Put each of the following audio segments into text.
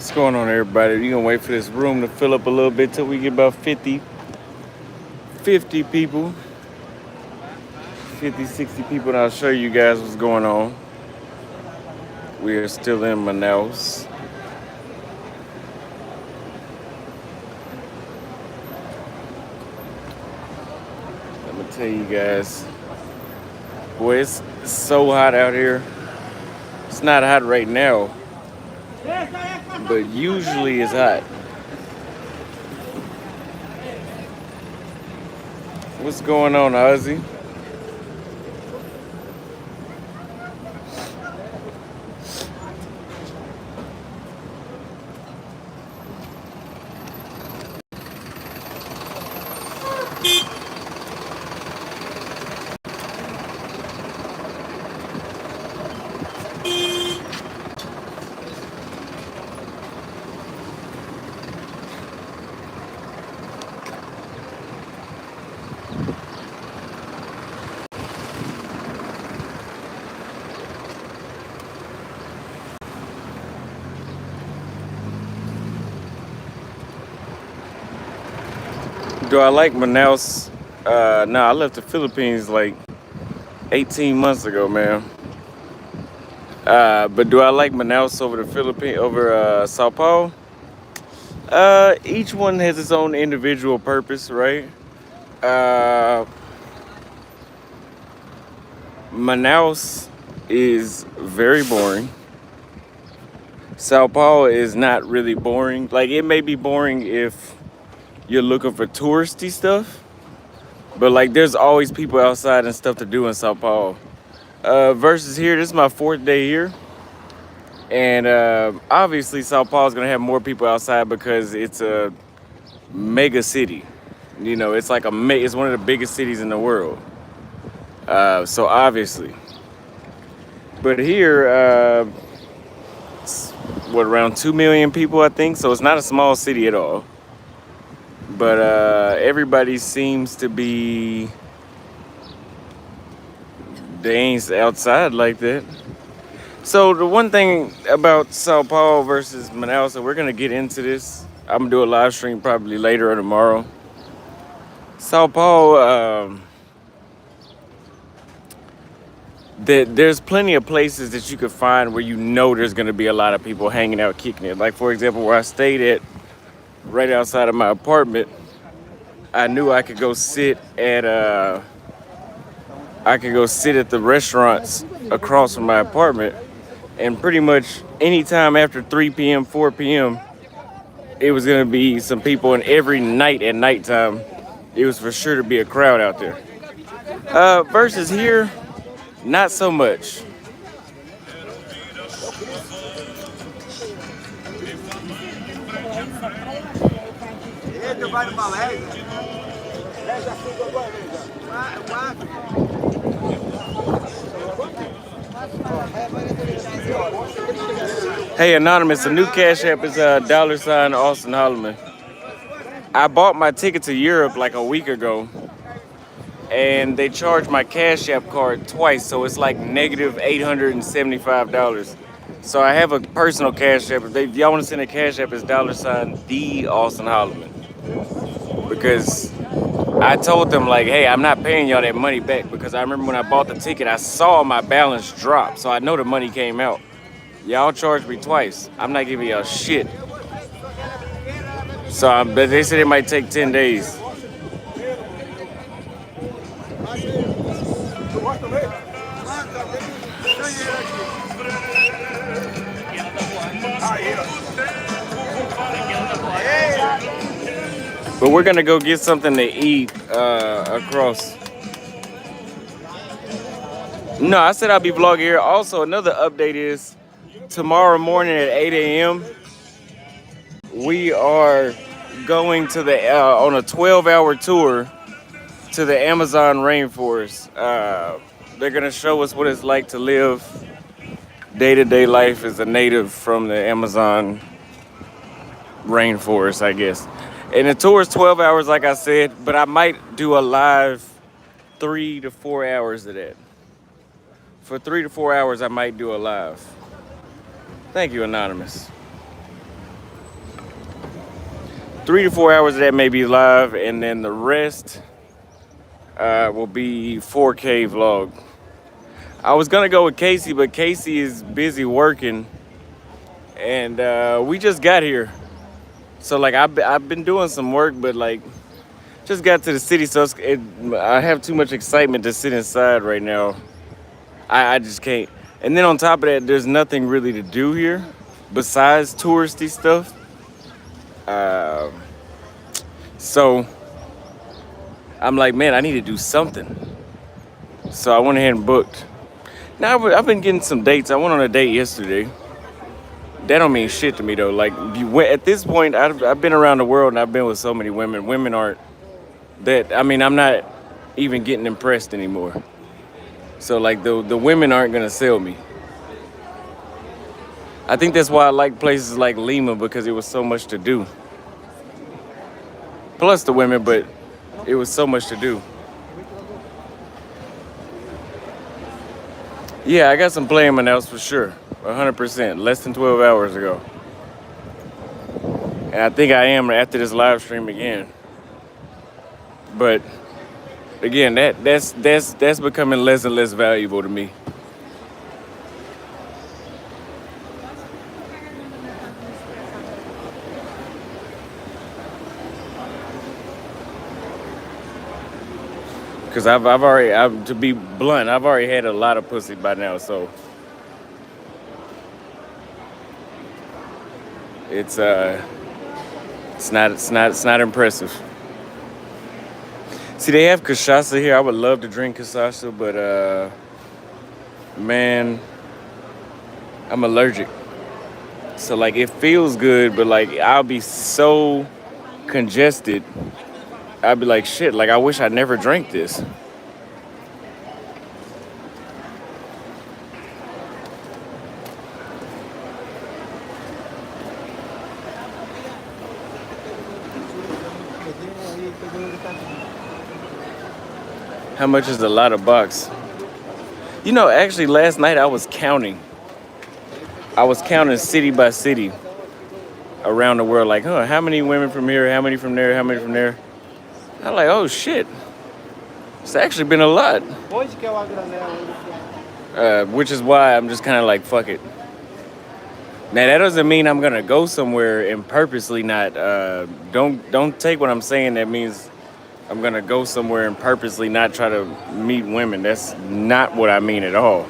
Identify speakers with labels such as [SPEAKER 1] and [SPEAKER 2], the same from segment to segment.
[SPEAKER 1] What's going on, everybody? You're gonna wait for this room to fill up a little bit till we get about 50 people, 50, 60 people, and I'll show you guys what's going on. We are still in Manaus. Let me tell you guys, boy, it's so hot out here. It's not hot right now, but usually it's hot. What's going on, Ozzy? Do I like Manaus? No, I left the Philippines like 18 months ago, man. But do I like Manaus over the Philippines, over Sao Paulo? Each one has its own individual purpose, right? Manaus is very boring. Sao Paulo is not really boring. Like, it may be boring if you're looking for touristy stuff, but like there's always people outside and stuff to do in Sao Paulo. Versus here, this is my 4th day here. And obviously Sao Paulo is gonna have more people outside because it's a mega city. You know, it's like it's one of the biggest cities in the world. So obviously, but here, it's, what, around 2 million people, I think. So it's not a small city at all. But everybody seems to be, they ain't outside like that. So the one thing about Sao Paulo versus Manaus, and we're gonna get into this. I'm gonna do a live stream probably later or tomorrow. Sao Paulo, there's plenty of places that you could find where you know there's gonna be a lot of people hanging out, kicking it. Like, for example, where I stayed at, right outside of my apartment, I knew I could go sit at the restaurants across from my apartment, and pretty much anytime after 3 p.m., 4 p.m., it was gonna be some people, and every night at nighttime, it was for sure to be a crowd out there. Versus here, not so much. Hey, Anonymous, the new Cash App is $ Austin Holloman. I bought my ticket to Europe like a week ago, and they charged my Cash App card twice, so it's like negative $875. So I have a personal Cash App. If y'all want to send a Cash App, it's $ the Austin Holloman. Because I told them, like, hey, I'm not paying y'all that money back, because I remember when I bought the ticket, I saw my balance drop, so I know the money came out. Y'all charged me twice. I'm not giving y'all shit. So but they said it might take 10 days. But we're gonna go get something to eat across. No, I said I'll be vlogging here. Also, another update is tomorrow morning at 8 a.m. we are going to the on a 12-hour tour to the Amazon rainforest. They're gonna show us what it's like to live day-to-day life as a native from the Amazon rainforest, I guess. And the tour is 12 hours, like I said, but I might do a live 3 to 4 hours of that. For 3 to 4 hours, I might do a live. Thank you, Anonymous. 3 to 4 hours of that may be live, and then the rest will be 4K vlog. I was gonna go with Casey, but Casey is busy working, and we just got here. So like I've been doing some work, but like just got to the city, so I have too much excitement to sit inside right now. I just can't. And then on top of that, there's nothing really to do here besides touristy stuff. So I'm like, man, I need to do something. So I went ahead and booked. Now I've been getting some dates. I went on a date yesterday. That don't mean shit to me though. Like at this point, I've been around the world and I've been with so many women. Women aren't that. I mean, I'm not even getting impressed anymore. So like the women aren't gonna sell me. I think that's why I like places like Lima, because it was so much to do. Plus the women, but it was so much to do. Yeah, I got some play in Manaus for sure. 100%. Less than 12 hours ago. And I think I am after this live stream again. But again, that's becoming less and less valuable to me. Because to be blunt, I've already had a lot of pussy by now, so it's not impressive. See, they have cachaça here. I would love to drink cachaça, but man, I'm allergic. So like it feels good, but like I'll be so congested. I'd be like, shit, like I wish I never drank this. How much is a lot of bucks? You know, actually last night I was counting. I was counting city by city around the world, like, how many women from here, how many from there, how many from there? I'm like, oh shit, it's actually been a lot. Which is why I'm just kind of like, fuck it. Now that doesn't mean I'm gonna go somewhere and purposely not. Don't take what I'm saying. That means I'm gonna go somewhere and purposely not try to meet women. That's not what I mean at all.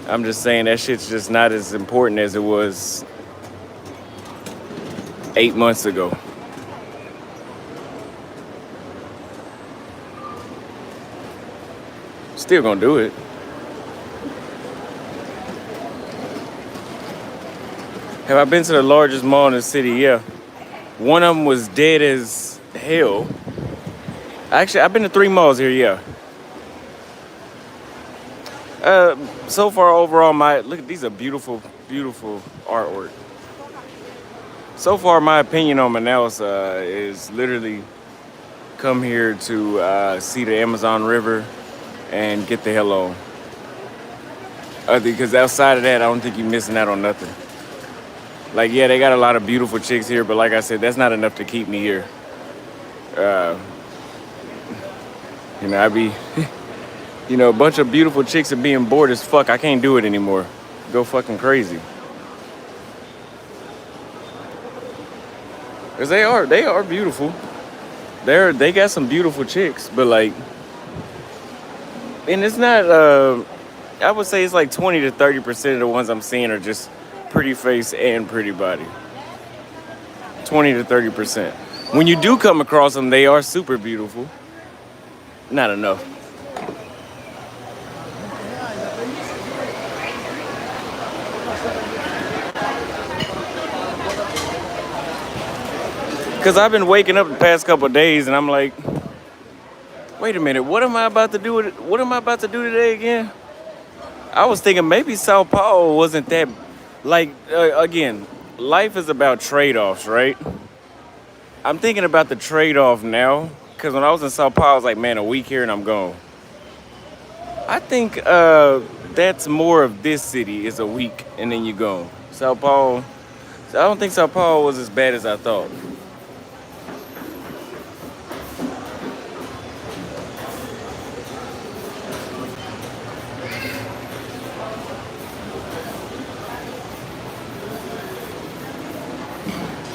[SPEAKER 1] I'm just saying that shit's just not as important as it was 8 months ago. Still gonna do it. Have I been to the largest mall in the city? Yeah. One of them was dead as hell. Actually, I've been to 3 malls here, yeah. So far overall, look at these are beautiful, beautiful artwork. So far, my opinion on Manaus is literally come here to see the Amazon River and get the hell on. Because outside of that, I don't think you're missing out on nothing. Like, yeah, they got a lot of beautiful chicks here, but like I said, that's not enough to keep me here. I'd be, a bunch of beautiful chicks and being bored as fuck. I can't do it anymore. Go fucking crazy. Because they are beautiful. They got some beautiful chicks, but like, and it's not, I would say it's like 20 to 30% of the ones I'm seeing are just pretty face and pretty body. 20 to 30%. When you do come across them, they are super beautiful. Not enough. Because I've been waking up the past couple of days and I'm like, wait a minute, what am I about to do today again? I was thinking maybe Sao Paulo wasn't that, like, again, life is about trade-offs, right? I'm thinking about the trade-off now, because when I was in Sao Paulo, I was like, man, a week here and I'm gone. I think that's more of this city is a week and then you're gone. Sao Paulo, I don't think Sao Paulo was as bad as I thought.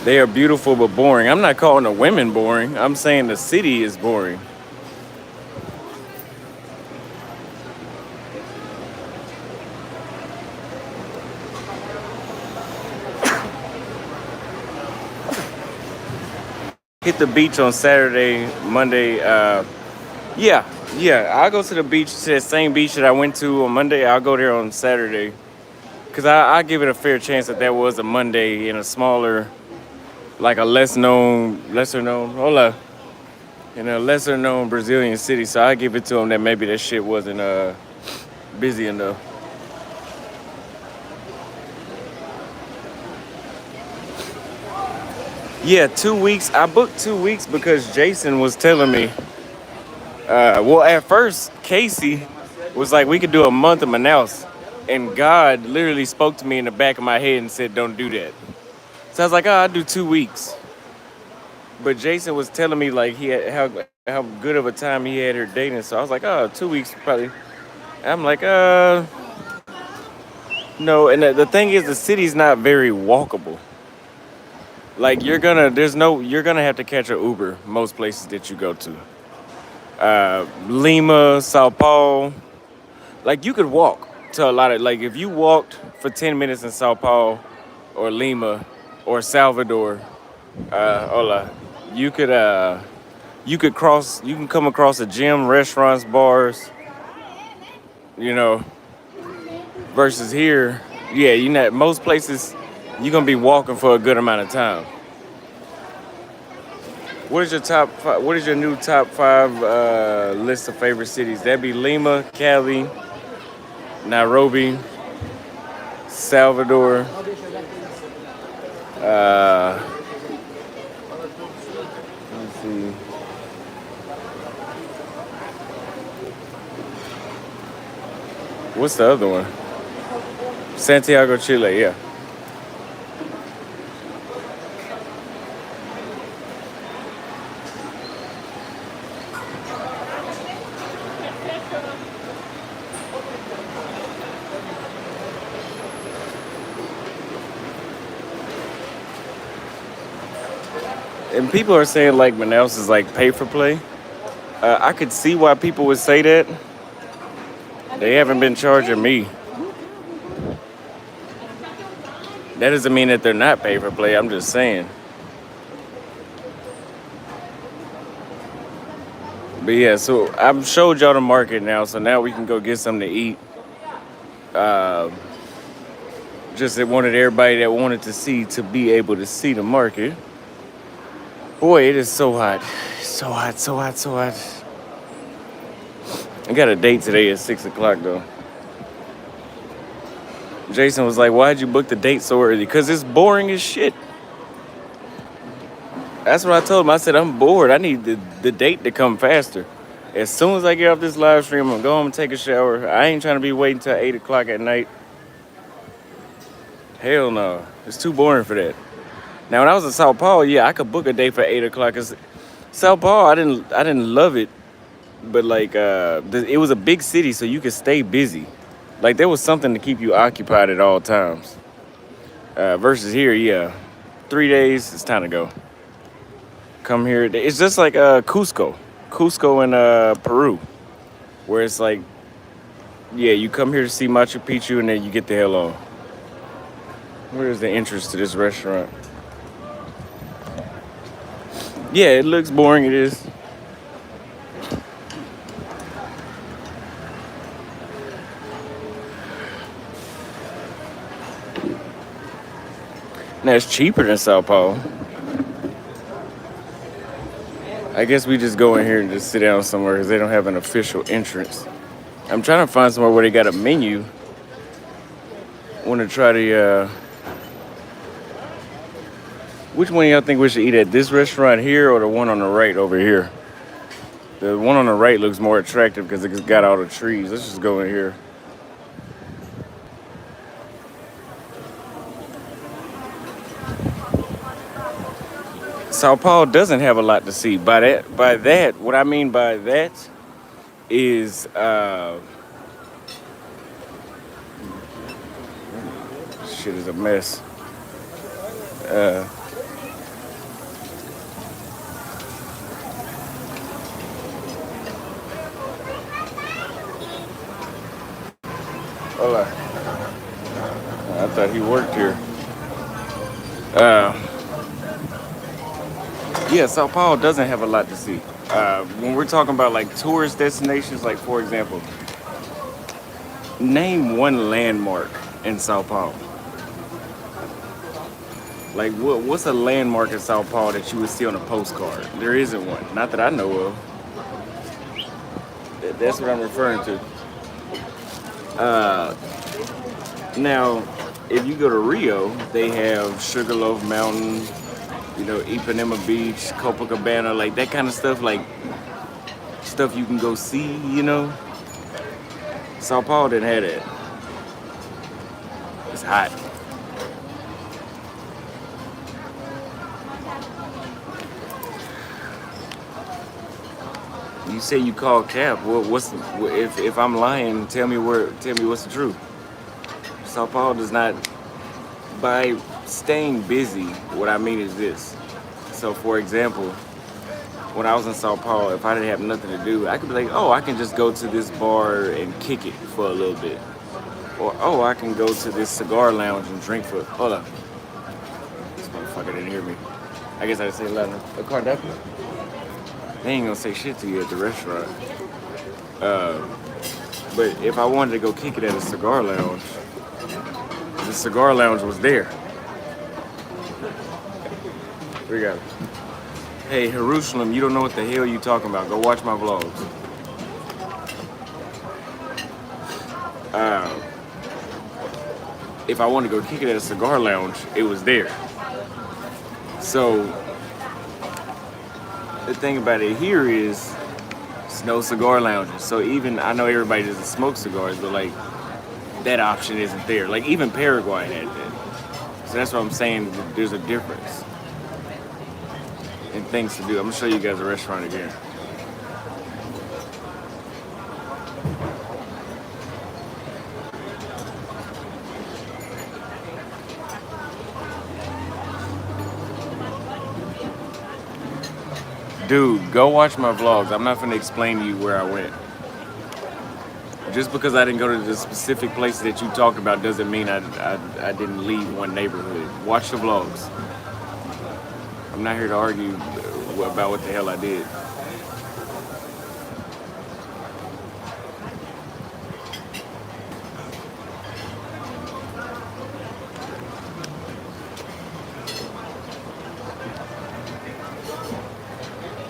[SPEAKER 1] They are beautiful but boring. I'm not calling the women boring. I'm saying the city is boring. Hit the beach on Saturday, Monday. Yeah, yeah. I'll go to the beach, to that same beach that I went to on Monday. I'll go there on Saturday. Because I give it a fair chance that was a Monday in a smaller, like a lesser known, hola, in a lesser known Brazilian city. So I give it to them that maybe that shit wasn't busy enough. Yeah, 2 weeks. I booked 2 weeks because Jason was telling me. Well, at first, Casey was like, we could do a month of Manaus. And God literally spoke to me in the back of my head and said, don't do that. So I was like, oh, I'll do 2 weeks. But Jason was telling me like he had how good of a time he had her dating. So I was like, oh, 2 weeks probably. And I'm like, no. And the thing is, the city's not very walkable. Like you're gonna have to catch an Uber most places that you go to. Lima, Sao Paulo. Like you could walk to a lot of like if you walked for 10 minutes in Sao Paulo or Lima or Salvador, hola, you could you can come across a gym, restaurants, bars, you know, versus here, yeah, you know, most places you're gonna be walking for a good amount of time. What is your top five, what is your new top five list of favorite cities? That'd be Lima, Cali, Nairobi, Salvador, let's see. What's the other one? Santiago, Chile, yeah. And people are saying like Manaus is like pay for play. I could see why people would say that. They haven't been charging me. That doesn't mean that they're not pay for play. I'm just saying. But yeah, so I've showed y'all the market now, so now we can go get something to eat. Uh, just wanted everybody that wanted to see to be able to see the market. Boy, it is so hot. So hot, so hot, so hot. I got a date today at 6 o'clock though. Jason was like, why'd you book the date so early? Because it's boring as shit. That's what I told him. I said, I'm bored. I need the date to come faster. As soon as I get off this live stream, I'm going to go home and take a shower. I ain't trying to be waiting till 8 o'clock at night. Hell no. It's too boring for that. Now, when I was in Sao Paulo, yeah, I could book a day for 8 o'clock. Cause Sao Paulo, I didn't love it. But, like, it was a big city, so you could stay busy. Like, there was something to keep you occupied at all times. Versus here, yeah. 3 days, it's time to go. Come here. It's just like Cusco. Cusco in Peru. Where it's like, yeah, you come here to see Machu Picchu and then you get the hell on. Where's the entrance to this restaurant? Yeah, it looks boring, it is. Now it's cheaper than Sao Paulo. I guess we just go in here and just sit down somewhere because they don't have an official entrance. I'm trying to find somewhere where they got a menu. I want to try the, which one of y'all think we should eat at? This restaurant here or the one on the right over here? The one on the right looks more attractive because it's got all the trees. Let's just go in here. Sao Paulo doesn't have a lot to see. By that, what I mean by that is shit is a mess. Hola. I thought he worked here. Uh, yeah, Sao Paulo doesn't have a lot to see. When we're talking about like tourist destinations, like for example, name one landmark in Sao Paulo. Like what's a landmark in Sao Paulo that you would see on a postcard? There isn't one. Not that I know of. That's what I'm referring to. Uh, Now, if you go to Rio, they have Sugarloaf Mountain, Ipanema Beach, Copacabana, like that kind of stuff, like stuff you can go see. Sao Paulo didn't have that. It's hot. You say you call cab. If I'm lying? Tell me what's the truth. Sao Paulo does not. By staying busy, what I mean is this. So, for example, when I was in Sao Paulo, if I didn't have nothing to do, I could be like, oh, I can just go to this bar and kick it for a little bit. Or, oh, I can go to this cigar lounge and drink for. Hold up. This motherfucker didn't hear me. I guess I say loud enough. A car definitely. They ain't gonna say shit to you at the restaurant. But if I wanted to go kick it at a cigar lounge, the cigar lounge was there. We got it. Hey, Jerusalem, you don't know what the hell you talking about. Go watch my vlogs. If I wanted to go kick it at a cigar lounge, it was there. So, the thing about it here is, it's no cigar lounges. So even, I know everybody doesn't smoke cigars, but like, that option isn't there. Like even Paraguay had that. So that's what I'm saying, there's a difference in things to do. I'm gonna show you guys a restaurant again. Dude, go watch my vlogs. I'm not gonna explain to you where I went. Just because I didn't go to the specific places that you talked about doesn't mean I didn't leave one neighborhood. Watch the vlogs. I'm not here to argue about what the hell I did.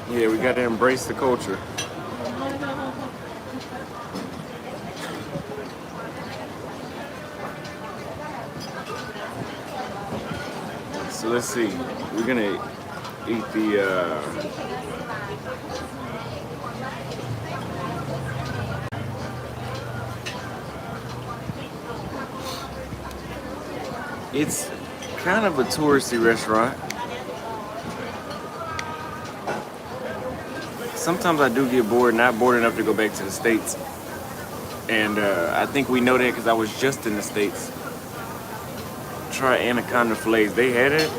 [SPEAKER 1] Yeah, we got to embrace the culture. So let's see. We're gonna eat the. It's kind of a touristy restaurant. Sometimes I do get bored, not bored enough to go back to the States. And I think we know that because I was just in the States. Try anaconda fillets. They had it.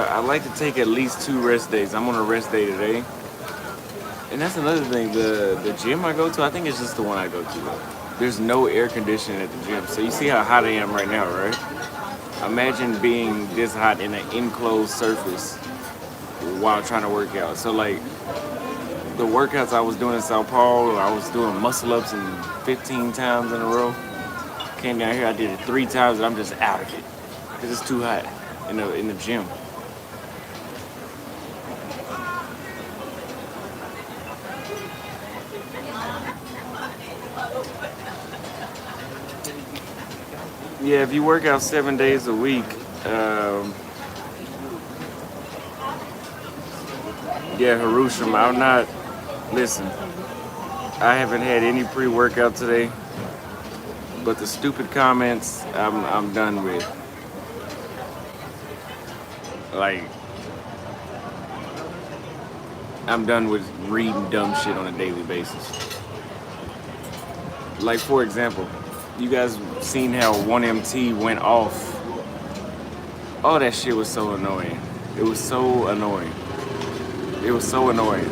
[SPEAKER 1] I like to take at least 2 rest days. I'm on a rest day today. And that's another thing. The gym I go to, I think it's just the one I go to. There's no air conditioning at the gym. So you see how hot I am right now, right? Imagine being this hot in an enclosed surface while trying to work out. So like the workouts I was doing in Sao Paulo, I was doing muscle ups and 15 times in a row. Came down here, I did it 3 times, and I'm just out of it because it's too hot in the gym. Yeah, if you work out 7 days a week, yeah, Hiroshima, I'm not, listen, I haven't had any pre-workout today, but the stupid comments, I'm done with. Like, I'm done with reading dumb shit on a daily basis. Like, for example, you guys seen how 1MT went off. Oh, that shit was so annoying. It was so annoying. It was so annoying.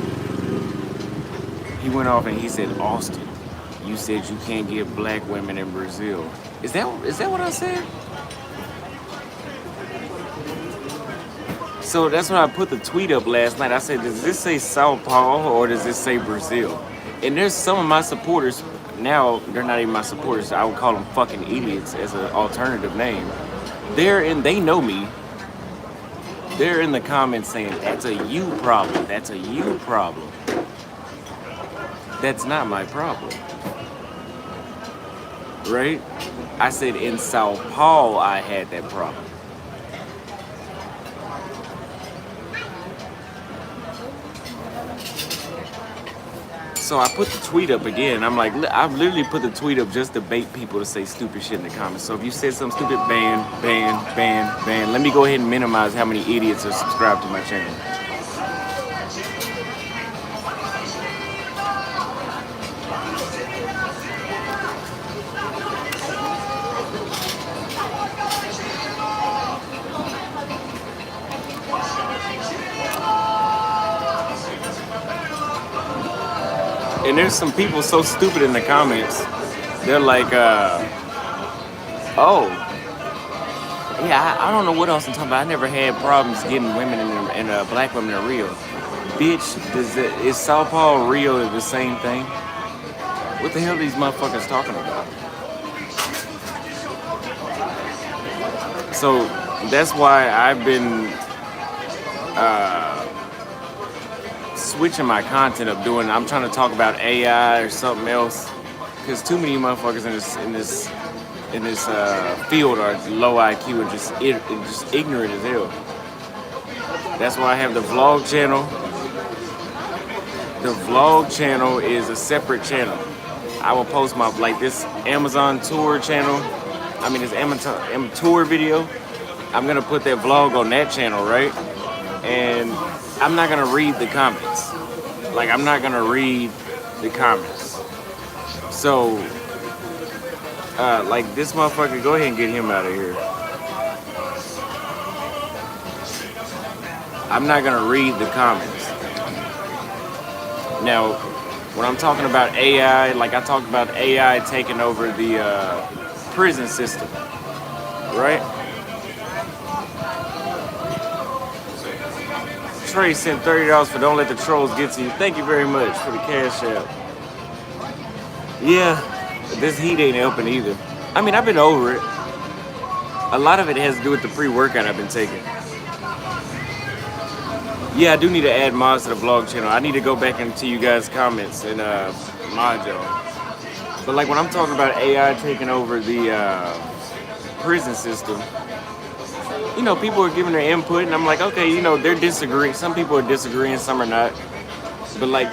[SPEAKER 1] He went off and he said, Austin, you said you can't get black women in Brazil. Is that what I said? So that's when I put the tweet up last night. I said, does this say Sao Paulo or does this say Brazil? And there's some of my supporters, now they're not even my supporters, I would call them fucking idiots as an alternative name. They know me. They're in the comments saying, that's a you problem. That's a you problem. That's not my problem. Right? I said in Sao Paulo I had that problem. So I put the tweet up again. I'm like, I've literally put the tweet up just to bait people to say stupid shit in the comments. So if you said something stupid, ban. Let me go ahead and minimize how many idiots are subscribed to my channel. And there's some people so stupid in the comments. They're like, oh, yeah, I don't know what else I'm talking about. I never had problems getting women and black women in Rio. Bitch, is Sao Paulo, Rio the same thing? What the hell are these motherfuckers talking about? So that's why I've been switching my content up, I'm trying to talk about AI or something else, because too many motherfuckers in this field are low IQ and just ignorant as hell. That's why I have the vlog channel. The vlog channel is a separate channel. I will post my this Amazon tour channel. I mean, this Amazon tour video. I'm gonna put that vlog on that channel, right? And I'm not gonna read the comments. I'm not gonna read the comments. So, this motherfucker, go ahead and get him out of here. I'm not gonna read the comments. Now, when I'm talking about AI, I talked about AI taking over the prison system, right? Trey sent $30 for Don't Let the Trolls Get to You. Thank you very much for the cash app. Yeah, this heat ain't helping either. I mean, I've been over it. A lot of it has to do with the pre-workout I've been taking. Yeah, I do need to add mods to the vlog channel. I need to go back into you guys' comments and mod y'all. But when I'm talking about AI taking over the prison system, people are giving their input, and I'm like, okay, they're disagreeing. Some people are disagreeing, some are not. But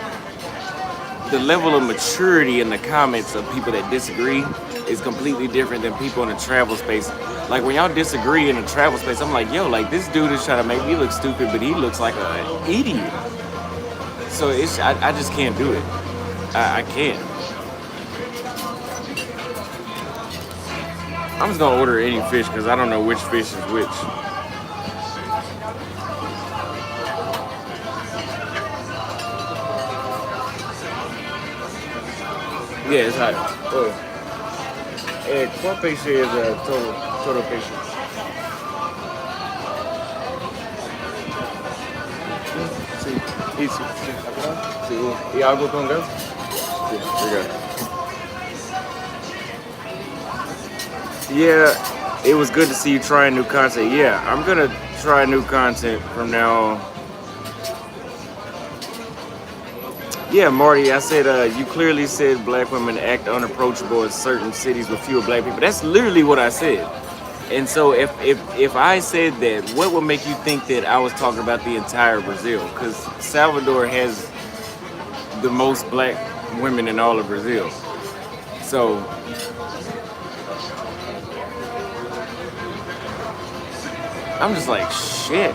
[SPEAKER 1] the level of maturity in the comments of people that disagree is completely different than people in the travel space. When y'all disagree in the travel space, I'm like, yo, this dude is trying to make me look stupid, but he looks like an idiot. So I just can't do it. I can't. I'm just gonna order any fish because I don't know which fish is which. Yeah, it's hot. Oh. ¿Cuál peixe es todo peixe? Sí, easy. Sí. ¿Y algo con gas? Sí, obrigado. Yeah, it was good to see you trying new content. Yeah, I'm gonna try new content from now on. Yeah, Marty, I said you clearly said black women act unapproachable in certain cities with fewer black people. That's literally what I said. And so if I said that, what would make you think that I was talking about the entire Brazil? Because Salvador has the most black women in all of Brazil. So I'm just like, shit.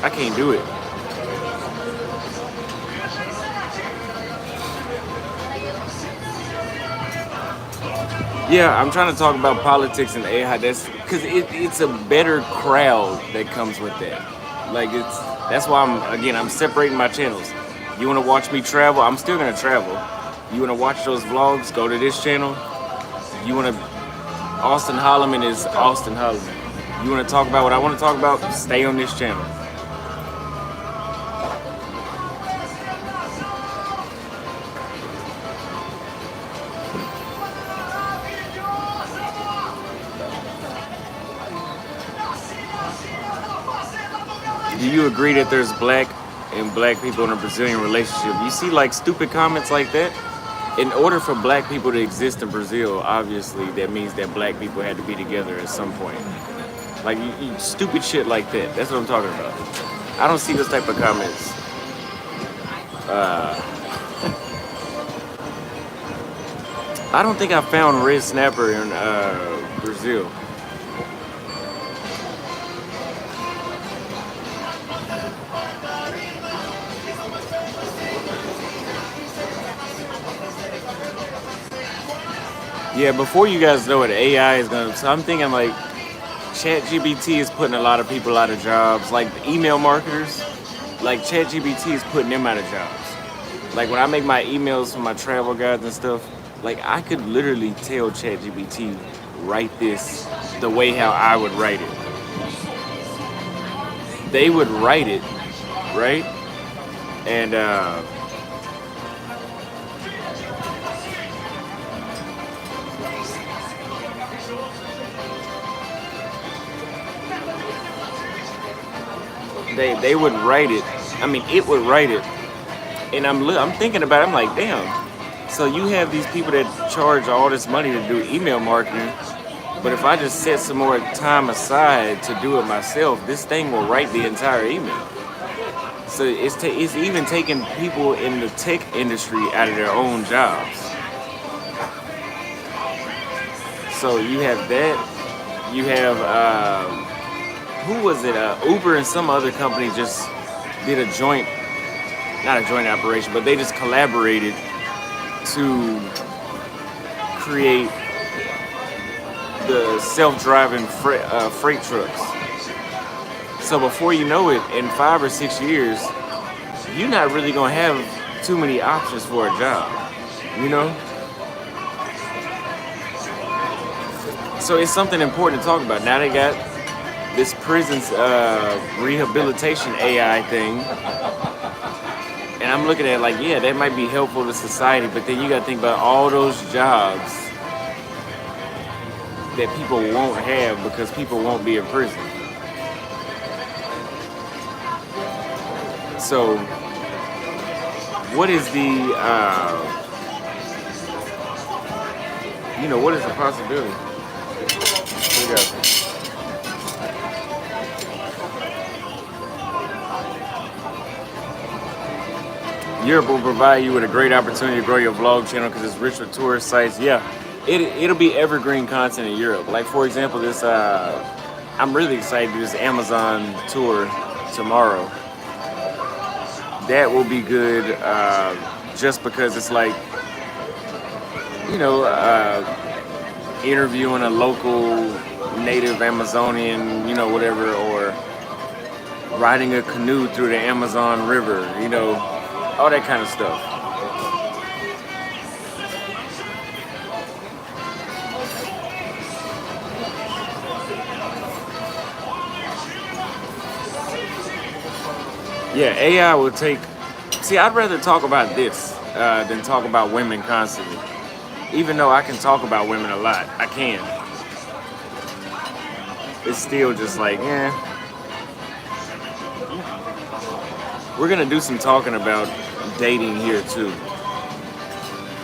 [SPEAKER 1] I can't do it. Yeah, I'm trying to talk about politics and AI. That's because it's a better crowd that comes with that. Like that's why I'm separating my channels. You want to watch me travel? I'm still gonna travel. You want to watch those vlogs? Go to this channel. You want to Austin Holloman is Austin Holloman. You want to talk about what I want to talk about? Stay on this channel. Do you agree that there's black and black people in a Brazilian relationship? You see like stupid comments like that? In order for black people to exist in Brazil, obviously that means that black people had to be together at some point. Like stupid shit like that. That's what I'm talking about. I don't see those type of comments. I don't think I found red snapper in Brazil. Yeah, before you guys know it, AI is gonna. So I'm thinking like, ChatGPT is putting a lot of people out of jobs. Like email marketers, like ChatGPT is putting them out of jobs. Like when I make my emails for my travel guides and stuff, like I could literally tell ChatGPT write this the way how I would write it. They would write it, right? And they would write it. I mean, it would write it. And I'm thinking about it. I'm like, damn. So you have these people that charge all this money to do email marketing, but if I just set some more time aside to do it myself, this thing will write the entire email. So it's even taking people in the tech industry out of their own jobs. So you have that. You have who was it? Uber and some other company just did a joint, not a joint operation, but they just collaborated to create the self-driving freight trucks. So before you know it, in 5 or 6 years, you're not really gonna have too many options for a job, you know? So it's something important to talk about. Now they got this prison's rehabilitation AI thing. And I'm looking at it like, yeah, that might be helpful to society, but then you gotta think about all those jobs that people won't have because people won't be in prison. So, what is the, what is the possibility? We got Europe will provide you with a great opportunity to grow your vlog channel because it's rich with tourist sites. Yeah, it'll be evergreen content in Europe. Like for example, this I'm really excited to do this Amazon tour tomorrow. That will be good, just because it's like, interviewing a local native Amazonian, whatever, or riding a canoe through the Amazon River, all that kind of stuff. Yeah, AI will take. See, I'd rather talk about this than talk about women constantly. Even though I can talk about women a lot, I can. It's still just like, We're gonna do some talking about dating here too,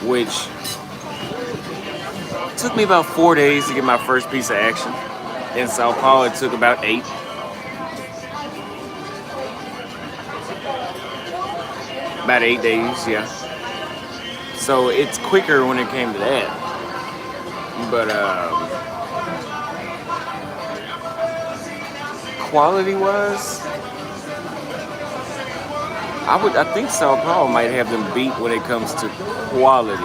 [SPEAKER 1] which took me about 4 days to get my first piece of action. In Sao Paulo, it took about 8. About 8 days, yeah. So it's quicker when it came to that. But quality-wise, I think Sao Paulo might have them beat when it comes to quality,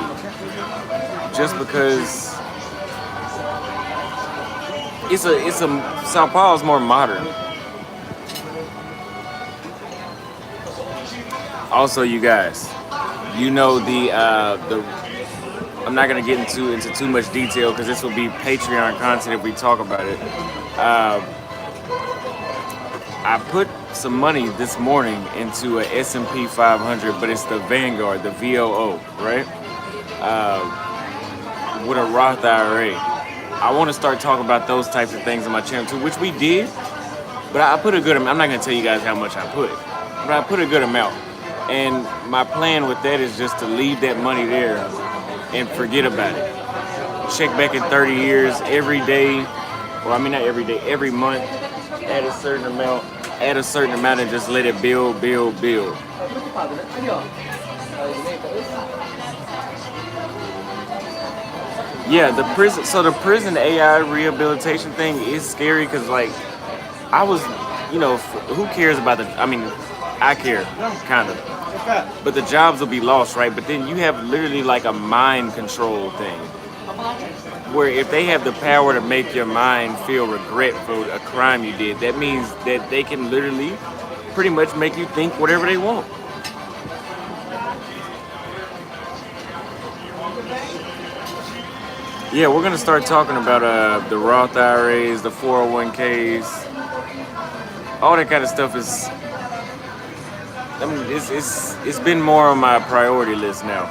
[SPEAKER 1] just because it's a Sao Paulo's more modern. Also, you guys, you know the I'm not gonna get into too much detail because this will be Patreon content if we talk about it. Uh, I put some money this morning into a S&P 500, but it's the Vanguard, the VOO, right? With a Roth IRA. I want to start talking about those types of things on my channel too, which we did, but I put a good amount. I'm not going to tell you guys how much I put, but I put a good amount. And my plan with that is just to leave that money there and forget about it. Check back in 30 years every day, or I mean not every day, every month, add a certain amount, and just let it build. Yeah, the prison. So the prison AI rehabilitation thing is scary because, like, I was, who cares about the? I mean, I care, kind of. But the jobs will be lost, right? But then you have literally like a mind control thing, where if they have the power to make your mind feel regret for a crime you did, that means that they can literally pretty much make you think whatever they want. Yeah, we're gonna start talking about the Roth IRAs, the 401ks, all that kind of stuff is. I mean, it's been more on my priority list now.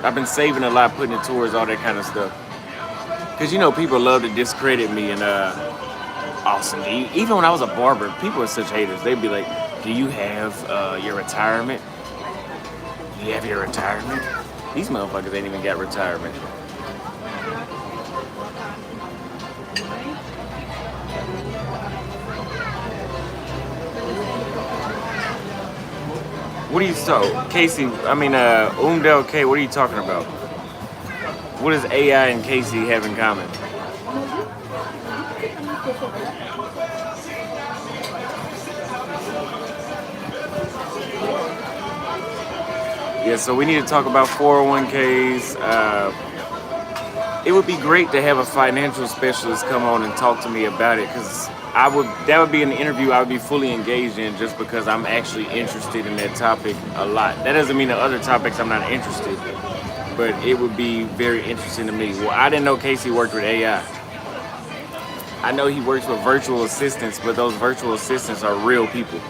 [SPEAKER 1] I've been saving a lot, putting it towards all that kind of stuff. Because people love to discredit me and Austin. Even when I was a barber, people are such haters. They'd be like, "Do you have your retirement? Do you have your retirement?" These motherfuckers ain't even got retirement. What are you Casey? I mean, Umdel K. What are you talking about? What does AI and Casey have in common? Yeah, so we need to talk about 401ks. It would be great to have a financial specialist come on and talk to me about it, because that would be an interview I would be fully engaged in, just because I'm actually interested in that topic a lot. That doesn't mean the other topics I'm not interested, but it would be very interesting to me. Well, I didn't know Casey worked with AI. I know he works with virtual assistants, but those virtual assistants are real people.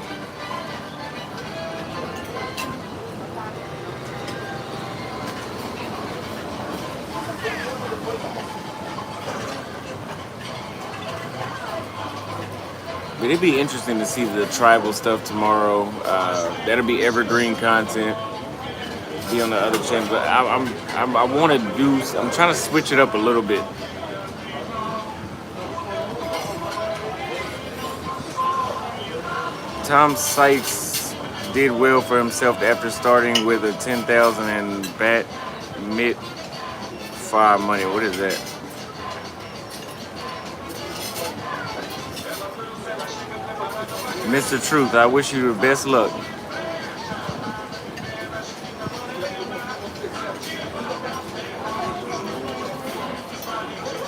[SPEAKER 1] But it'd be interesting to see the tribal stuff tomorrow. That'll be Evergreen content. Be on the other channel, but I want to do. I'm trying to switch it up a little bit. Tom Sykes did well for himself after starting with a 10,000 and bat mid 5 money. What is that? Mr. Truth, I wish you the best luck.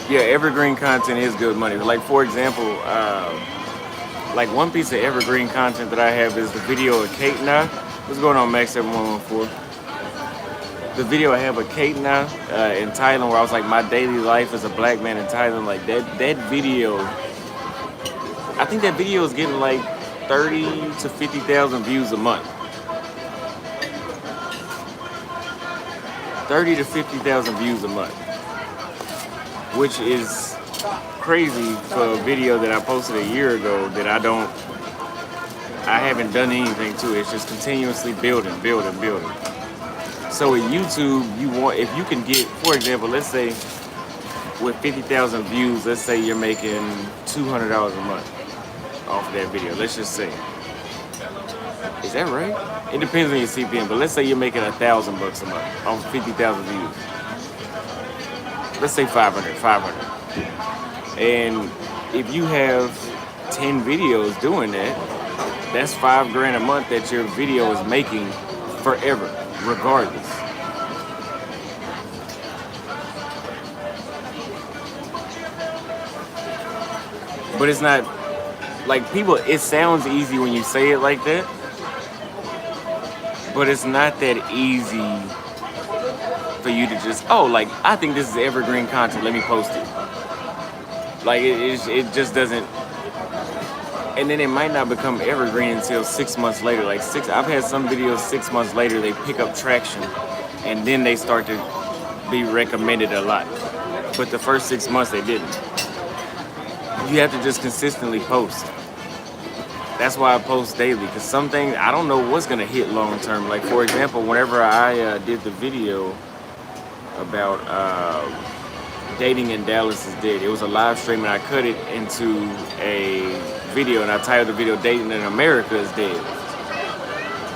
[SPEAKER 1] Yeah, evergreen content is good money. Like, for example, like one piece of evergreen content that I have is the video of Kate and I. What's going on, Max 7114? The video I have of Kate and I in Thailand, where I was like, my daily life as a black man in Thailand. Like that video, I think that video is getting like 30 to 50,000 views a month. 30 to 50,000 views a month, which is crazy for a video that I posted a year ago that I haven't done anything to. It's just continuously building. So with YouTube, if you can get, for example, let's say with 50,000 views, let's say you're making $200 a month off of that video. Let's just say. Is that right? It depends on your CPM, but let's say you're making $1,000 a month off 50,000 views. Let's say 500. And if you have 10 videos doing that, That's $5 grand a month that your video is making forever, regardless. But it's not like people. It sounds easy when you say it like that, but it's not that easy for you to just, oh, like, I think this is evergreen content, let me post it. Like it just doesn't. And then it might not become evergreen until 6 months later. Like I've had some videos 6 months later they pick up traction, and then they start to be recommended a lot. But the first 6 months they didn't. You have to just consistently post. That's why I post daily, because some things I don't know what's gonna hit long term. Like for example, whenever I did the video about dating in Dallas is dead, it was a live stream and I cut it into a video and I titled the video "Dating in America is Dead."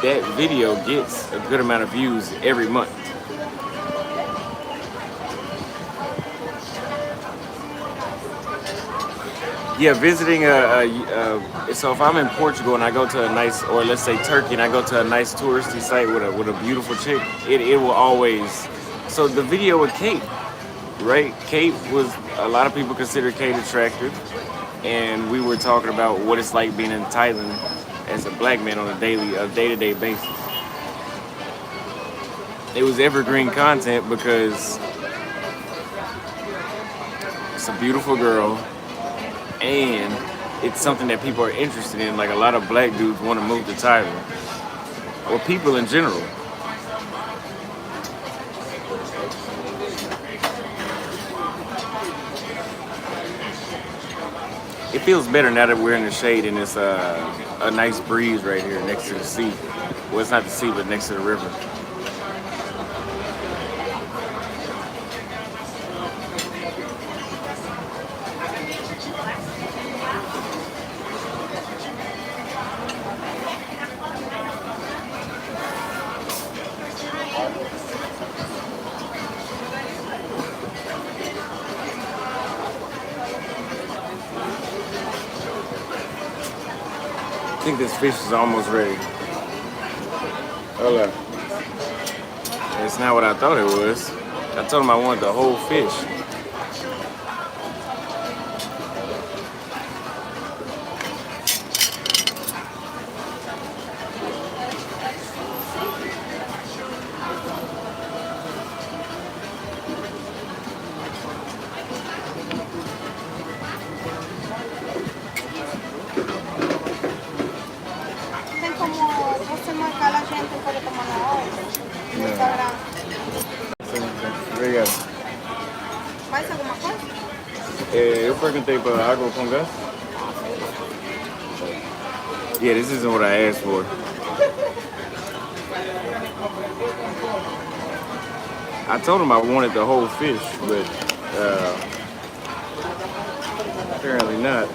[SPEAKER 1] That video gets a good amount of views every month. Yeah, visiting so if I'm in Portugal and I go to a nice, or let's say Turkey, and I go to a nice touristy site with a beautiful chick, it will always. So the video with Kate, right? Kate was, a lot of people consider Kate attractive, and we were talking about what it's like being in Thailand as a black man on a day-to-day basis. It was evergreen content because it's a beautiful girl, and it's something that people are interested in. Like a lot of black dudes want to move to Thailand, or people in general. It feels better now that we're in the shade and it's a nice breeze right here next to the sea. Well, it's not the sea, but next to the river. I think this fish is almost ready. Hold up. It's not what I thought it was. I told him I wanted the whole fish. Obrigado.
[SPEAKER 2] Mais alguma coisa?
[SPEAKER 1] Eu perguntei para água com gás. Yeah, this isn't what I asked for. I told him I wanted the whole fish, but apparently not.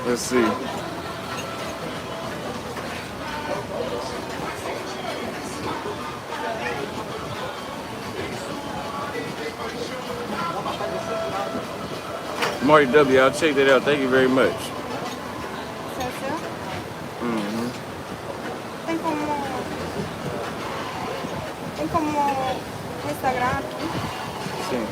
[SPEAKER 1] Let's see. Marty W, I'll check that out. Thank you very much.
[SPEAKER 2] Mm-hmm. Tem como Instagram aqui?
[SPEAKER 1] Sim.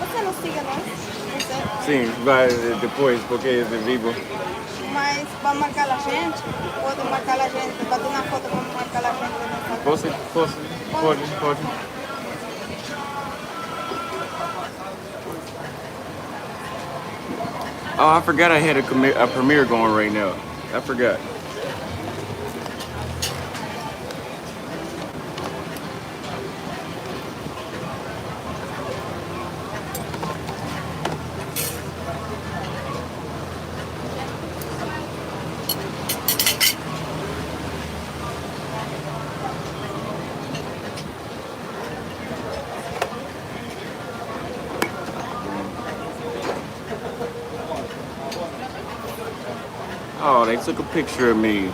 [SPEAKER 2] Você não siga nós? Você?
[SPEAKER 1] Sim, vai depois, porque é em vivo.
[SPEAKER 2] Mas para marcar a gente, pode marcar a gente, bater na foto, vamos marcar a gente no Instagram.
[SPEAKER 1] Posso? Pode. Oh, I forgot I had a premiere going right now. I forgot. they took a picture of me.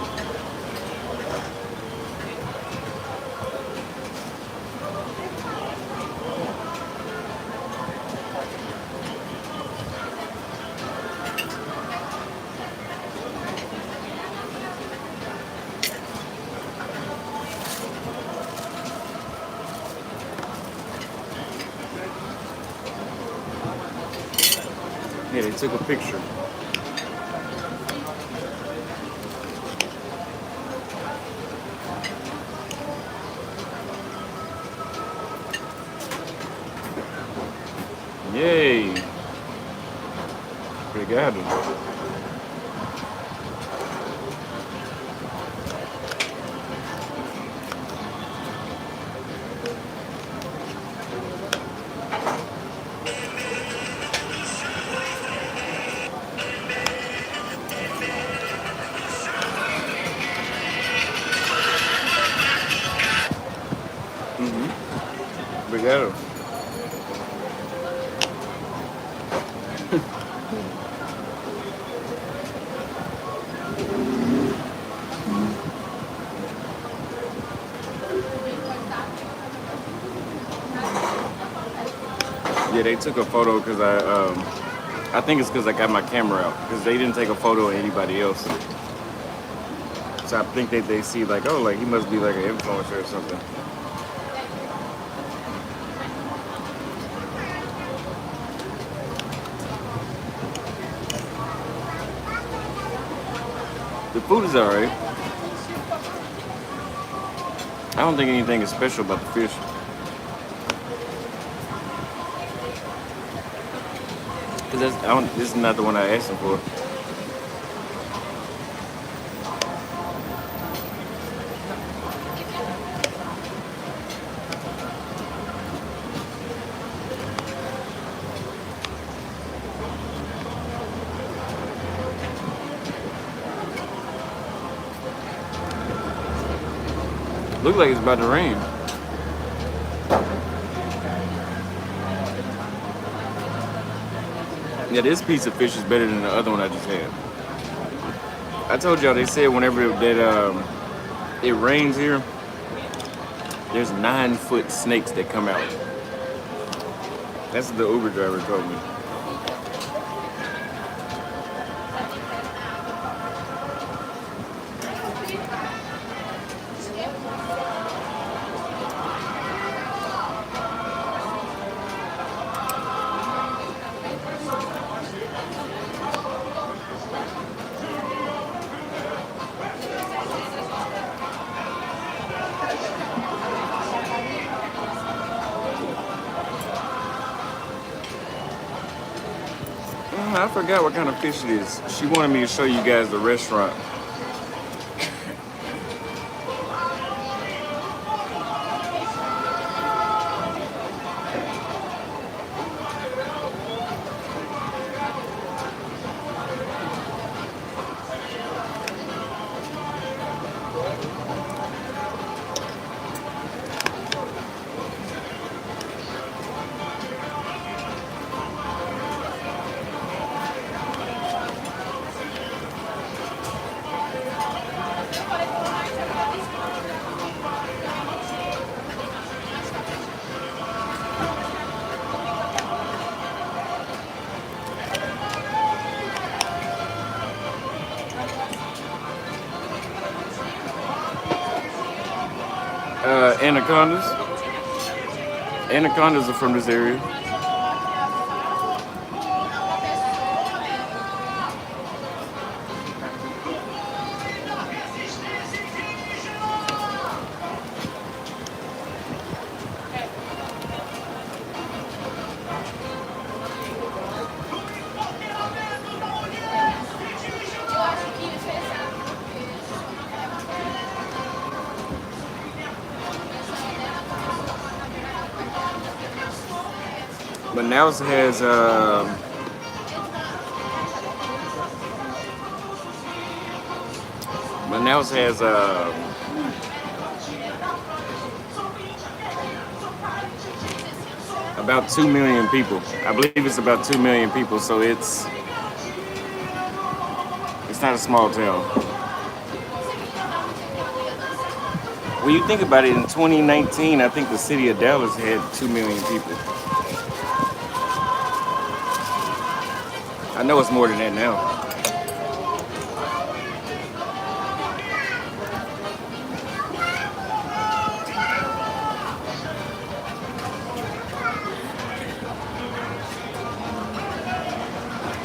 [SPEAKER 1] Yeah, they took a picture. Yay! Obrigado. Obrigado. Yeah, they took a photo because I think it's because I got my camera out because they didn't take a photo of anybody else. So I think they see like, oh, like he must be like an influencer or something. The food is alright. I don't think anything is special about the fish. Cause this is not the one I asked him for. Look like it's about to rain. Yeah, this piece of fish is better than the other one I just had. I told y'all they said whenever that it rains here, there's 9-foot snakes that come out. That's what the Uber driver told me. I forgot what kind of fish it is. She wanted me to show you guys the restaurant. Anacondas. Anacondas are from this area. Manaus has about 2 million people. I believe it's about 2 million people, so it's It's not a small town. When you think about it, in 2019, I think the city of Dallas had 2 million people. I know it's more than that now.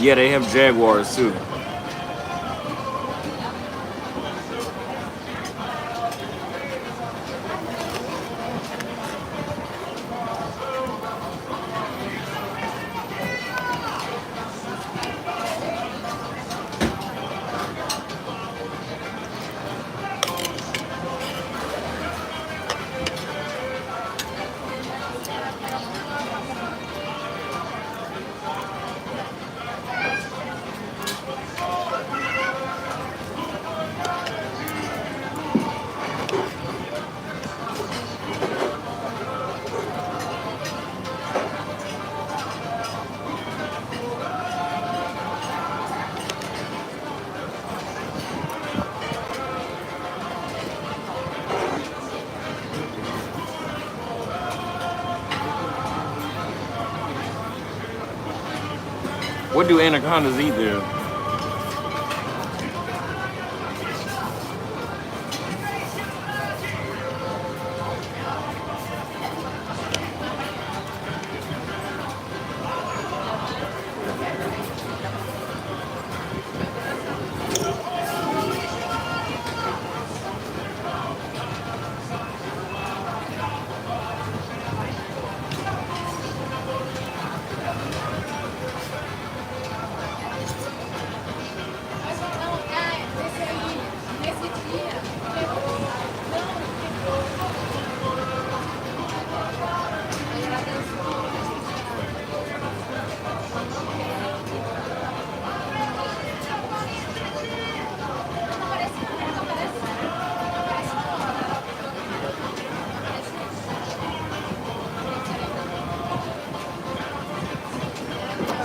[SPEAKER 1] Yeah, they have Jaguars too. What do anacondas eat there?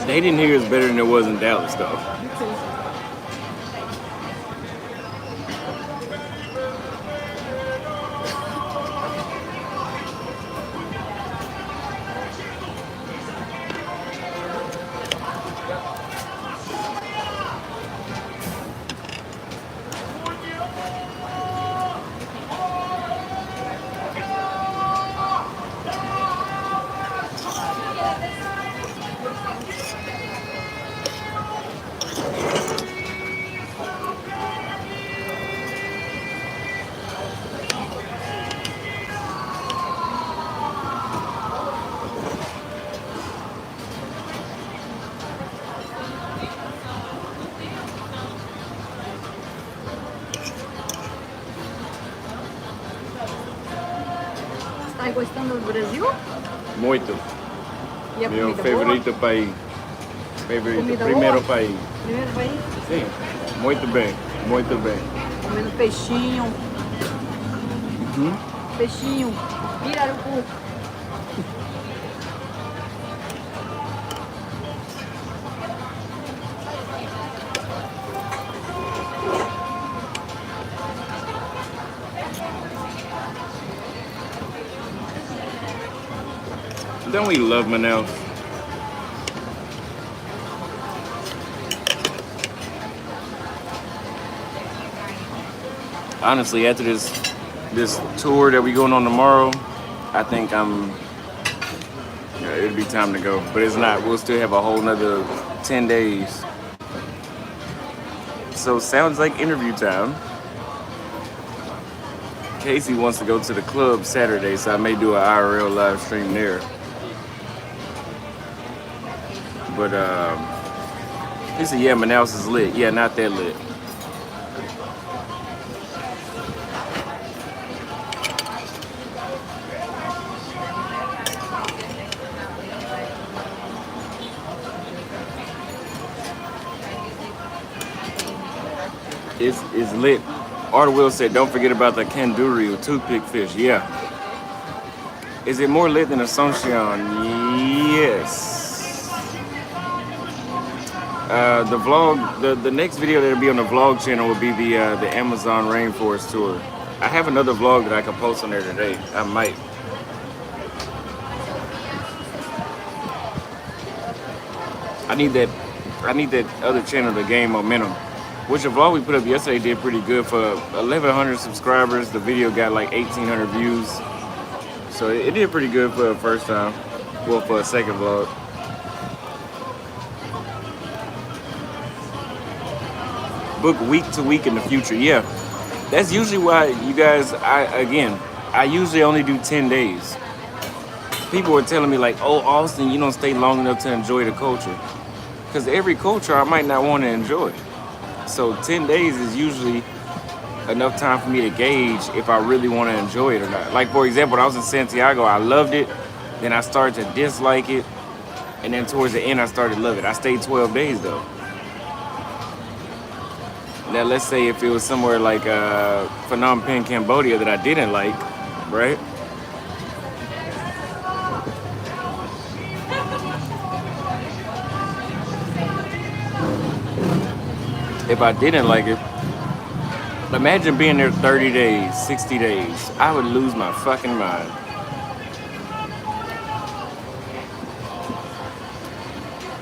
[SPEAKER 1] They didn't hear it's better than it was in Dallas, though.
[SPEAKER 2] Tá gostando do Brasil?
[SPEAKER 1] Muito.
[SPEAKER 2] E a
[SPEAKER 1] Meu
[SPEAKER 2] comida
[SPEAKER 1] favorito país. Favorito.
[SPEAKER 2] Comida
[SPEAKER 1] Primeiro
[SPEAKER 2] boa?
[SPEAKER 1] país.
[SPEAKER 2] boa? Primeiro país?
[SPEAKER 1] Sim. Muito bem. Muito bem.
[SPEAKER 2] Comendo peixinho. Peixinho. Pirarucu.
[SPEAKER 1] Don't we love Manaus? Honestly, after this tour that we going on tomorrow, I think it'll be time to go. But it's not. We'll still have a whole nother 10 days. So sounds like interview time. Casey wants to go to the club Saturday, so I may do an IRL live stream there. But he said, yeah, Manaus is lit. Yeah, not that lit. It's lit. Arthur Will said, don't forget about the kanduri, toothpick fish. Yeah. Is it more lit than Asuncion? Yes. The vlog, the next video that'll be on the vlog channel will be the Amazon Rainforest tour. I have another vlog that I can post on there today. I might. I need that. I need that other channel to gain momentum. Which the vlog we put up yesterday did pretty good for 1,100 subscribers. The video got like 1,800 views, so it did pretty good for a first time. Well, for a second vlog. Book week to week in the future. Yeah, that's usually why you guys. I usually only do 10 days. People were telling me like, "Oh, Austin, you don't stay long enough to enjoy the culture." Because every culture I might not want to enjoy. So 10 days is usually enough time for me to gauge if I really want to enjoy it or not. Like, for example, when I was in Santiago, I loved it. Then I started to dislike it. And then towards the end, I started to love it. I stayed 12 days, though. Now, let's say if it was somewhere like Phnom Penh, Cambodia that I didn't like, right? If I didn't like it, imagine being there 30 days, 60 days. I would lose my fucking mind.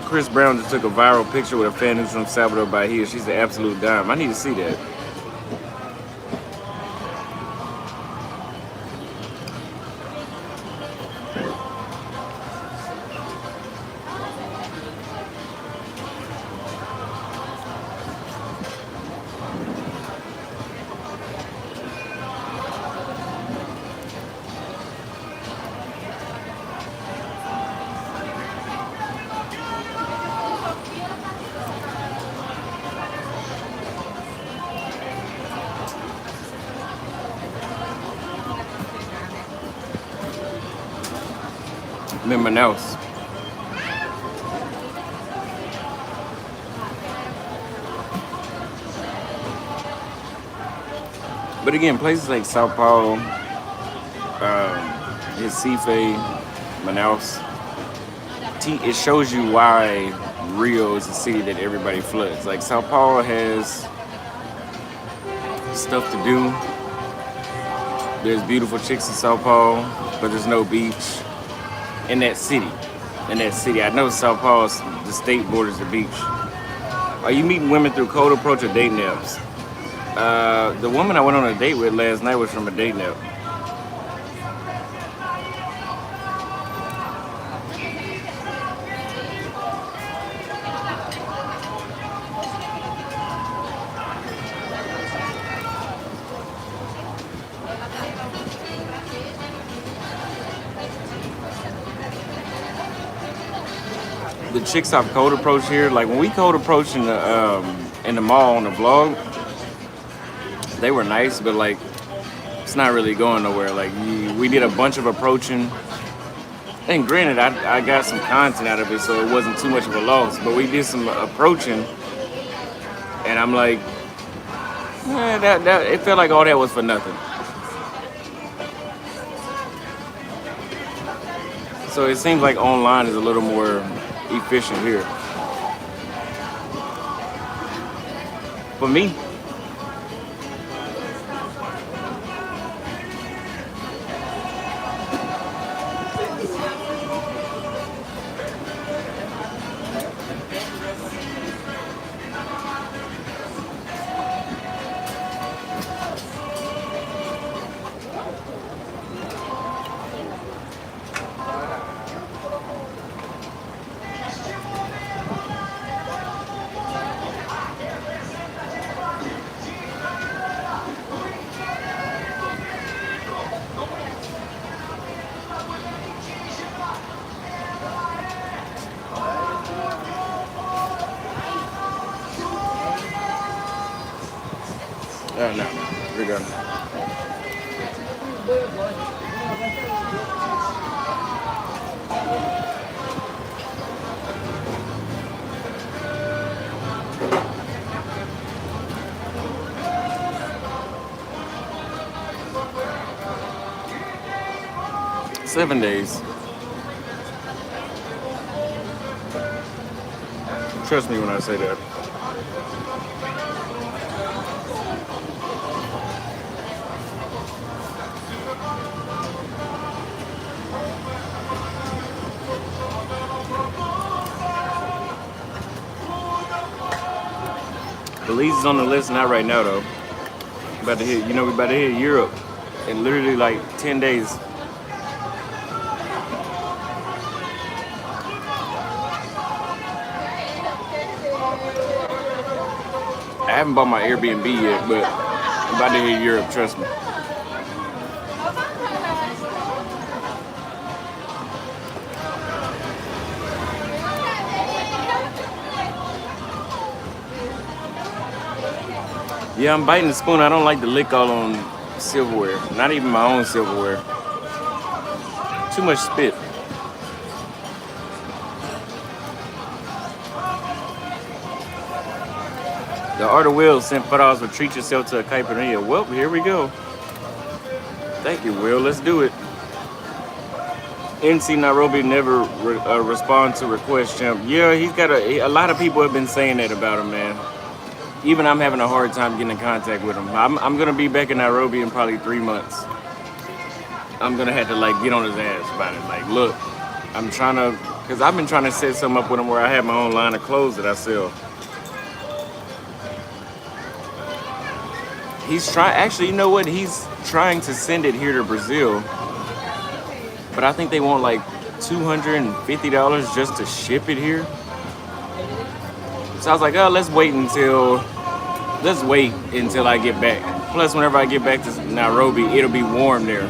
[SPEAKER 1] Chris Brown just took a viral picture with a fan who's from Salvador Bahia. She's the absolute dime. I need to see that. I'm in Manaus. But again, places like Sao Paulo, Recife, Manaus, it shows you why Rio is a city that everybody floods. Like Sao Paulo has stuff to do. There's beautiful chicks in Sao Paulo, but there's no beach in that city. I know Sao Paulo, the state borders the beach. Are you meeting women through cold approach or dating apps? The woman I went on a date with last night was from a dating app. The chicks I've cold approach here, like when we cold approach in the mall on the vlog, they were nice, but like it's not really going nowhere. Like we did a bunch of approaching, and granted, I got some content out of it, so it wasn't too much of a loss. But we did some approaching, and I'm like, it felt like all that was for nothing. So it seems like online is a little more efficient here. For me. No, we're good. Trust me when I say that. Belize is on the list, not right now though. About to hit, we about to hit Europe in literally like 10 days. I haven't bought my Airbnb yet, but I'm about to hit Europe, trust me. Yeah, I'm biting the spoon. I don't like the lick all on silverware. Not even my own silverware. Too much spit. The Art of Will sent $4 for treat yourself to a caipirinha. Well, here we go. Thank you, Will. Let's do it. NC Nairobi never respond to requests, champ. Yeah, he's got a lot of people have been saying that about him, man. Even I'm having a hard time getting in contact with him. I'm gonna be back in Nairobi in probably 3 months. I'm gonna have to like get on his ass about it. Like, look, I'm trying to, cause I've been trying to set something up with him where I have my own line of clothes that I sell. He's trying, actually, you know what? He's trying to send it here to Brazil, but I think they want like $250 just to ship it here. So I was like, oh, let's wait until I get back. Plus, whenever I get back to Nairobi, it'll be warm there.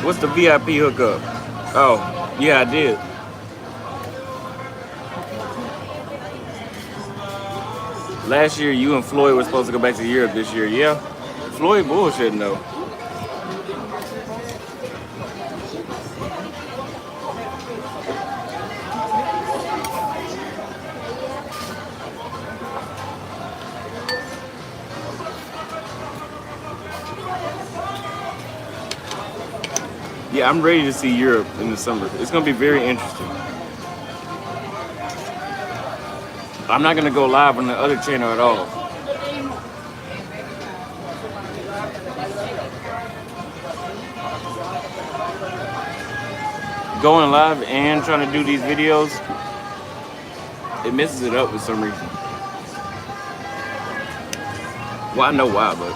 [SPEAKER 1] What's the VIP hookup? Oh, yeah, I did. Last year, you and Floyd were supposed to go back to Europe this year. Yeah, Floyd bullshitting though. Yeah, I'm ready to see Europe in the summer. It's gonna be very interesting. I'm not gonna go live on the other channel at all. Going live and trying to do these videos, it messes it up for some reason. Well, I know why, but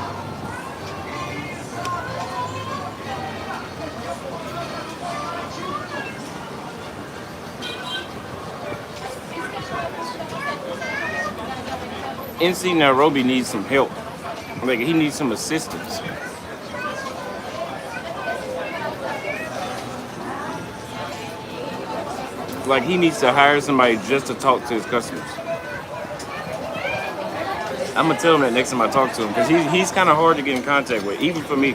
[SPEAKER 1] NC Nairobi needs some help. Like, he needs some assistance. Like, he needs to hire somebody just to talk to his customers. I'm gonna tell him that next time I talk to him, because he's kind of hard to get in contact with, even for me.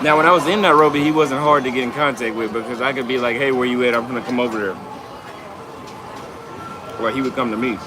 [SPEAKER 1] Now, when I was in Nairobi, he wasn't hard to get in contact with because I could be like, hey, where you at? I'm gonna come over there. Or he would come to me.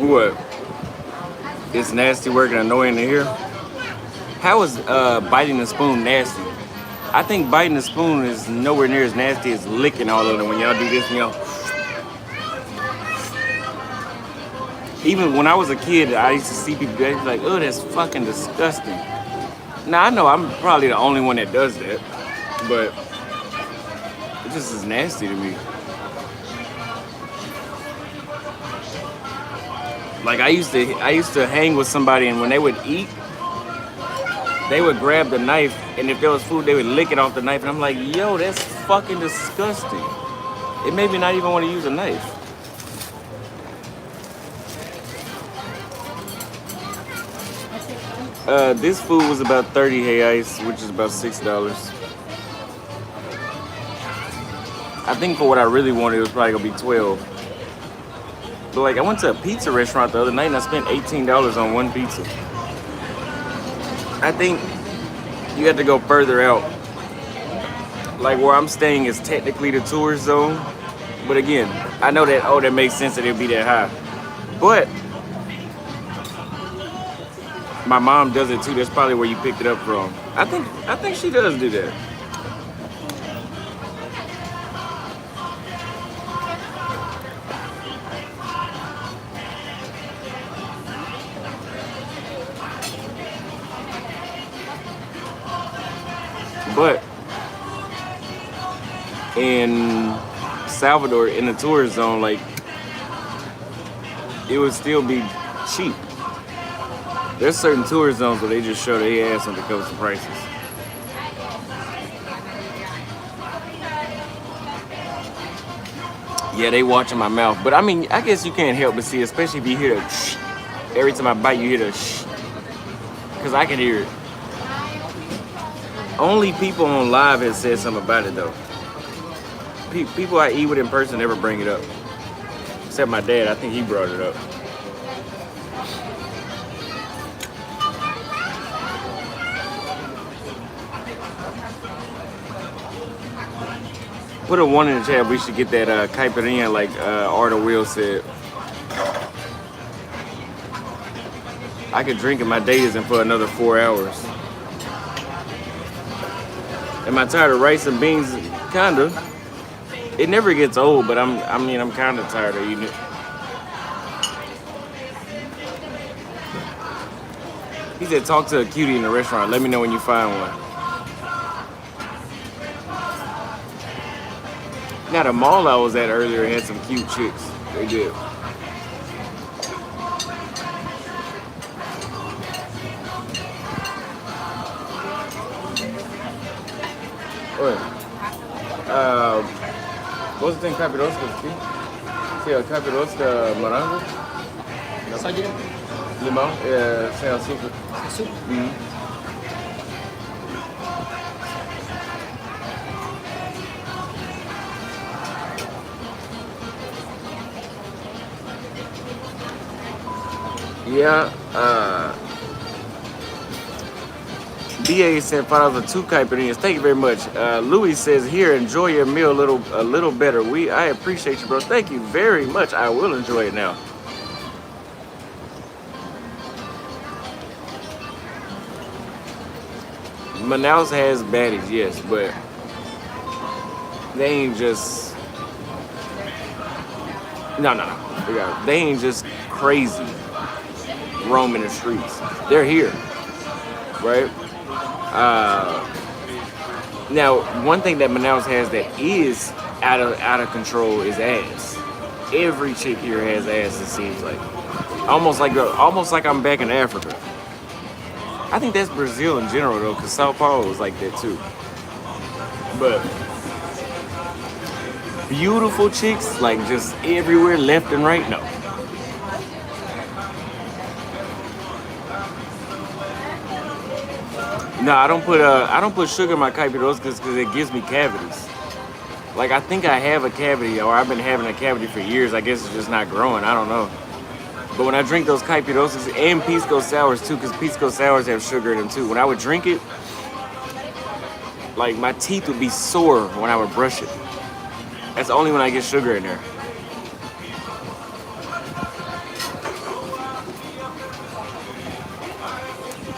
[SPEAKER 1] What? It's nasty work and annoying to hear. How is biting the spoon nasty? I think biting the spoon is nowhere near as nasty as licking all of them when y'all do this and y'all. Even when I was a kid, I used to see people like, oh, that's fucking disgusting. Now, I know I'm probably the only one that does that, but it just is nasty to me. Like I used to hang with somebody, and when they would eat, they would grab the knife, and if there was food, they would lick it off the knife, and I'm like, yo, that's fucking disgusting. It made me not even want to use a knife. This food was about 30 reais, which is about $6. I think for what I really wanted, it was probably gonna be 12. But like, I went to a pizza restaurant the other night and I spent $18 on one pizza. I think you have to go further out. Like where I'm staying is technically the tourist zone, but again, I know that that makes sense that it'd be that high. But my mom does it too. That's probably where you picked it up from. I think she does do that. But in Salvador, in the tourist zone, like it would still be cheap. There's certain tourist zones where they just show their ass when it comes to prices. Yeah, they watching my mouth. But I mean, I guess you can't help but see, especially if you hear the shh. Every time I bite, you hear the shh. Because I can hear it. Only people on live have said something about it, though. People I eat with in person never bring it up. Except my dad, I think he brought it up. Put a 1 in the chat. We should get that caipirinha like Arda Will said. I could drink it. My day isn't for another 4 hours. Am I tired of rice and beans? Kinda. It never gets old, but I'm kind of tired of eating it. He said, talk to a cutie in the restaurant. Let me know when you find one. Now, the mall I was at earlier had some cute chicks. They did. Você tem capirosca aqui? Sim, a capirosca morango?
[SPEAKER 3] Só de
[SPEAKER 1] Limão? Sem açúcar.
[SPEAKER 3] açúcar.
[SPEAKER 1] Yeah, BA said $5 for 2 caipirinhas. Thank you very much. Louis says here, enjoy your meal a little better. I appreciate you, bro. Thank you very much. I will enjoy it now. Manaus has baddies, yes, but they ain't just no. They ain't just crazy roaming the streets. They're here, right? Now, one thing that Manaus has that is out of control is ass. Every chick here has ass. It seems like almost like I'm back in Africa. I think that's Brazil in general though, because Sao Paulo is like that too. But beautiful chicks, like just everywhere, left and right, no. No, I don't put sugar in my caipiroscas because it gives me cavities. Like I think I have a cavity, or I've been having a cavity for years. I guess it's just not growing. I don't know. But when I drink those caipiroscas and pisco sours too, because pisco sours have sugar in them too. When I would drink it, like my teeth would be sore when I would brush it. That's only when I get sugar in there.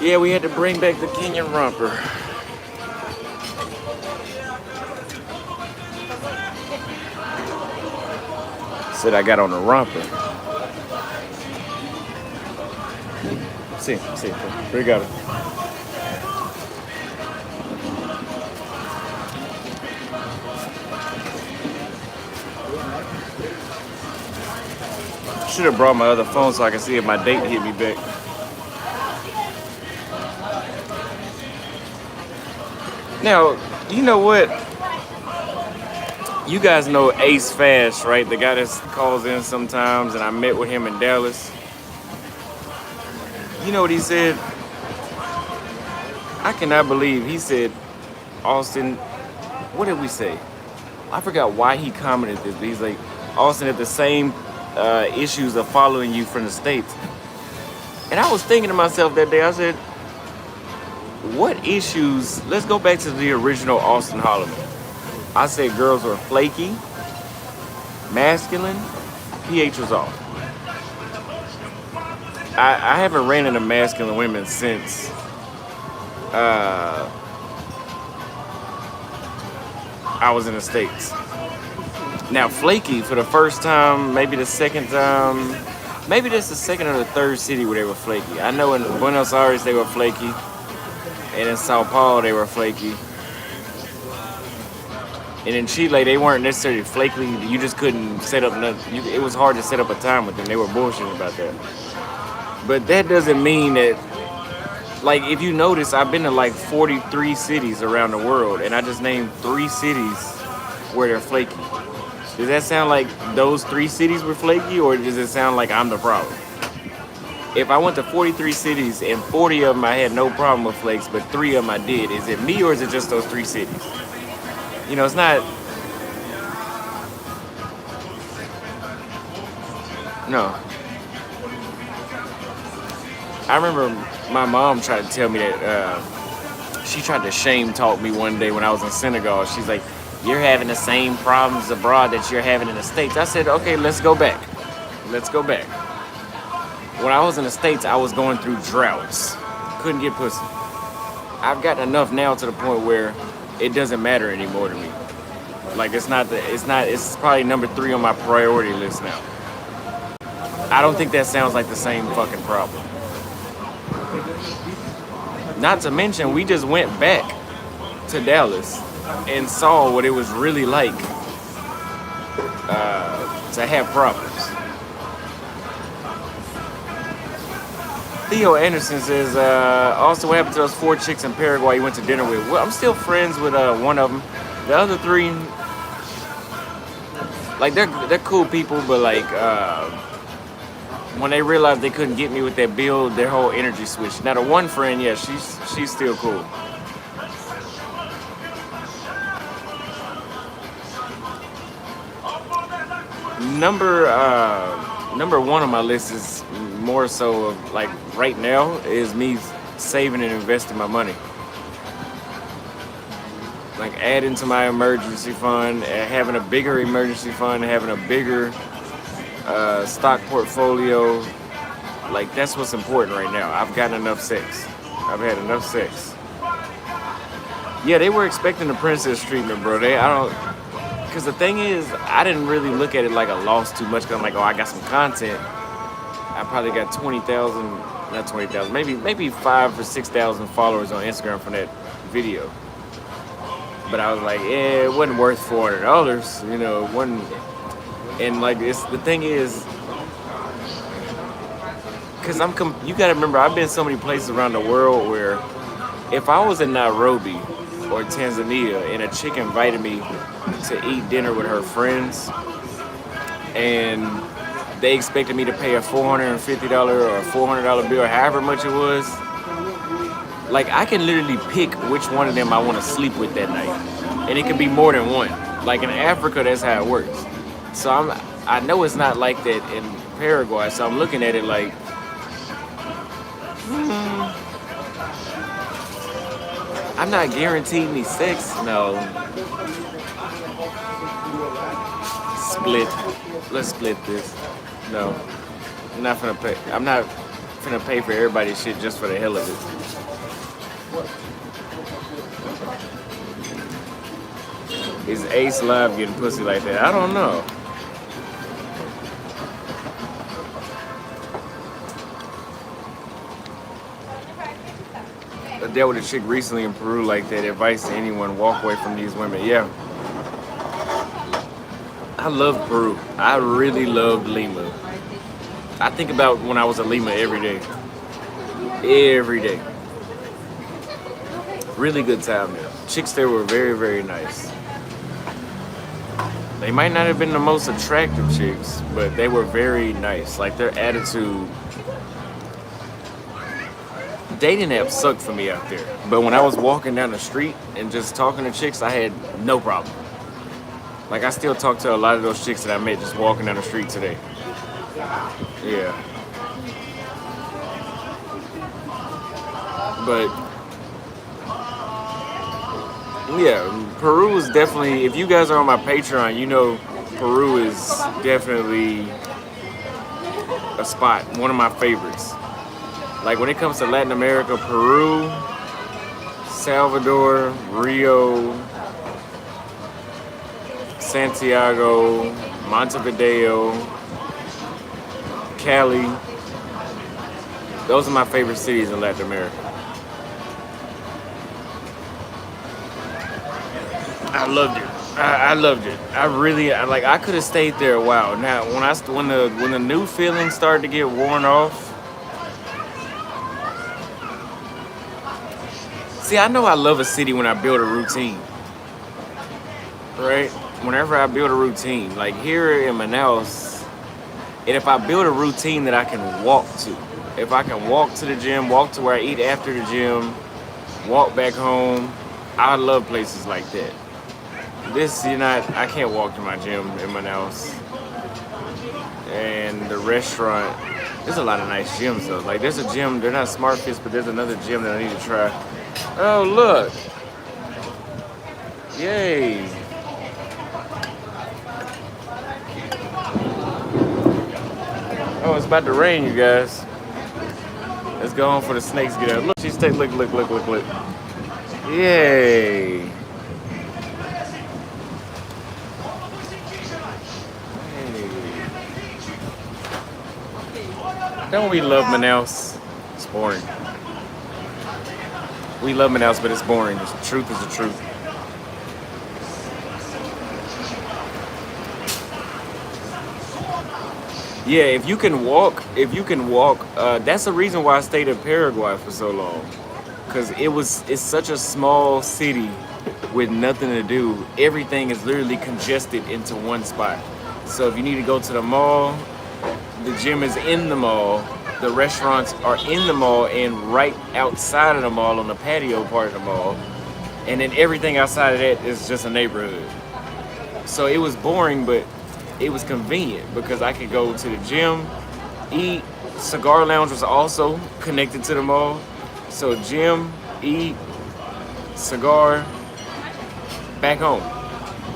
[SPEAKER 1] Yeah, we had to bring back the Kenyan romper. Said I got on the romper. Sim, obrigado. Should have brought my other phone so I could see if my date hit me back. Now, you know what? You guys know Ace Fast, right? The guy that calls in sometimes, and I met with him in Dallas. You know what he said? I cannot believe he said, Austin, what did we say? I forgot why he commented this, but he's like, Austin had the same issues of following you from the States. And I was thinking to myself that day, I said, what issues? Let's go back to the original Austin Holloman. I said girls were flaky, masculine, pH was off. I haven't ran into masculine women since I was in the States. Now flaky for the first time, maybe the second time, maybe that's the second or the third city where they were flaky. I know in Buenos Aires they were flaky, and in Sao Paulo they were flaky. And in Chile, they weren't necessarily flaky. You just couldn't set up nothing. It was hard to set up a time with them. They were bullshitting about that. But that doesn't mean that, like, if you notice, I've been to like 43 cities around the world, and I just named 3 cities where they're flaky. Does that sound like those 3 cities were flaky, or does it sound like I'm the problem? If I went to 43 cities and 40 of them I had no problem with flakes, but 3 of them I did, is it me or is it just those 3 cities? You know, it's not. No. I remember my mom tried to tell me that she tried to shame talk me one day when I was in Senegal. She's like, "You're having the same problems abroad that you're having in the States." I said, "Okay, let's go back. Let's go back." When I was in the States, I was going through droughts. Couldn't get pussy. I've gotten enough now to the point where it doesn't matter anymore to me. Like it's probably number 3 on my priority list now. I don't think that sounds like the same fucking problem. Not to mention, we just went back to Dallas and saw what it was really like to have problems. Theo Anderson says, also what happened to those 4 chicks in Paraguay you went to dinner with? Well, I'm still friends with one of them. The other 3, like they're cool people, but like when they realized they couldn't get me with that bill, their whole energy switched. Now the one friend, yeah, she's still cool. Number 1 on my list is more so of like right now is me saving and investing my money. Like adding to my emergency fund, having a bigger emergency fund, having a bigger stock portfolio. Like that's what's important right now. I've gotten enough sex. I've had enough sex. Yeah, they were expecting the princess treatment, bro. Because the thing is, I didn't really look at it like a loss too much. Because I'm like, oh, I got some content. I probably got 20,000, not 20,000, maybe 5,000 or 6,000 followers on Instagram from that video. But I was like, yeah, it wasn't worth $400, you know, it wasn't. And like, the thing is, because you gotta remember, I've been so many places around the world where if I was in Nairobi or Tanzania and a chick invited me to eat dinner with her friends and they expected me to pay a $450 or a $400 bill, or however much it was, like I can literally pick which one of them I want to sleep with that night. And it could be more than one. Like in Africa, that's how it works. So I know it's not like that in Paraguay, so I'm looking at it like, I'm not guaranteed any sex. No. Split. Let's split this. No. I'm not finna pay for everybody's shit just for the hell of it. Is Ace Live getting pussy like that? I don't know. I dealt with a chick recently in Peru like that. Advice to anyone, walk away from these women. Yeah. I love Peru. I really loved Lima. I think about when I was in Lima every day. Every day. Really good time there. Chicks there were very, very nice. They might not have been the most attractive chicks, but they were very nice. Like their attitude. Dating apps sucked for me out there. But when I was walking down the street and just talking to chicks, I had no problem. Like I still talk to a lot of those chicks that I met just walking down the street today. Yeah. But yeah, Peru is definitely, if you guys are on my Patreon, you know Peru is definitely a spot, one of my favorites. Like when it comes to Latin America, Peru, Salvador, Rio, Santiago, Montevideo, Cali, those are my favorite cities in Latin America. I loved it. I loved it. I could have stayed there a while. Now, when the new feelings started to get worn off. See, I know I love a city when I build a routine. Right? Whenever I build a routine, like here in Manaus, and if I build a routine that I can walk to, if I can walk to the gym, walk to where I eat after the gym, walk back home, I love places like that. I can't walk to my gym in Manaus. And the restaurant, there's a lot of nice gyms though. Like there's a gym, they're not Smart Fits, but there's another gym that I need to try. Oh, look. Yay. Oh, it's about to rain, you guys. Let's go home for the snakes get out. Look, she's taking, look. Yay. Don't we love Manaus? It's boring. We love Manaus, but it's boring. The truth is the truth. Yeah, if you can walk, that's the reason why I stayed in Paraguay for so long. Because it's such a small city with nothing to do. Everything is literally congested into one spot. So if you need to go to the mall, the gym is in the mall, the restaurants are in the mall and right outside of the mall on the patio part of the mall. And then everything outside of that is just a neighborhood. So it was boring, but it was convenient because I could go to the gym, eat. Cigar Lounge was also connected to the mall. So gym, eat, cigar, back home.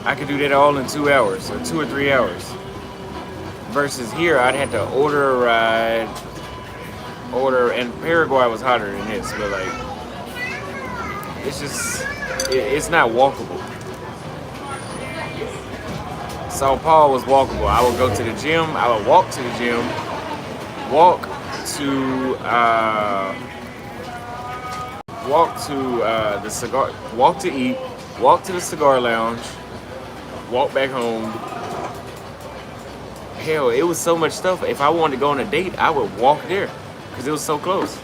[SPEAKER 1] I could do that all in 2 hours or 2 or 3 hours. Versus here, I'd have to order a ride, and Paraguay was hotter than this, but like, it's not walkable. Sao Paulo was walkable. I would go to the gym, I would walk to the gym, walk to eat, walk to the cigar lounge, walk back home. Hell, it was so much stuff. If I wanted to go on a date, I would walk there because it was so close.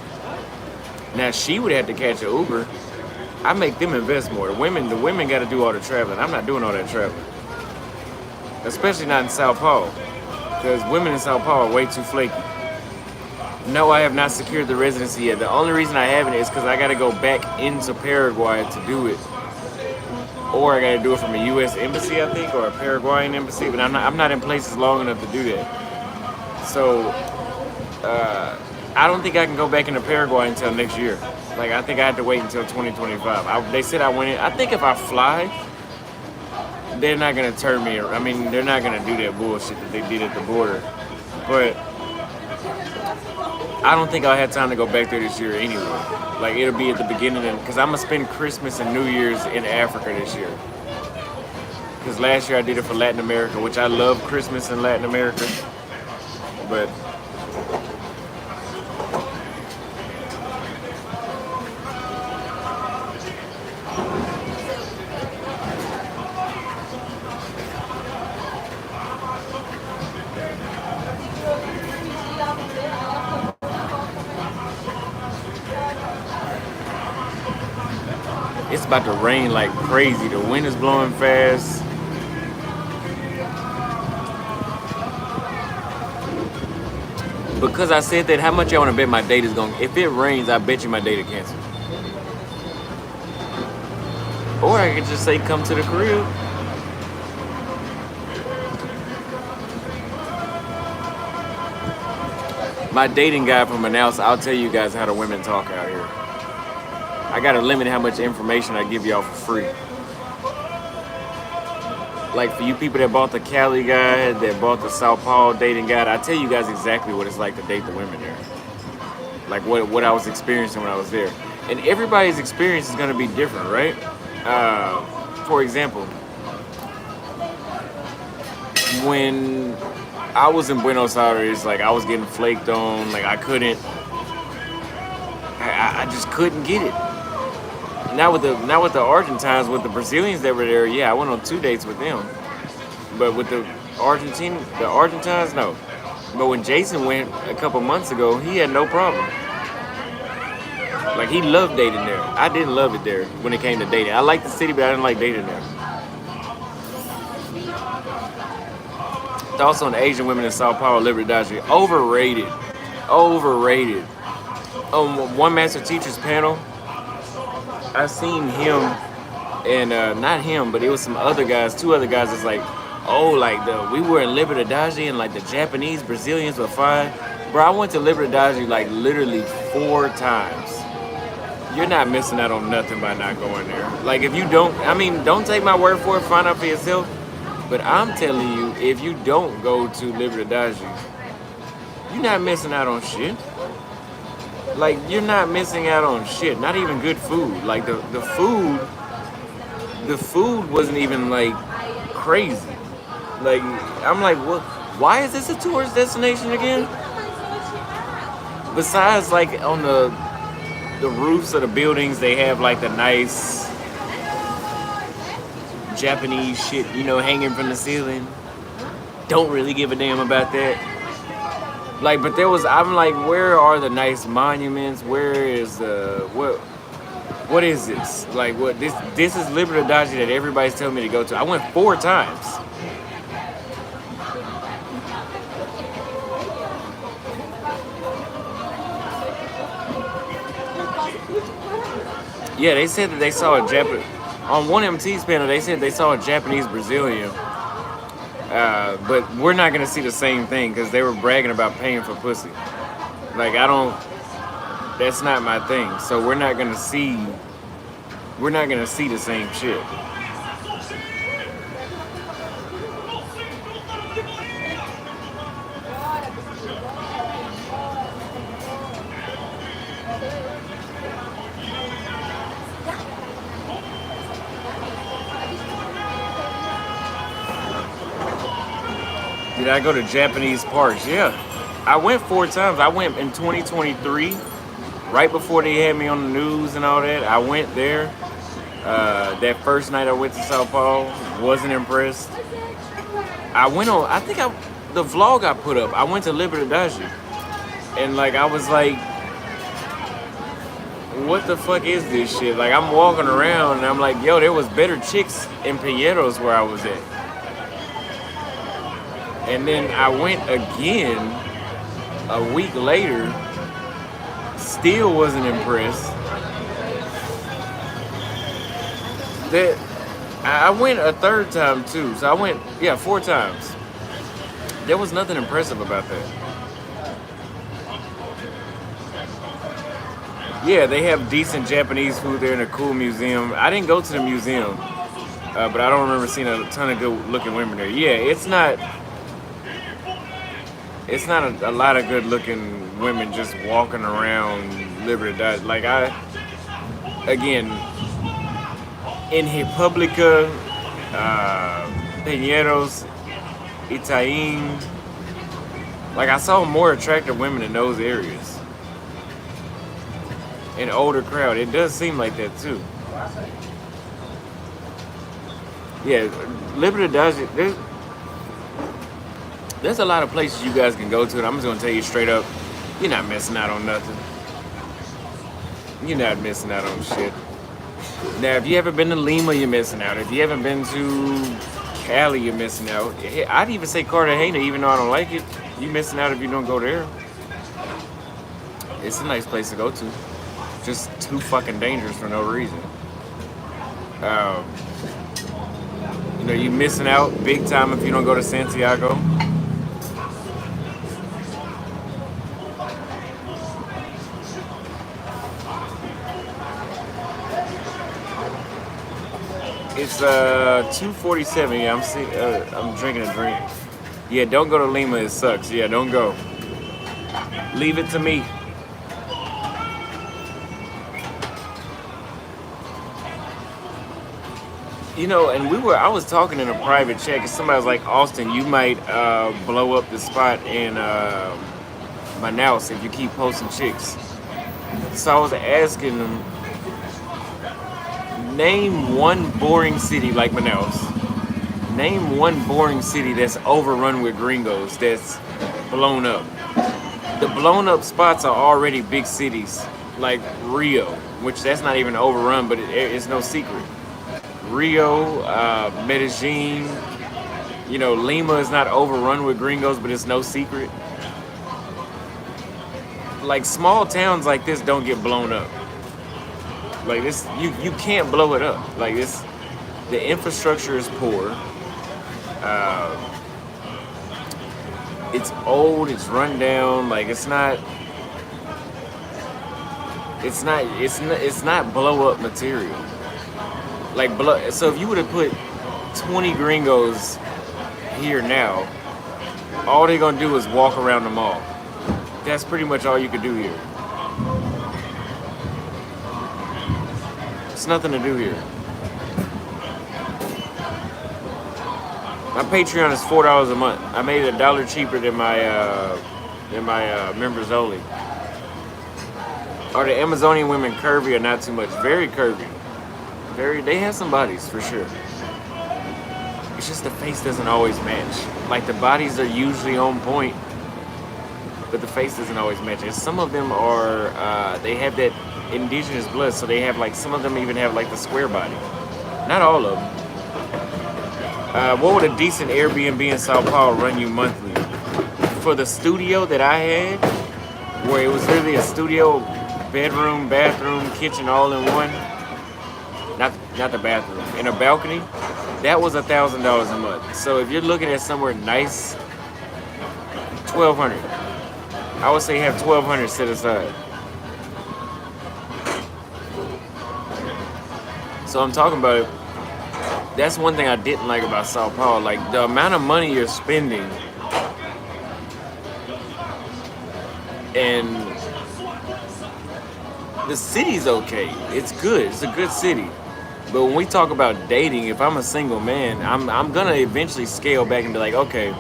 [SPEAKER 1] Now she would have to catch an Uber. I make them invest more. The women got to do all the traveling. I'm not doing all that traveling, especially not in Sao Paulo, because women in Sao Paulo are way too flaky. No, I have not secured the residency yet. The only reason I haven't is because I got to go back into Paraguay to do it. Or I got to do it from a U.S. embassy, I think, or a Paraguayan embassy. But I'm not in places long enough to do that. So I don't think I can go back into Paraguay until next year. Like I think I have to wait until 2025. They said I went in. I think if I fly, they're not gonna turn me. I mean, they're not gonna do that bullshit that they did at the border. But I don't think I'll have time to go back there this year anyway. Like it'll be at the beginning, because I'm gonna spend Christmas and New Year's in Africa this year. Because last year I did it for Latin America, which I love Christmas in Latin America. But about to rain like crazy. The wind is blowing fast. Because I said that, how much y'all want to bet my date is going to... If it rains, I bet you my date will cancel. Or I could just say, come to the crib. My dating guide from Manaus, I'll tell you guys how the women talk out here. I got to limit how much information I give y'all for free. Like for you people that bought the Cali guide, that bought the Sao Paulo dating guide, I tell you guys exactly what it's like to date the women there. Like what I was experiencing when I was there. And everybody's experience is gonna be different, right? For example, when I was in Buenos Aires, like I was getting flaked on, like I just couldn't get it. Now with the Argentines, with the Brazilians that were there, yeah, I went on 2 dates with them. But with the Argentines, no. But when Jason went a couple months ago, he had no problem. Like he loved dating there. I didn't love it there when it came to dating. I liked the city, but I didn't like dating there. Thoughts on Asian women in Sao Paulo, Liberdade? Overrated. Overrated. On One Master Teacher's panel, I seen him and not him, but it was some other guys, 2 other guys that's like, oh, like we were in Liberdade and like the Japanese, Brazilians were fine. Bro, I went to Liberdade like literally 4 times. You're not missing out on nothing by not going there. Like if you don't take my word for it, find out for yourself. But I'm telling you, if you don't go to Liberdade, you're not missing out on shit. Like, you're not missing out on shit. Not even good food. Like, the food wasn't even, like, crazy. Like, I'm like, what? Why is this a tourist destination again? Besides, like, on the roofs of the buildings, they have, like, the nice Japanese shit, you know, hanging from the ceiling. Don't really give a damn about that. Like, but I'm like, where are the nice monuments? Where is what is this? Like, what, this is Liberdade that everybody's telling me to go to. I went 4 times. Yeah, they said that they saw a Japanese, on one MT's panel, they said they saw a Japanese Brazilian. But we're not gonna see the same thing because they were bragging about paying for pussy. Like that's not my thing. So we're not gonna see the same shit. Did I go to Japanese parks? Yeah. I went 4 times. I went in 2023, right before they had me on the news and all that. I went there. That first night I went to Sao Paulo, wasn't impressed. I went on, the vlog I put up, I went to Liberdade. And like, I was like, what the fuck is this shit? Like, I'm walking around and I'm like, yo, there was better chicks in Pinheiros where I was at. And then I went again a week later, still wasn't impressed. I went a 3rd time too, so I went, 4 times. There was nothing impressive about that. Yeah, they have decent Japanese food there in a cool museum. I didn't go to the museum, but I don't remember seeing a ton of good looking women there. Yeah, it's not a lot of good looking women just walking around Liberdade. Like again, in República, Pinheiros, Itaim, like I saw more attractive women in those areas. An older crowd, it does seem like that too. Yeah, Liberdade, there's a lot of places you guys can go to, and I'm just gonna tell you straight up, you're not missing out on nothing. You're not missing out on shit. Now, if you haven't been to Lima, you're missing out. If you haven't been to Cali, you're missing out. I'd even say Cartagena, even though I don't like it. You're missing out if you don't go there. It's a nice place to go to. Just too fucking dangerous for no reason. You know, you're missing out big time if you don't go to Santiago. It's 2:47. Yeah, I'm drinking a drink. Yeah, don't go to Lima. It sucks. Yeah, don't go. Leave it to me. You know, and I was talking in a private chat because somebody was like, Austin, you might blow up the spot in Manaus if you keep posting chicks. So I was asking them, name one boring city like Manaus. Name one boring city that's overrun with gringos, that's blown up. The blown up spots are already big cities, like Rio, which that's not even overrun, but it's no secret. Rio, Medellin, you know, Lima is not overrun with gringos, but it's no secret. Like small towns like this don't get blown up. Like this, you can't blow it up. Like this, the infrastructure is poor. It's old. It's run down. Like it's not blow up material. Like so if you would have put 20 gringos here now, all they're gonna do is walk around the mall. That's pretty much all you could do here. There's nothing to do here. My Patreon is $4 a month. I made it $1 cheaper than my members only. Are the Amazonian women curvy or not too much? Very curvy. They have some bodies for sure. It's just the face doesn't always match. Like the bodies are usually on point, but the face doesn't always match. And some of them are, they have that indigenous blood, so they have like, some of them even have like the square body. Not all of them. What would a decent Airbnb in Sao Paulo run you monthly? For the studio that I had, where it was literally a studio, bedroom, bathroom, kitchen all in one. Not the bathroom, in a balcony, that was $1,000 a month. So if you're looking at somewhere nice, $1,200. I would say have $1,200 set aside. So I'm talking about it. That's one thing I didn't like about Sao Paulo. Like the amount of money you're spending, and the city's okay. It's good. It's a good city. But when we talk about dating, if I'm a single man, I'm gonna eventually scale back and be like, okay,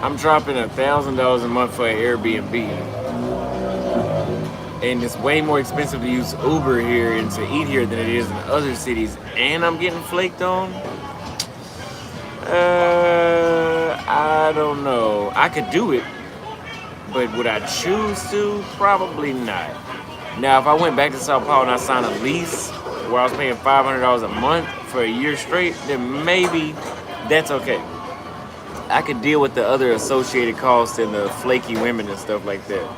[SPEAKER 1] I'm dropping $1,000 a month for an Airbnb, and it's way more expensive to use Uber here and to eat here than it is in other cities, and I'm getting flaked on. I don't know. I could do it, but would I choose to? Probably not. Now, if I went back to Sao Paulo and I signed a lease where I was paying $500 a month for a year straight, then maybe that's okay. I could deal with the other associated costs and the flaky women and stuff like that.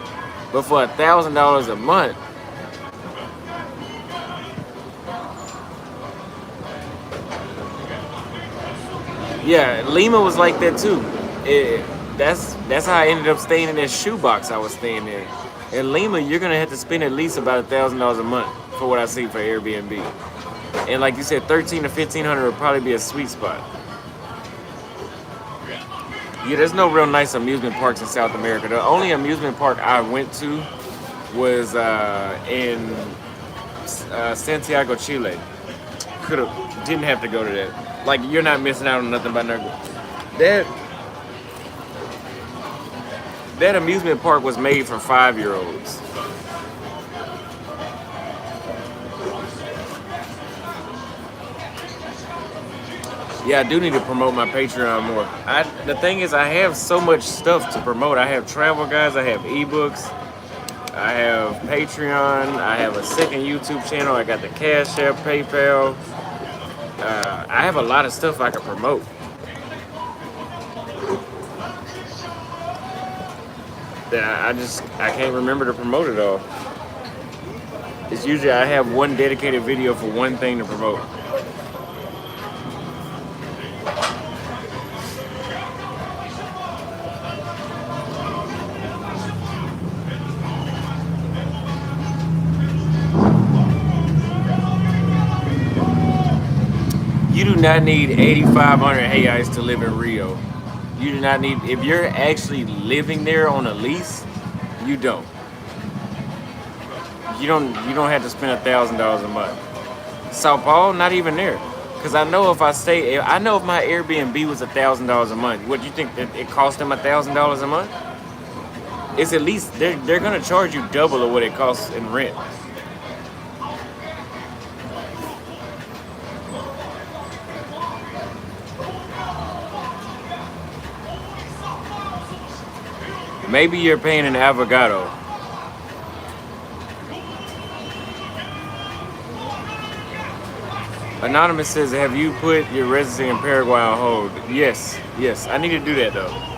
[SPEAKER 1] But for $1,000 a month, yeah, Lima was like that too. That's how I ended up staying in that shoebox I was staying in. In Lima, you're gonna have to spend at least about $1,000 a month for what I see for Airbnb. And like you said, $1,300 to $1,500 would probably be a sweet spot. Yeah, there's no real nice amusement parks in South America. The only amusement park I went to was in Santiago, Chile. Didn't have to go to that. Like, you're not missing out on nothing by that. That amusement park was made for 5-year-olds. Yeah, I do need to promote my Patreon more. The thing is, I have so much stuff to promote. I have travel guides, I have ebooks, I have Patreon. I have a second YouTube channel. I got the Cash App, PayPal. I have a lot of stuff I can promote. That I can't remember to promote it all. It's usually I have one dedicated video for one thing to promote. You do not need 8,500 reais to live in Rio. You do not need, if you're actually living there on a lease, you don't. You don't have to spend $1,000 a month. Sao Paulo, not even there. Cause I know if my Airbnb was $1,000 a month, what do you think that it cost them $1,000 a month? It's at least they're gonna charge you double of what it costs in rent. Maybe you're paying an avocado. Anonymous says, have you put your residency in Paraguay on hold? Yes. I need to do that though.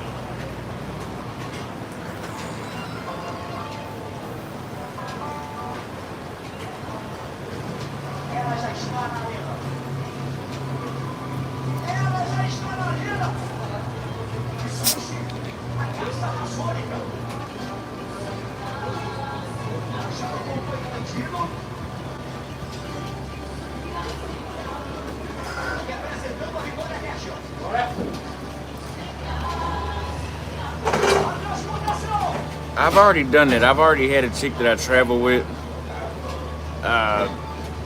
[SPEAKER 1] I've already done it. I've already had a chick that I travel with.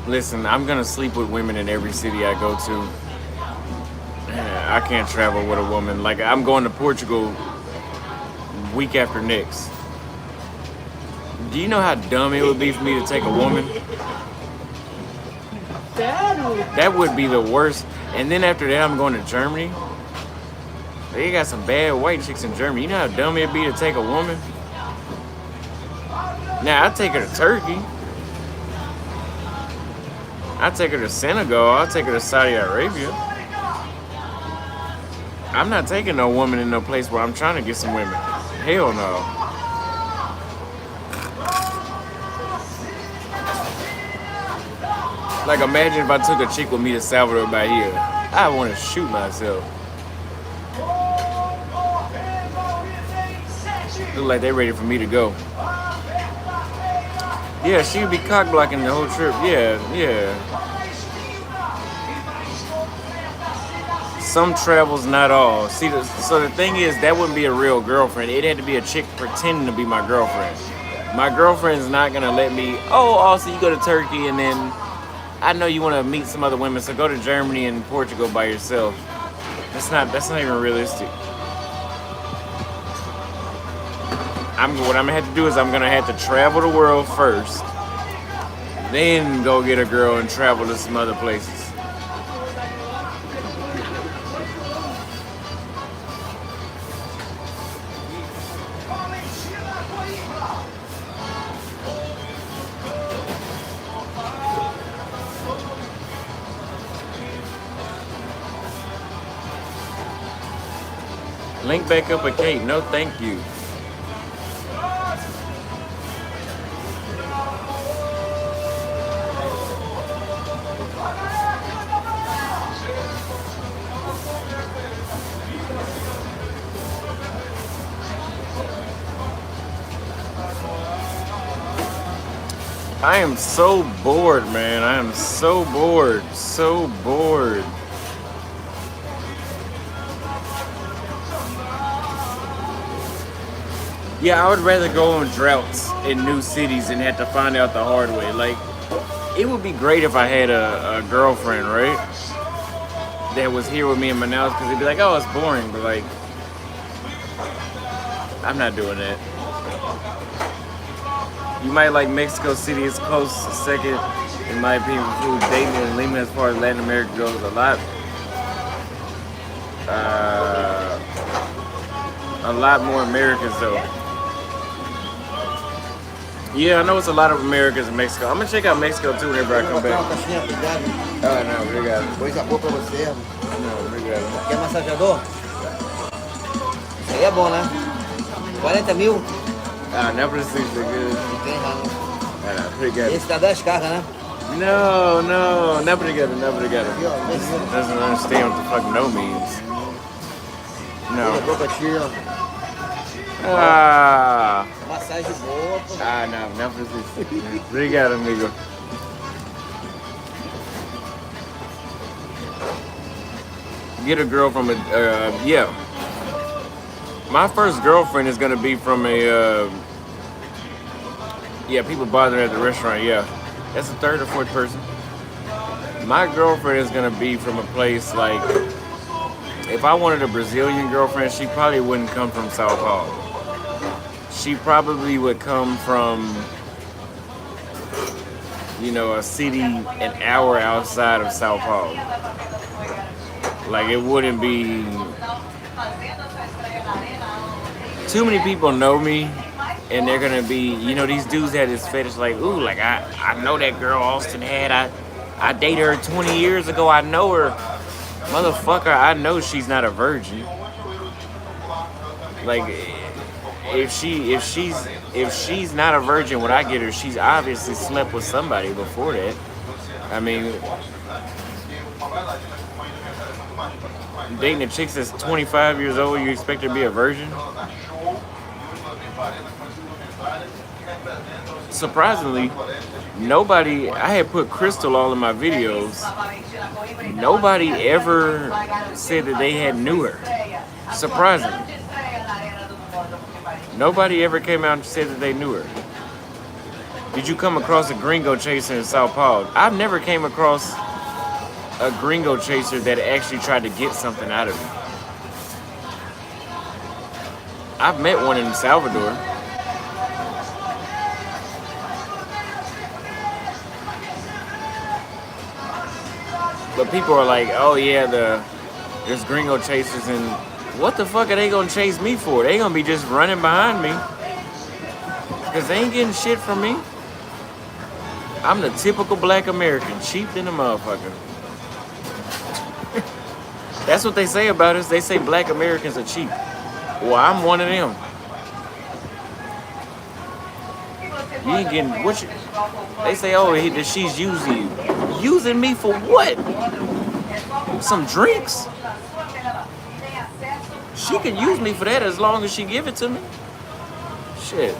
[SPEAKER 1] Listen, I'm gonna sleep with women in every city I go to. I can't travel with a woman. Like, I'm going to Portugal week after next. Do you know how dumb it would be for me to take a woman? That would be the worst. And then after that, I'm going to Germany. They got some bad white chicks in Germany. You know how dumb it'd be to take a woman? Now, I'd take her to Turkey. I'd take her to Senegal. I'd take her to Saudi Arabia. I'm not taking no woman in no place where I'm trying to get some women. Hell no. Like, imagine if I took a chick with me to Salvador Bahia. I want to shoot myself. Look like they're ready for me to go. Yeah, she would be cock blocking the whole trip. Yeah. Some travels, not all. See, so the thing is, that wouldn't be a real girlfriend. It had to be a chick pretending to be my girlfriend. My girlfriend's not gonna let me, also you go to Turkey and then I know you want to meet some other women, so go to Germany and Portugal by yourself. That's not even realistic. What I'm gonna have to do is I'm gonna have to travel the world first, then go get a girl and travel to some other places. Link back up with Kate. No, thank you. I am so bored, man. I am so bored. So bored. Yeah, I would rather go on droughts in new cities and have to find out the hard way. Like, it would be great if I had a girlfriend, right? That was here with me in Manaus, because it'd be like, oh, it's boring, but like, I'm not doing that. You might like Mexico City. It's close second, in my opinion, for food. Dating and Lima, as far as Latin America goes, a lot more Americans though. Yeah, I know it's a lot of Americans in Mexico. I'm gonna check out Mexico too whenever I
[SPEAKER 3] Vou
[SPEAKER 1] come
[SPEAKER 3] colocar
[SPEAKER 1] back.
[SPEAKER 3] uma caixinha, obrigado.
[SPEAKER 1] Ah, não, obrigado.
[SPEAKER 3] Coisa boa pra você.
[SPEAKER 1] Não, obrigado.
[SPEAKER 3] Quer massageador? Isso aí é bom, né? 40 mil?
[SPEAKER 1] Ah, não precisa, good.
[SPEAKER 3] Não tem errado.
[SPEAKER 1] Ah, não, obrigado.
[SPEAKER 3] Esse dá 10 cargas, né?
[SPEAKER 1] No, no, não obrigado, não obrigado.
[SPEAKER 3] Aqui, ó.
[SPEAKER 1] Doesn't understand what the fuck no means.
[SPEAKER 3] Coisa
[SPEAKER 1] No.
[SPEAKER 3] boa pra ti, ó.
[SPEAKER 1] Ah,
[SPEAKER 3] Massagem boa, pô.
[SPEAKER 1] ah, não precisa. Obrigado, amigo. Get a girl from a, yeah. My first girlfriend is gonna be from a, yeah, people bothering at the restaurant, yeah. That's the third or fourth person. My girlfriend is gonna be from a place like, if I wanted a Brazilian girlfriend, she probably wouldn't come from Sao Paulo. She probably would come from, you know, a city an hour outside of Sao Paulo. Like it wouldn't be, too many people know me and they're gonna be, you know, these dudes had this fetish like, ooh, like I know that girl Austin had. I dated her 20 years ago. I know her. Motherfucker, I know she's not a virgin. Like if she's not a virgin when I get her, she's obviously slept with somebody before that. I mean, dating a chick that's 25 years old, you expect her to be a virgin? Surprisingly, nobody, I had put Crystal all in my videos. Nobody ever said that they had knew her. Surprisingly. Nobody ever came out and said that they knew her. Did you come across a gringo chaser in Sao Paulo? I've never came across a gringo chaser that actually tried to get something out of me. I've met one in El Salvador. But people are like, oh yeah, there's gringo chasers, and what the fuck are they gonna chase me for? They gonna be just running behind me. Cause they ain't getting shit from me. I'm the typical black American, cheap than a motherfucker. That's what they say about us. They say black Americans are cheap. Well, I'm one of them. You ain't getting what you, they say, oh, that she's using you. Using me for what? Some drinks? She can use me for that as long as she give it to me. Shit.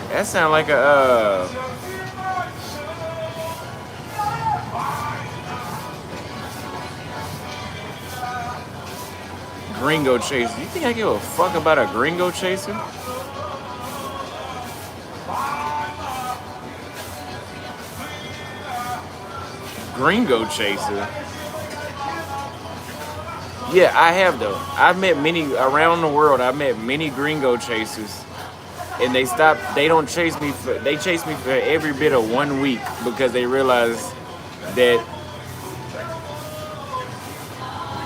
[SPEAKER 1] That sound like a gringo chaser. You think I give a fuck about a gringo chaser? Gringo chaser? Yeah, I have though. I've met many around the world. I've met many gringo chasers, and they don't chase me for, they chase me for every bit of 1 week because they realize that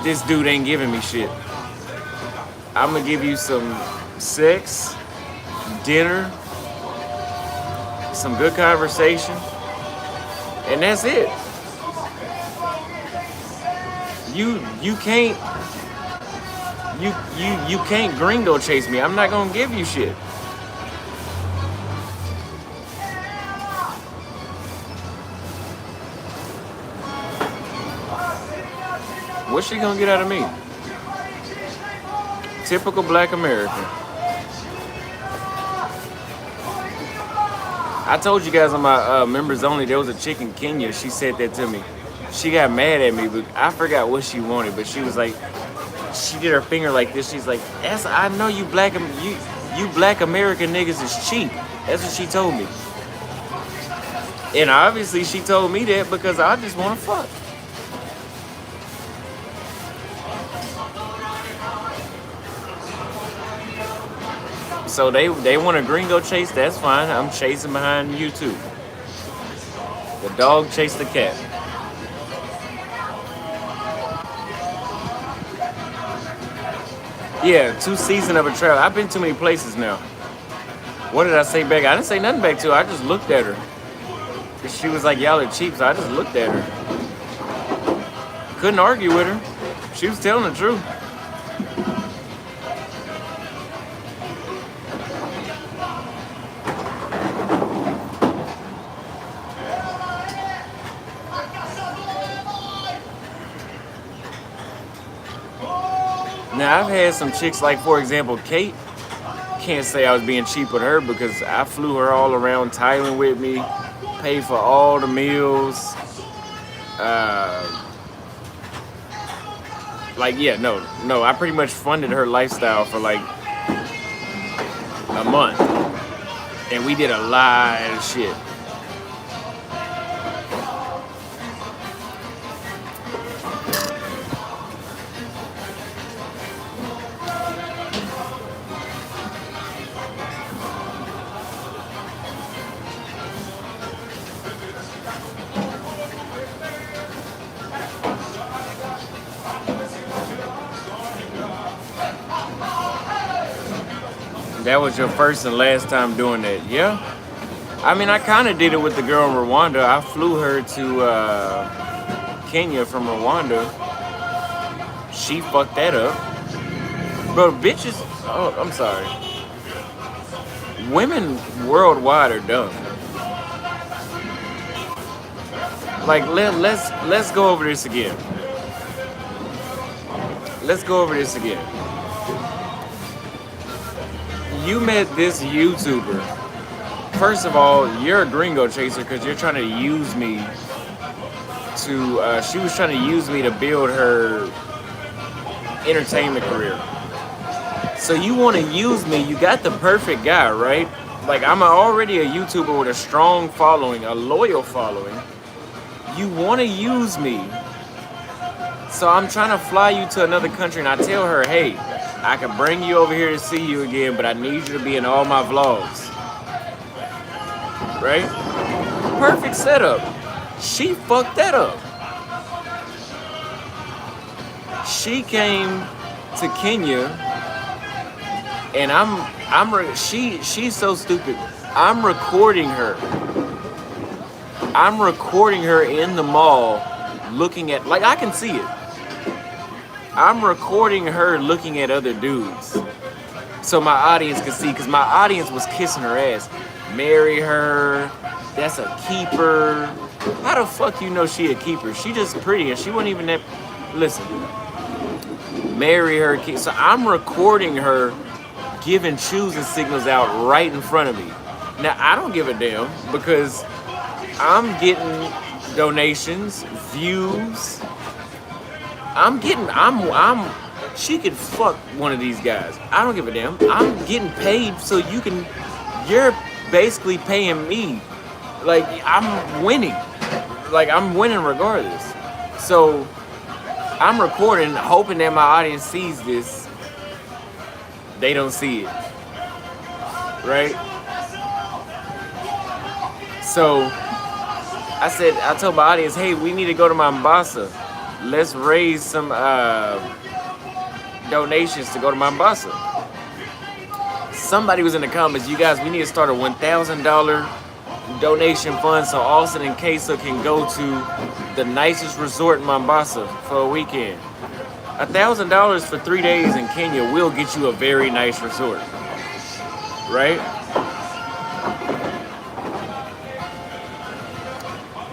[SPEAKER 1] this dude ain't giving me shit. I'm gonna give you some sex, dinner, some good conversation, and that's it. You can't you can't gringo chase me. I'm not gonna give you shit. What's she gonna get out of me? Typical black American. I told you guys on my members only, there was a chick in Kenya. She said that to me. She got mad at me, but I forgot what she wanted. But she was like, she did her finger like this. She's like, I know you black American niggas is cheap. That's what she told me. And obviously she told me that because I just want to fuck. So they want a gringo chase, that's fine. I'm chasing behind you too. The dog chased the cat. Yeah, 2 seasons of a travel. I've been too many places now. What did I say back? I didn't say nothing back to her. I just looked at her. She was like, y'all are cheap, so I just looked at her. Couldn't argue with her. She was telling the truth. Now, I've had some chicks, like, for example, Kate. Can't say I was being cheap with her because I flew her all around Thailand with me, paid for all the meals. Like, yeah, no, I pretty much funded her lifestyle for like a month. And we did a lot of shit. That was your first and last time doing that, yeah? I mean, I kind of did it with the girl in Rwanda. I flew her to Kenya from Rwanda. She fucked that up. Bro, bitches, oh, I'm sorry. Women worldwide are dumb. Like, let's go over this again. Let's go over this again. You met this YouTuber. First of all, you're a gringo chaser because you're trying to use me to, she was trying to use me to build her entertainment career. So you want to use me, you got the perfect guy, right? Like, I'm already a YouTuber with a strong following, a loyal following. You want to use me. So I'm trying to fly you to another country and I tell her, hey, I can bring you over here to see you again, but I need you to be in all my vlogs. Right? Perfect setup. She fucked that up. She came to Kenya, and she's so stupid. I'm recording her. I'm recording her in the mall, looking at, like, I can see it. I'm recording her looking at other dudes so my audience can see, because my audience was kissing her ass. Marry her, that's a keeper. How the fuck you know she a keeper? She just pretty and she wasn't even that, listen. Marry her, so I'm recording her giving choosing signals out right in front of me. Now, I don't give a damn because I'm getting donations, views. She could fuck one of these guys. I don't give a damn. I'm getting paid so you're basically paying me. Like, I'm winning. Like, I'm winning regardless. So, I'm recording, hoping that my audience sees this. They don't see it. Right? So, I told my audience, hey, we need to go to Mombasa. Let's raise some donations to go to Mombasa. Somebody was in the comments, you guys, we need to start a $1,000 donation fund so Austin and Kesa can go to the nicest resort in Mombasa for a weekend. $1,000 for 3 days in Kenya will get you a very nice resort. Right?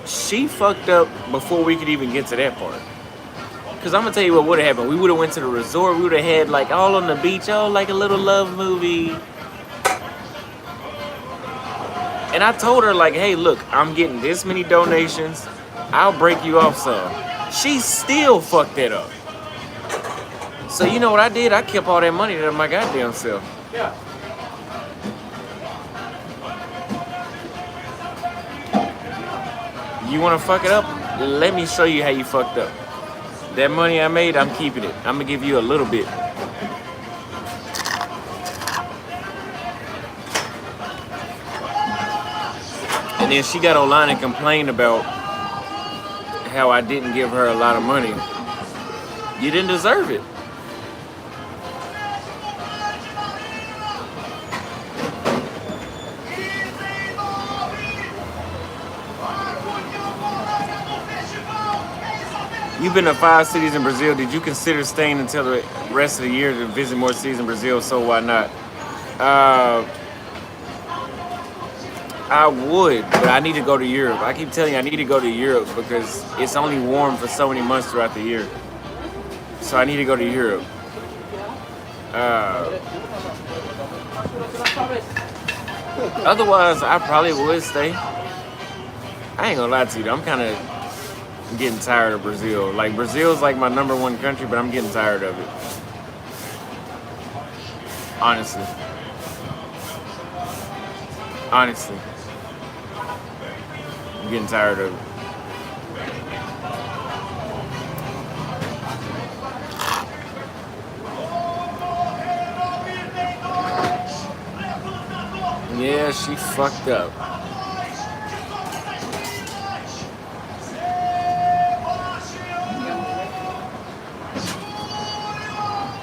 [SPEAKER 1] She fucked up before we could even get to that part. Because I'm going to tell you what would have happened. We would have went to the resort. We would have had, like, all on the beach. Oh, like a little love movie. And I told her, like, hey, look, I'm getting this many donations. I'll break you off some. She still fucked that up. So you know what I did? I kept all that money to my goddamn self. Yeah. You want to fuck it up? Let me show you how you fucked up. That money I made, I'm keeping it. I'm going to give you a little bit. And then she got online and complained about how I didn't give her a lot of money. You didn't deserve it. You've been to 5 cities in Brazil. Did you consider staying until the rest of the year to visit more cities in Brazil? So why not? Uh, I would, but I need to go to Europe. I keep telling you I need to go to Europe because it's only warm for so many months throughout the year. So I need to go to Europe. Uh, Otherwise, I probably would stay. I ain't gonna lie to you, though. I'm kind of getting tired of Brazil. Like Brazil's like my #1 country, but I'm getting tired of it. Honestly, honestly, I'm getting tired of it. Yeah, she fucked up.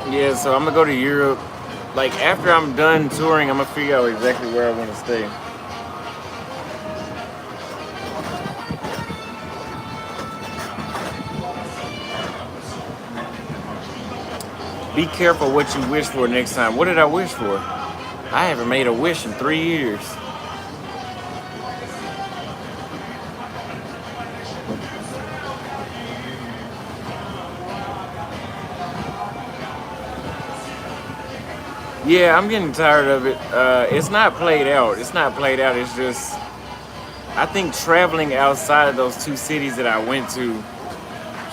[SPEAKER 1] Yeah, so I'm gonna go to Europe. Like after I'm done touring, I'm gonna figure out exactly where I want to stay. Be careful what you wish for next time. What did I wish for? I haven't made a wish in 3 years. Yeah, I'm getting tired of it. It's not played out. It's not played out. It's just, I think traveling outside of those 2 cities that I went to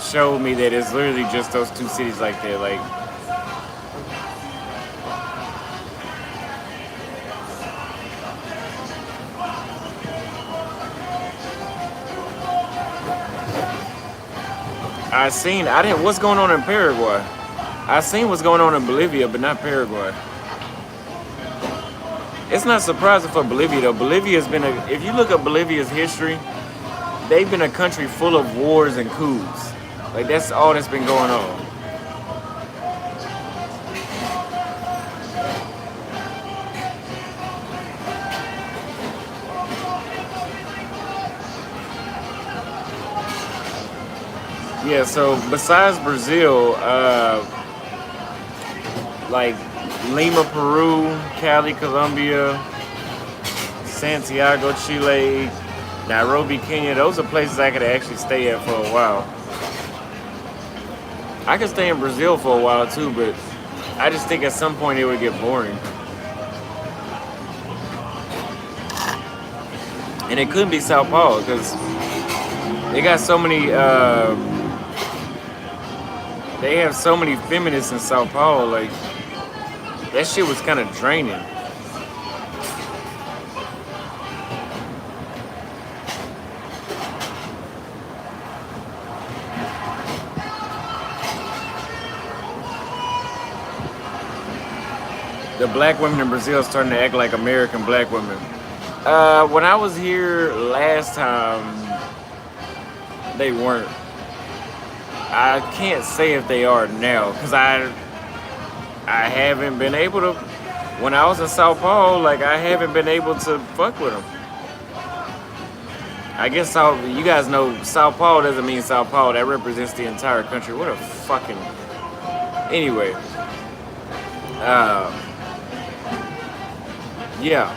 [SPEAKER 1] showed me that it's literally just those 2 cities like that. Like, what's going on in Paraguay? I seen what's going on in Bolivia, but not Paraguay. It's not surprising for Bolivia though. Bolivia's been if you look at Bolivia's history, they've been a country full of wars and coups. Like that's all that's been going on. Yeah, so besides Brazil, like Lima, Peru, Cali, Colombia, Santiago, Chile, Nairobi, Kenya, those are places I could actually stay at for a while. I could stay in Brazil for a while too, but I just think at some point it would get boring. And it couldn't be Sao Paulo because they got so many, they have so many feminists in Sao Paulo, like, that shit was kind of draining. The black women in Brazil are starting to act like American black women. When I was here last time, they weren't. I can't say if they are now, because I haven't been able to. When I was in Sao Paulo, like I haven't been able to fuck with them. I guess you guys know Sao Paulo doesn't mean Sao Paulo. That represents the entire country. What a fucking. Anyway. Yeah.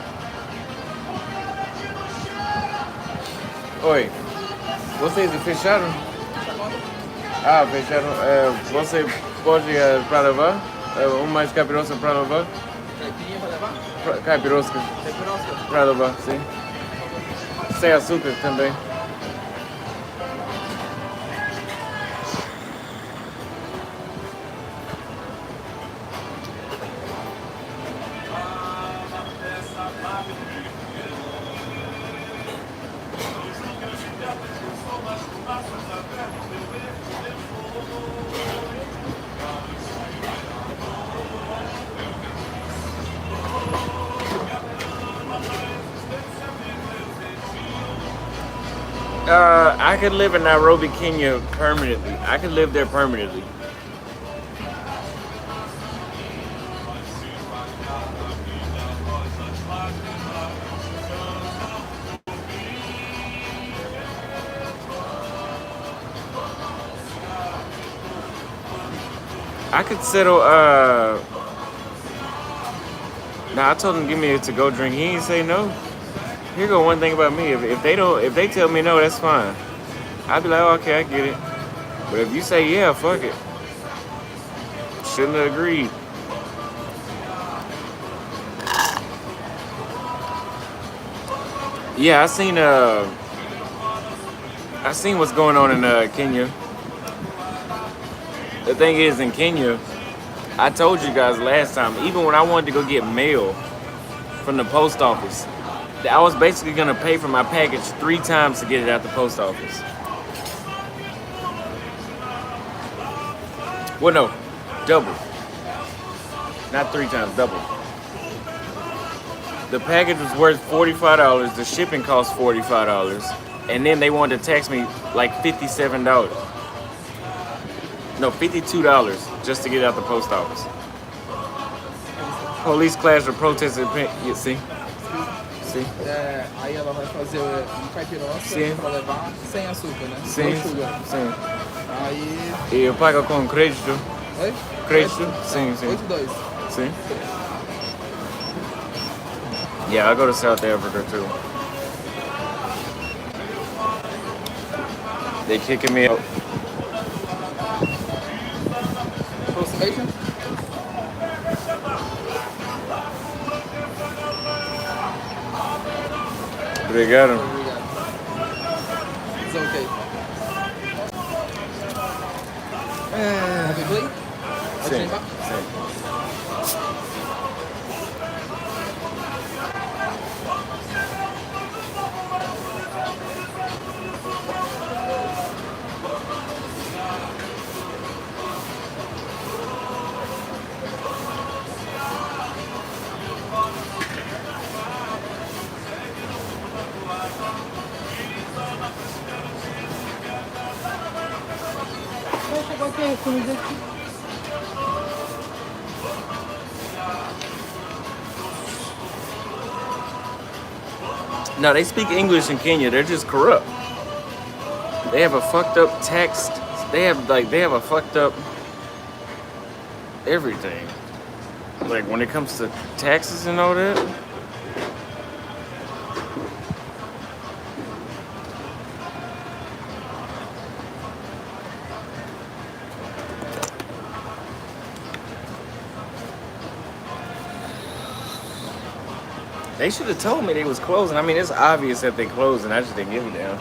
[SPEAKER 1] Oi. Vocês fecharam? Ah, fecharam. Você pode para levar? Mais capiroça para levar? Caipirosca. Para levar, sim. Sem açúcar também. I could live in Nairobi, Kenya permanently. I could live there permanently. I could settle. Nah, I told him to give me a to-go drink. He ain't say no. Here go one thing about me. If they tell me no, that's fine. I'd be like, oh, okay, I get it. But if you say yeah, fuck it. Shouldn't have agreed. Yeah, I seen what's going on in Kenya. The thing is, in Kenya, I told you guys last time, even when I wanted to go get mail from the post office, I was basically gonna pay for my package 3 times to get it out the post office. Well, no, double. Not 3 times, double. The package was worth $45. The shipping cost $45, and then they wanted to tax me like $57. No, $52 just to get it out the post office. Police clashed or protested. You see? See?
[SPEAKER 4] Aí ela vai fazer um caipirosca pra levar sem açúcar, né?
[SPEAKER 1] Sim, sim.
[SPEAKER 4] Aí...
[SPEAKER 1] E eu pago com crédito.
[SPEAKER 4] Oi?
[SPEAKER 1] Crédito? Sim, sim.
[SPEAKER 4] 8,2.
[SPEAKER 1] See? Yeah, I go to South Africa too. They kicking me out.
[SPEAKER 4] Approximation?
[SPEAKER 1] Obrigado.
[SPEAKER 4] It's okay. Have you played?
[SPEAKER 1] Sim, sim. No, they speak English in Kenya. They're just corrupt. They have a fucked up tax. They have a fucked up everything. Like when it comes to taxes and all that. They should have told me they was closing. I mean, it's obvious that they closed, and I just didn't give a damn.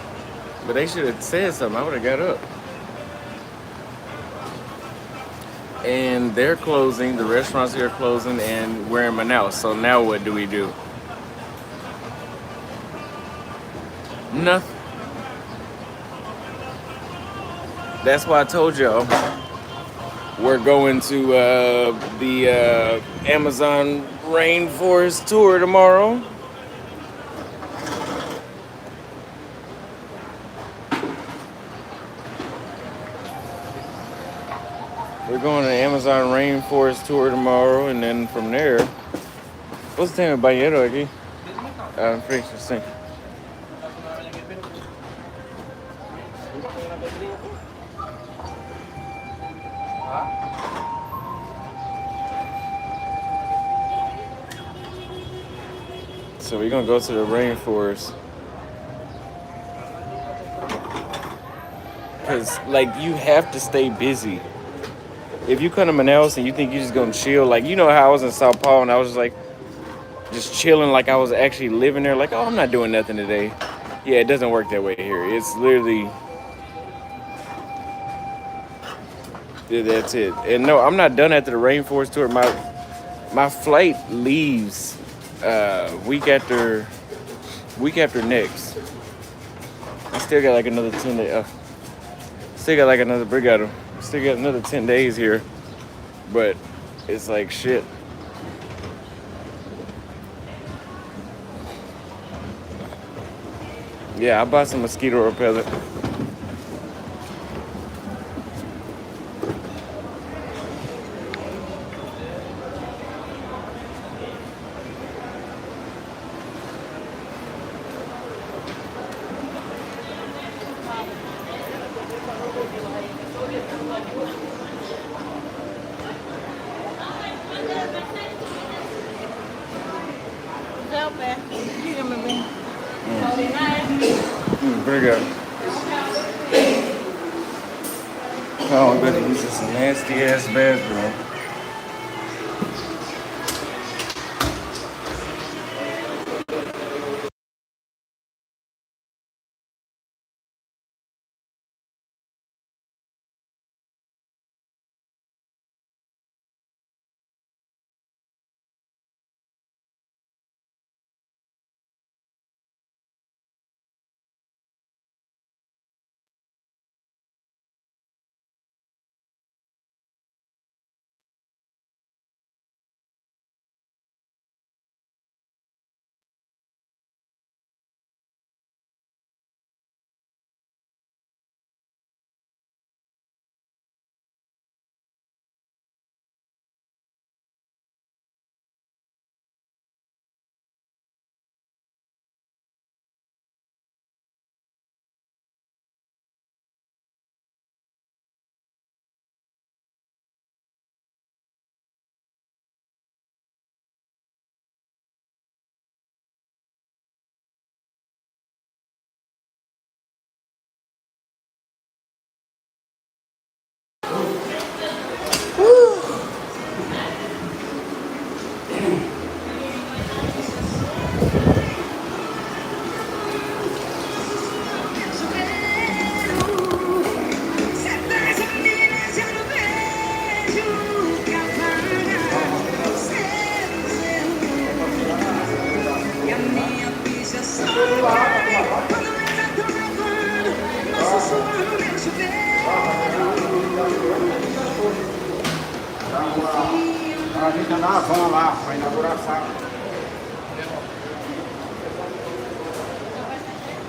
[SPEAKER 1] But they should have said something. I would have got up. And they're closing. The restaurants here are closing, and we're in Manaus. So now what do we do? Nothing. That's why I told y'all we're going to the Amazon Rainforest tour tomorrow. We're going to the Amazon Rainforest tour tomorrow, and then from there, what's the name of banheiro aqui? Frente, sim. So we're gonna go to the rainforest. Cause like you have to stay busy. If you come to Manaus and you think you're just gonna chill, like you know how I was in Sao Paulo and I was just like just chilling like I was actually living there, like, oh, I'm not doing nothing today. Yeah, it doesn't work that way here. It's literally that's it. And no, I'm not done after the rainforest tour. My flight leaves week after next. I still got like another 10 days. Still got like another brigado. Still got another 10 days here. But it's like shit. Yeah, I bought some mosquito repellent.
[SPEAKER 2] pé. Diga, meu bem.
[SPEAKER 1] Obrigado. Oh, I bet this is a nasty ass bathroom.
[SPEAKER 5] A gente anda na van lá, para inaugurar a sala.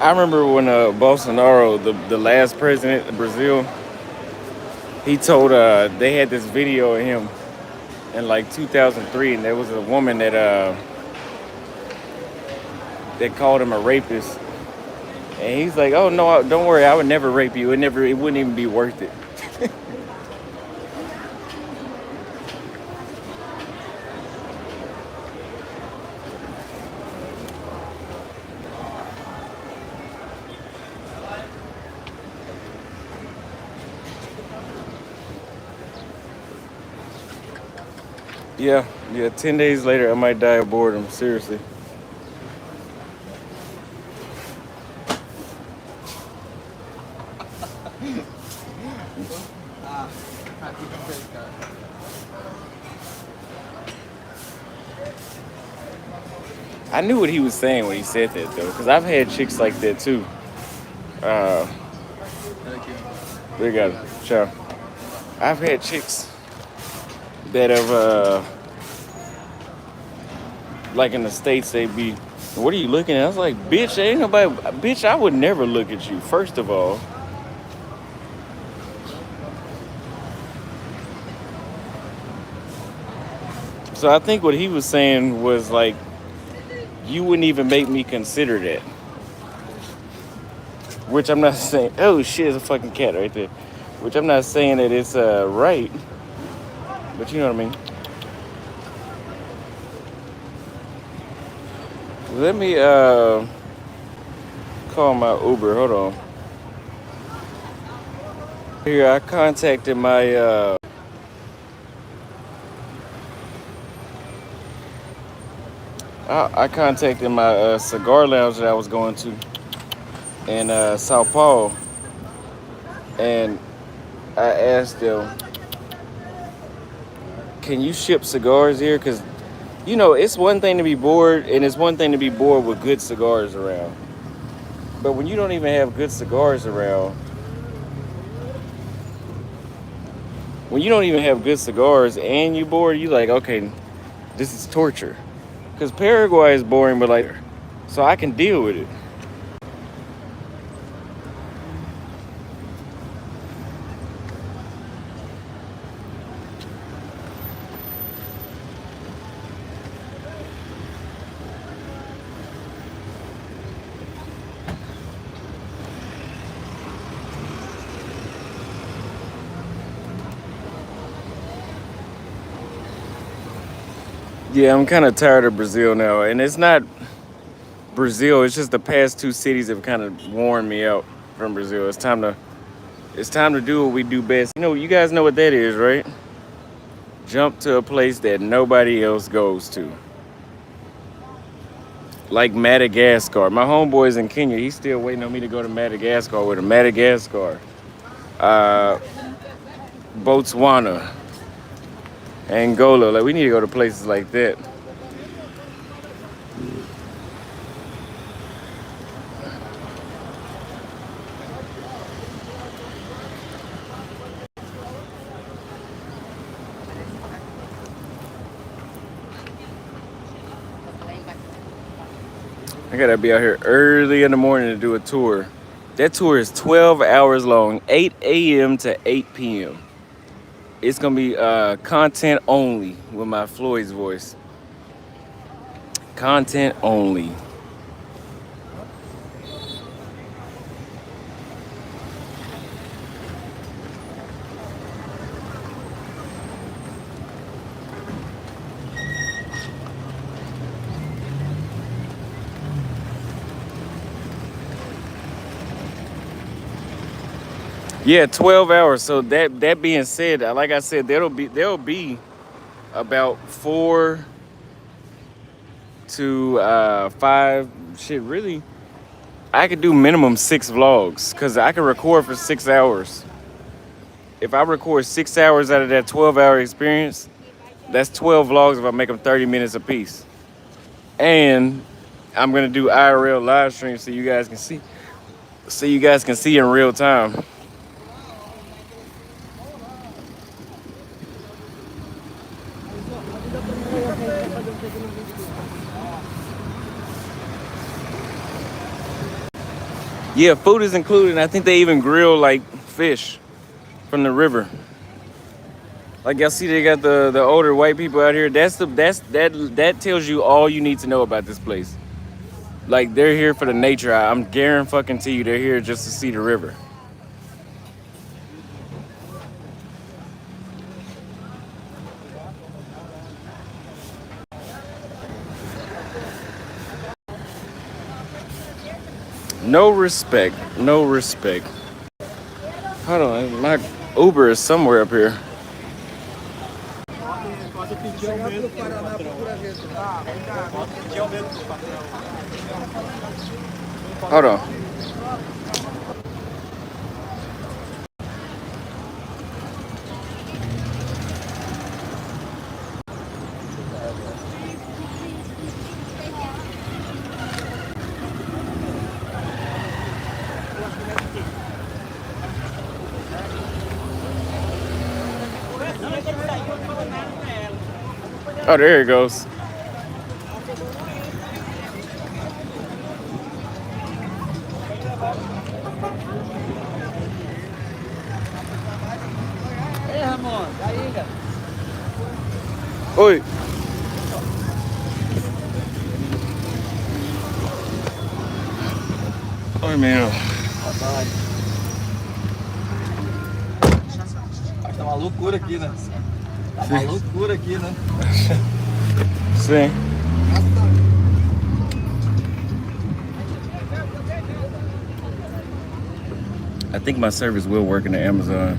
[SPEAKER 1] I remember when Bolsonaro, the last president of Brazil, he told they had this video of him in like 2003, and there was a woman that called him a rapist, and he's like, "Oh no, don't worry, I would never rape you. It wouldn't even be worth it." Yeah, 10 days later, I might die of boredom. Seriously.
[SPEAKER 4] Aqui pra pescar.
[SPEAKER 1] I knew what he was saying when he said that though, because I've had chicks like that too. Uh,
[SPEAKER 4] Olha aqui, ó.
[SPEAKER 1] Obrigado. Ciao. I've had chicks that have, like in the States, they'd be, "What are you looking at?" I was like, "Bitch, ain't nobody, bitch, I would never look at you, first of all." So I think what he was saying was like, you wouldn't even make me consider that. Which I'm not saying, oh shit, there's a fucking cat right there. Which I'm not saying that it's right, but you know what I mean. Let me call my Uber, hold on. Here, I contacted my I contacted my cigar lounge that I was going to in Sao Paulo, and I asked them, "Can you ship cigars here?" Because you know it's one thing to be bored, and it's one thing to be bored with good cigars around. But when you don't even have good cigars around, when you don't even have good cigars and you're bored, you like, okay, this is torture. Because Paraguay is boring, but like, so I can deal with it. Yeah, I'm kind of tired of Brazil now, and it's not Brazil. It's just the past two cities have kind of worn me out from Brazil. It's time to do what we do best. You guys know what that is, right? Jump to a place that nobody else goes to. Like Madagascar. My homeboy's in Kenya. He's still waiting on me to go to Madagascar with him. Madagascar. Botswana. Angola. Like, we need to go to places like that. I gotta be out here early in the morning to do a tour. That tour is 12 hours long, 8 a.m. to 8 p.m. It's gonna be content only with my Floyd's voice. Content only. Yeah, 12 hours. So that being said, like I said, there'll be about 4 to 5. Shit, really, I could do minimum 6 vlogs because I can record for 6 hours. If I record 6 hours out of that 12-hour experience, that's 12 vlogs if I make them 30 minutes a piece. And I'm gonna do IRL live streams so you guys can see. So you guys can see in real time. Yeah, food is included, and I think they even grill like fish from the river. Like y'all see, they got the older white people out here. That tells you all you need to know about this place. Like, they're here for the nature. I'm guaranteeing you, they're here just to see the river. No respect. No respect. Hold on, my Uber is somewhere up here. Hold on. Oh, there it goes. Oi. Oi, meu.
[SPEAKER 3] Tá uma loucura aqui, né? Tá uma loucura aqui, né?
[SPEAKER 1] Sim. I think my service will work in the Amazon.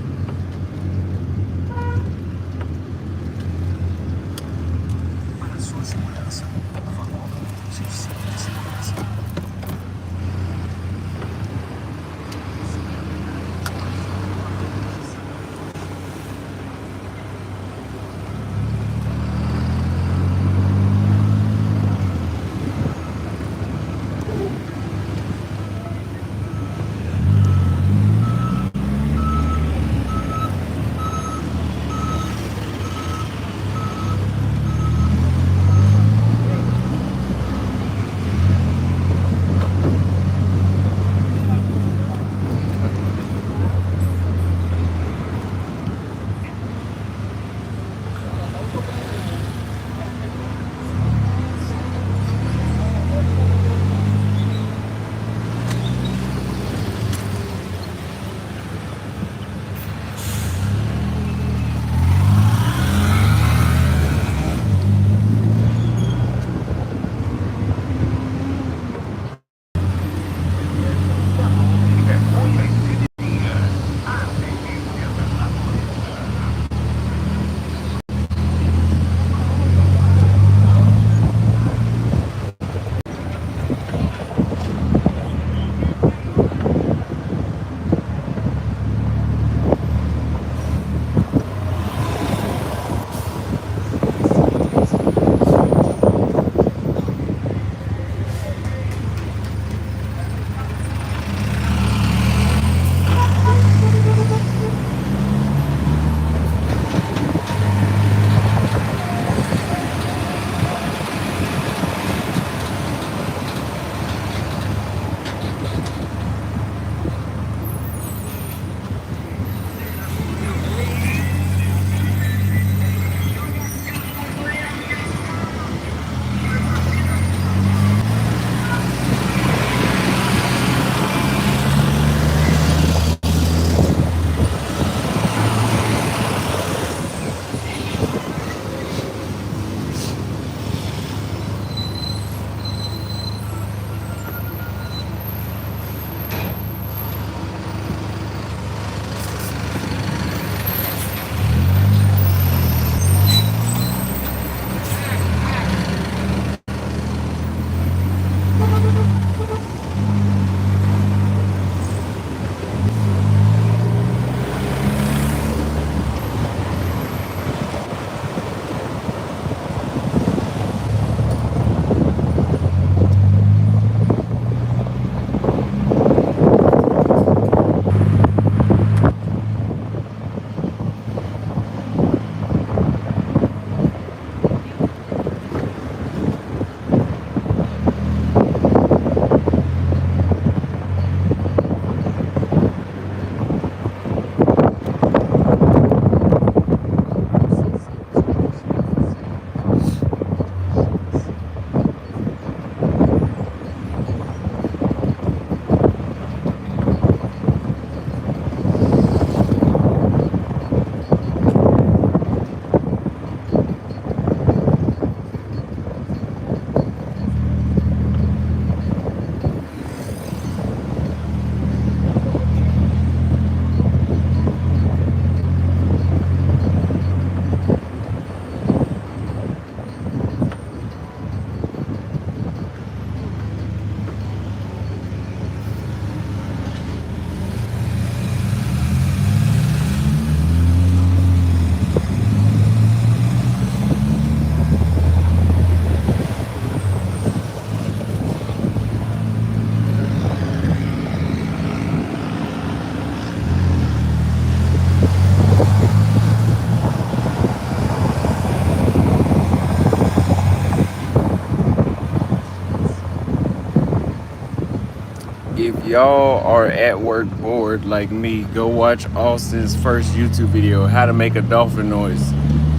[SPEAKER 1] If y'all are at work bored like me, go watch Austin's first YouTube video, how to make a dolphin noise.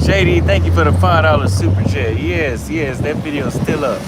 [SPEAKER 1] Shady, thank you for the $5 super chat. Yes, yes, that video's still up.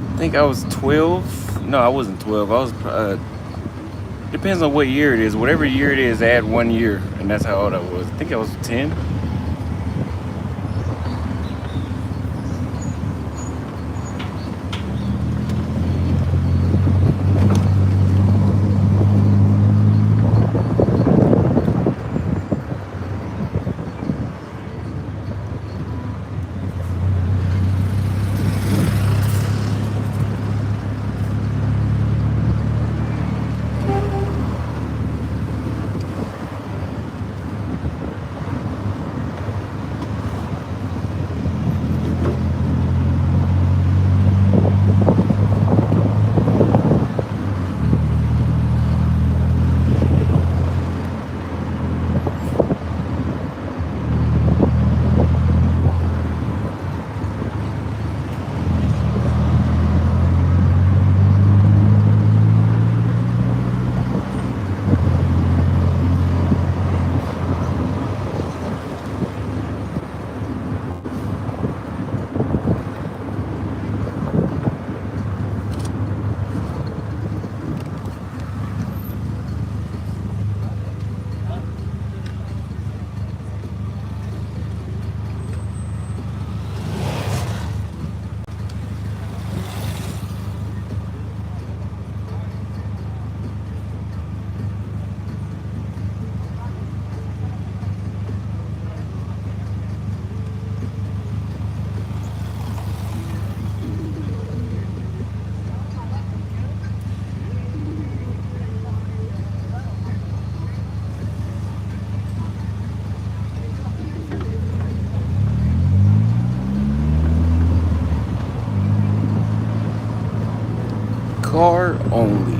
[SPEAKER 1] I think I was 12. No, I wasn't 12. I was, depends on what year it is. Whatever year it is, add 1 year. And that's how old I was. I think I was 10. Car only.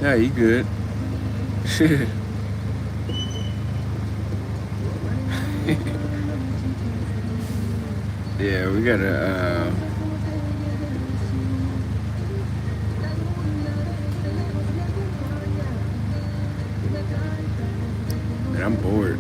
[SPEAKER 1] Yeah, you good. Yeah, we gotta. Man, I'm bored.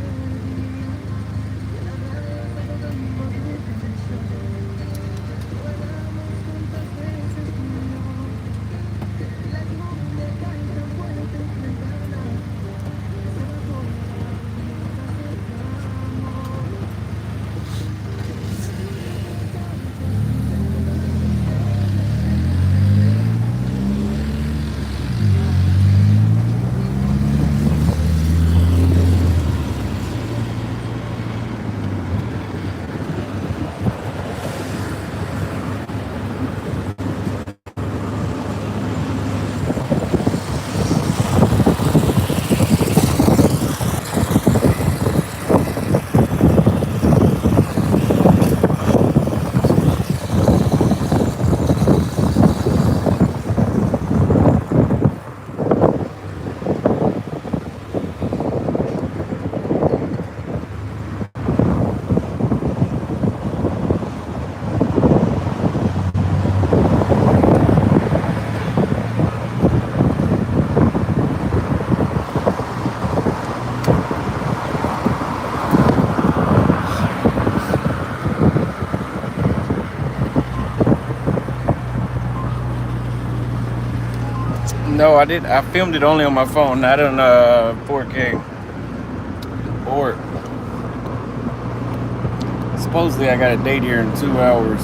[SPEAKER 1] No, I did. I filmed it only on my phone, not on 4K. Or supposedly I got a date here in 2 hours.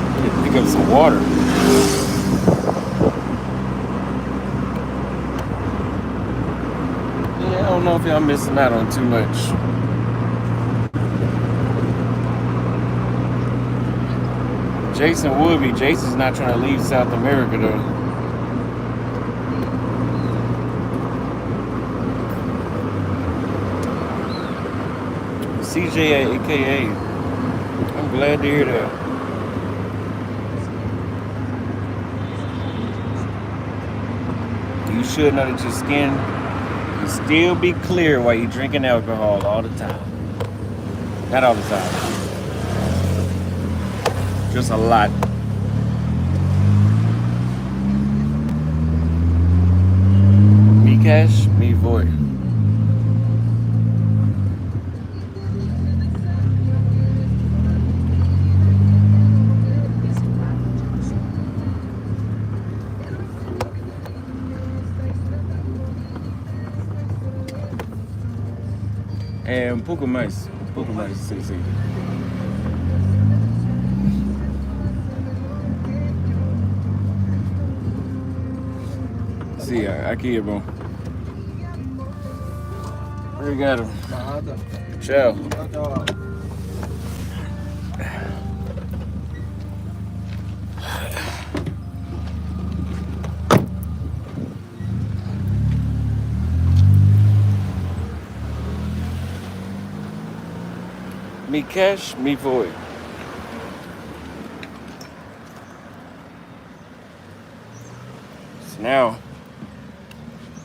[SPEAKER 1] I need to pick up some water. Yeah, I don't know if y'all missing out on too much. Jason would be. Jason's not trying to leave South America though. CJ aka. I'm glad to hear that. You should know that your skin can still be clear while you're drinking alcohol all the time. Not all the time. Just a lot. Me cash, me void. Um pouco mais, sim, sim. Sim, aqui é bom. Obrigado.
[SPEAKER 4] Nada.
[SPEAKER 1] Tchau.
[SPEAKER 4] Tchau.
[SPEAKER 1] Me cash, me void. So now,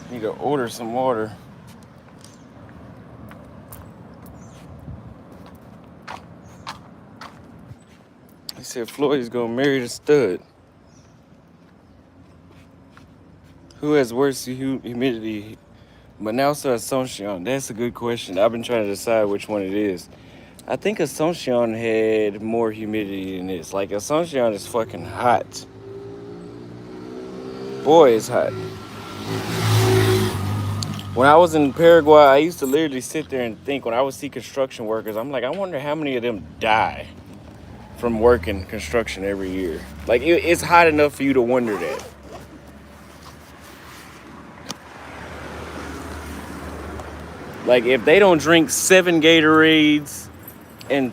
[SPEAKER 1] I need to order some water. He said Floyd's gonna marry the stud. Who has worse humidity, Manaus or Asuncion? That's a good question. I've been trying to decide which one it is. I think Asuncion had more humidity than this. Like, Asuncion is fucking hot. Boy, it's hot. When I was in Paraguay, I used to literally sit there and think, when I would see construction workers, I'm like, I wonder how many of them die from working construction every year. Like, it's hot enough for you to wonder that. Like, if they don't drink 7 Gatorades and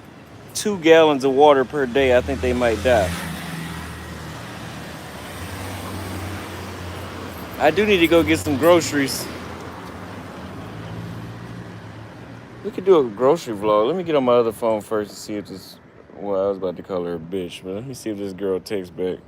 [SPEAKER 1] 2 gallons of water per day, I think they might die. I do need to go get some groceries. We could do a grocery vlog. Let me get on my other phone first and see if this. Well, I was about to call her a bitch, but let me see if this girl texts back.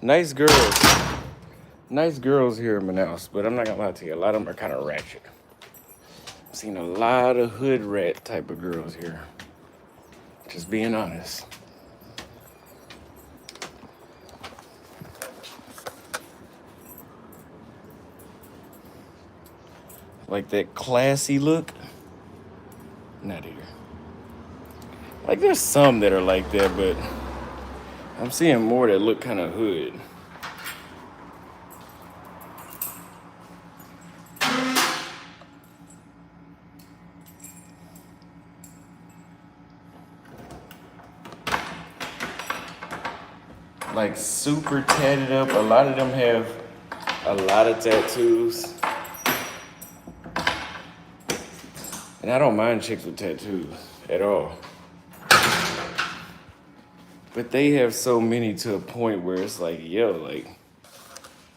[SPEAKER 1] Nice girls. Nice girls here in Manaus, but I'm not gonna lie to you, a lot of them are kind of ratchet. I've seen a lot of hood rat type of girls here. Just being honest. Like that classy look. Not here. Like there's some that are like that, but I'm seeing more that look kind of hood. Like super tatted up. A lot of them have a lot of tattoos. And I don't mind chicks with tattoos at all. But they have so many to a point where it's like, yo, like,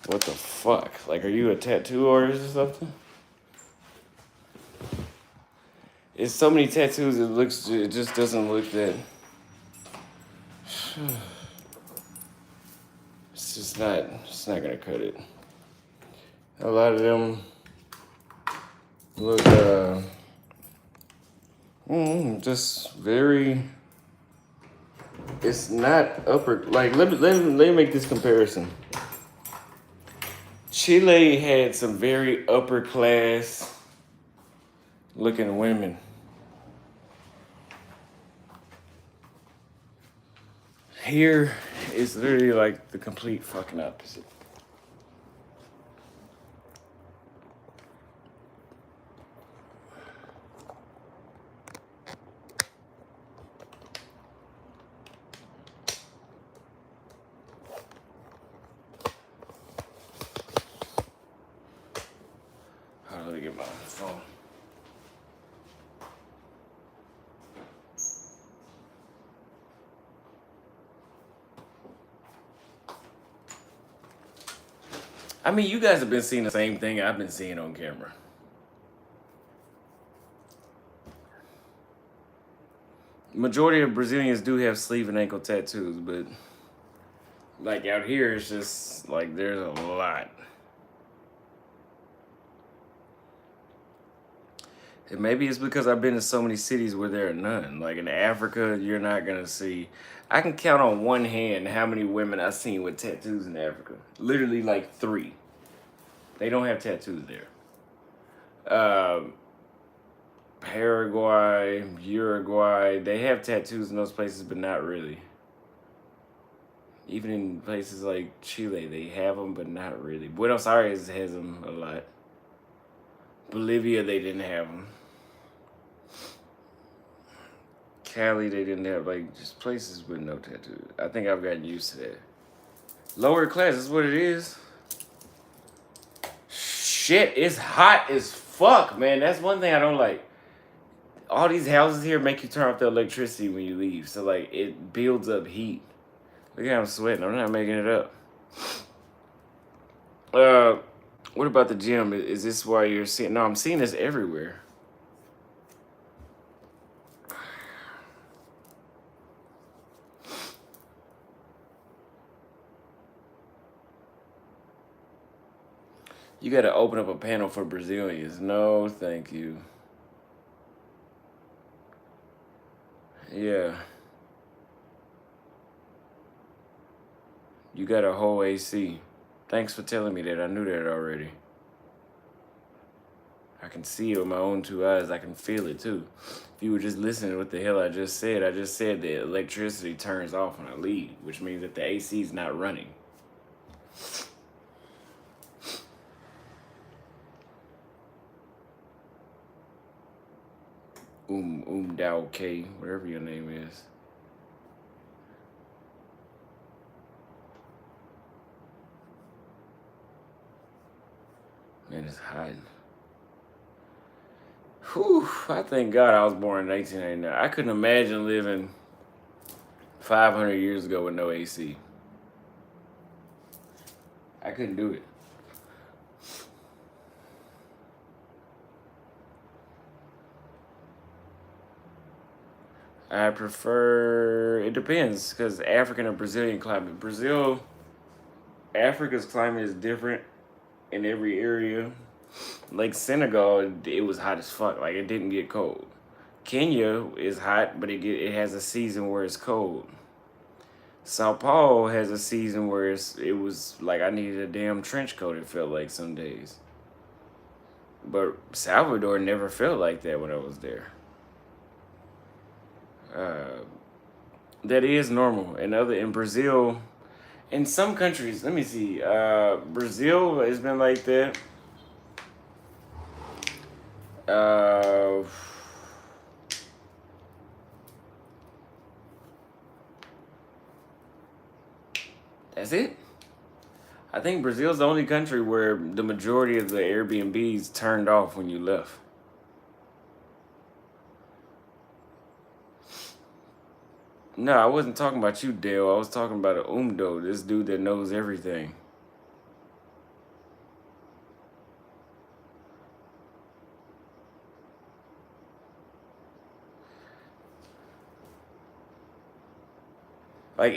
[SPEAKER 1] what the fuck? Like, are you a tattoo artist or something? It's so many tattoos, it just doesn't look that. It's not gonna cut it. A lot of them look, just very, it's not upper, like, let me make this comparison. Chile had some very upper class looking women. Here is literally like the complete fucking opposite. How do I get my phone? I mean, you guys have been seeing the same thing I've been seeing on camera. Majority of Brazilians do have sleeve and ankle tattoos, but like out here, it's just like there's a lot. And maybe it's because I've been to so many cities where there are none. Like in Africa, you're not gonna see. I can count on one hand how many women I've seen with tattoos in Africa. Literally like 3. They don't have tattoos there. Paraguay, Uruguay, they have tattoos in those places, but not really. Even in places like Chile, they have them, but not really. Buenos Aires has them a lot. Bolivia, they didn't have them. Cali, they didn't have, like, just places with no tattoos. I think I've gotten used to that. Lower class is what it is. Shit, it's hot as fuck, man. That's one thing I don't like. All these houses here make you turn off the electricity when you leave. So, like, it builds up heat. Look at how I'm sweating. I'm not making it up. What about the gym? Is this why you're seeing? No, I'm seeing this everywhere. You got to open up a panel for Brazilians. No, thank you. Yeah. You got a whole AC. Thanks for telling me that. I knew that already. I can see it with my own 2 eyes. I can feel it too. If you were just listening to what the hell I just said that electricity turns off when I leave, which means that the AC is not running. Dao K, whatever your name is. Man, it's hot. Whew, I thank God I was born in 1999. I couldn't imagine living 500 years ago with no AC. I couldn't do it. I prefer, it depends, because African or Brazilian climate. Africa's climate is different in every area. Like Senegal, it was hot as fuck. Like, it didn't get cold. Kenya is hot, but it has a season where it's cold. Sao Paulo has a season where it was like I needed a damn trench coat, it felt like some days. But Salvador never felt like that when I was there. That is normal. In Brazil, in some countries, let me see. Brazil has been like that. That's it. I think Brazil's the only country where the majority of the Airbnbs turned off when you left. No, I wasn't talking about you, Dale. I was talking about a Umdo, this dude that knows everything. Like,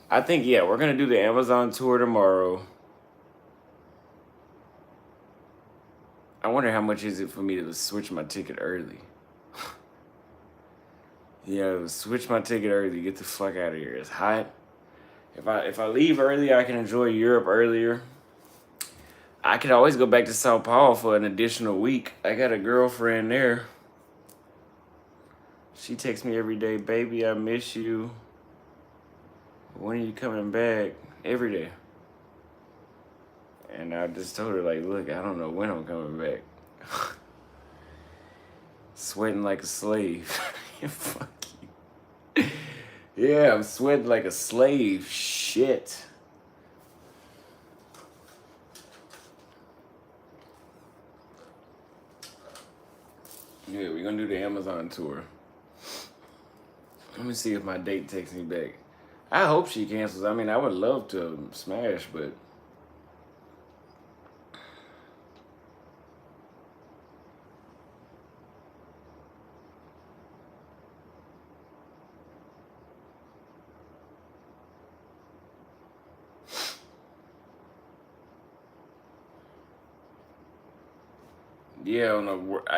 [SPEAKER 1] I think, yeah, we're going to do the Amazon tour tomorrow. I wonder how much is it for me to switch my ticket early. Yeah, switch my ticket early, get the fuck out of here. It's hot. If I leave early, I can enjoy Europe earlier. I could always go back to Sao Paulo for an additional week. I got a girlfriend there. She texts me every day, baby, I miss you. When are you coming back? Every day. And I just told her, like, look, I don't know when I'm coming back. Sweating like a slave. Fuck you. Yeah, I'm sweating like a slave. Shit. Yeah, we're gonna do the Amazon tour. Let me see if my date takes me back. I hope she cancels. I mean, I would love to smash, but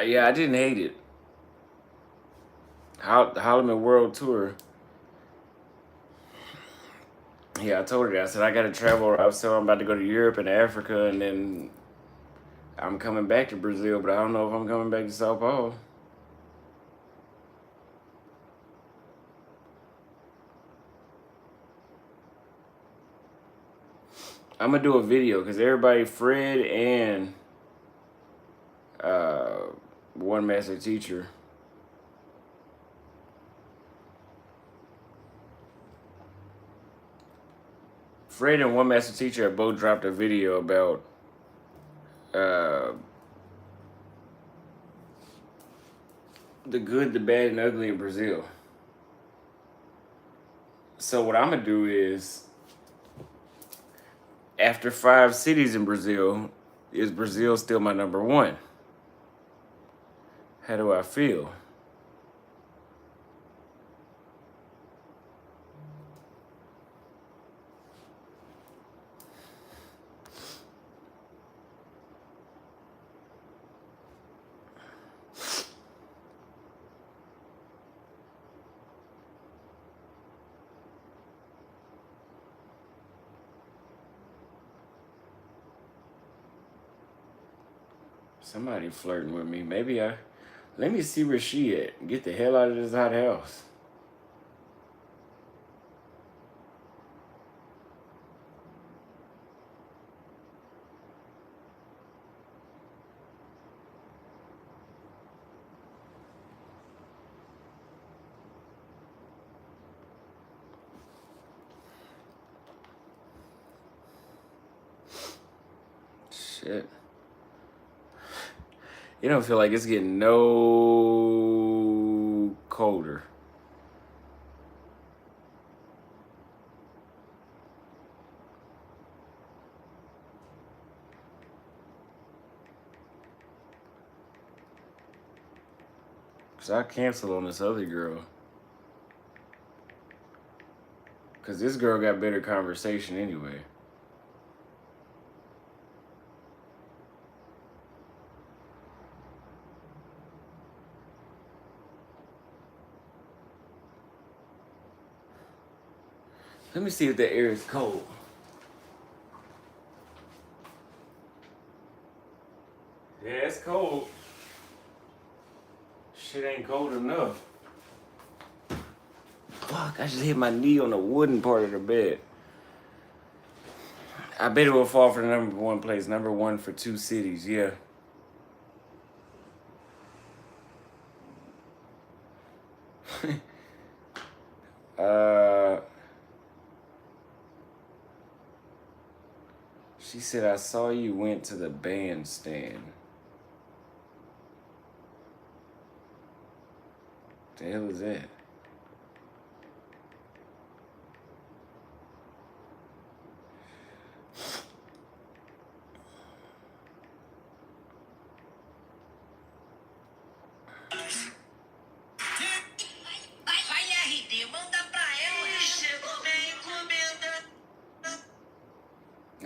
[SPEAKER 1] yeah, I didn't hate it. The Holloman World Tour. Yeah, I told her that. I said I gotta travel. I was I'm about to go to Europe and Africa, and then I'm coming back to Brazil, but I don't know if I'm coming back to Sao Paulo. I'm gonna do a video because everybody, Fred and One Master Teacher. Fred and One Master Teacher have both dropped a video about the good, the bad, and ugly in Brazil. So what I'm gonna do is, after 5 cities in Brazil, is Brazil still my number one? How do I feel? Somebody flirting with me. Let me see where she at. Get the hell out of this hot house. Shit. You don't feel like it's getting no colder. Cause I canceled on this other girl. Cause this girl got better conversation anyway. Let me see if the air is cold. Yeah, it's cold. Shit ain't cold enough. Fuck, I just hit my knee on the wooden part of the bed. I bet it will fall for the number one place. Number one for 2 cities, yeah. She said, I saw you went to the bandstand. The hell is that?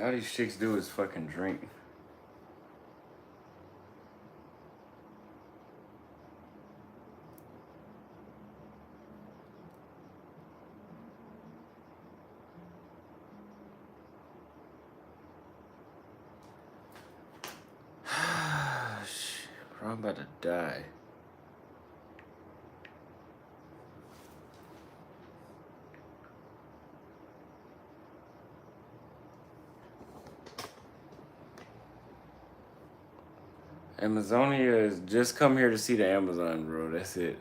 [SPEAKER 1] All these chicks do is fucking drink. Shit, bro, I'm about to die. Amazonia is just come here to see the Amazon, bro. That's it.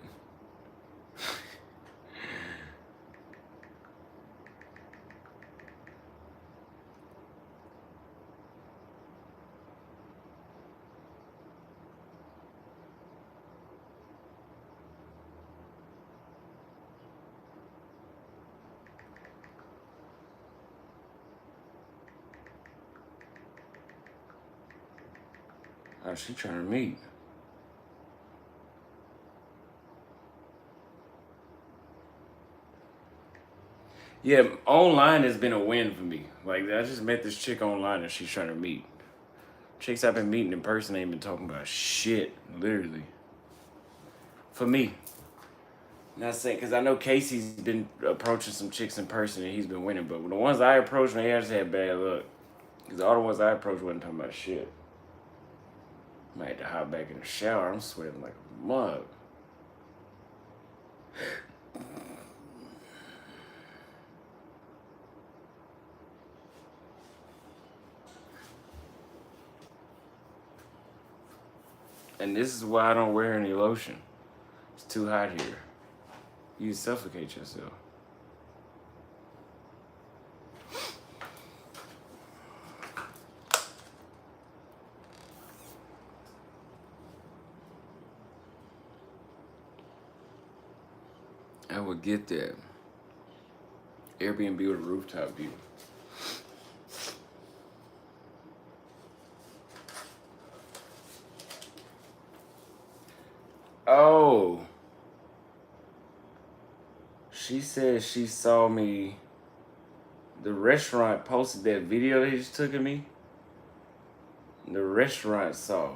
[SPEAKER 1] Oh, she trying to meet. Yeah, online has been a win for me. Like, I just met this chick online and she's trying to meet. Chicks I've been meeting in person ain't been talking about shit, literally. For me. Not saying, because I know Casey's been approaching some chicks in person and he's been winning, but the ones I approached, man, I just had bad luck. Because all the ones I approached wasn't talking about shit. Might have to hop back in the shower. I'm sweating like a mug. And this is why I don't wear any lotion. It's too hot here. You suffocate yourself. I would get that. Airbnb with a rooftop view. Oh. She said she saw me. The restaurant posted that video they just took of me. The restaurant saw.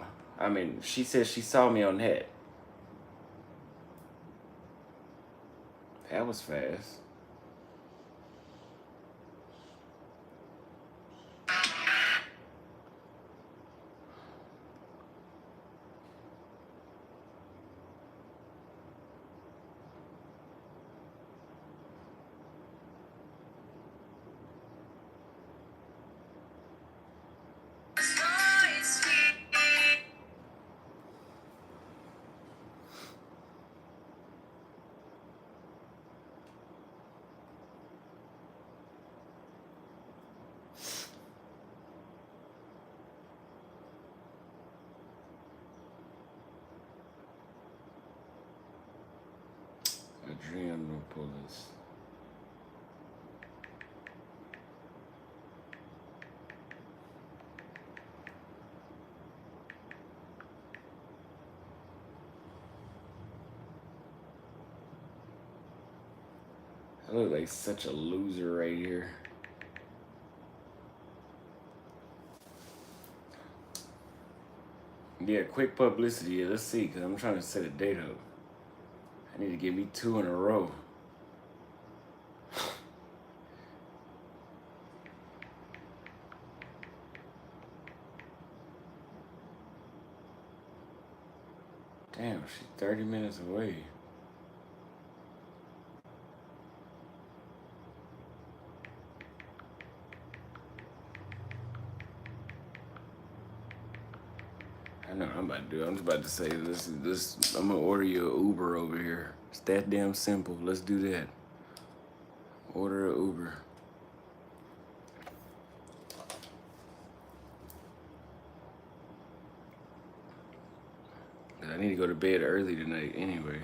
[SPEAKER 1] She said she saw me on that. That was fast. Adrianopolis. I look like such a loser right here. Yeah, quick publicity. Yeah, let's see, because I'm trying to set a date up. I need to give me 2 in a row. Damn, she's 30 minutes away. I know what I'm about to do. I'm just about to say, I'm gonna order you an Uber over here. It's that damn simple. Let's do that. Order an Uber. I need to go to bed early tonight anyway.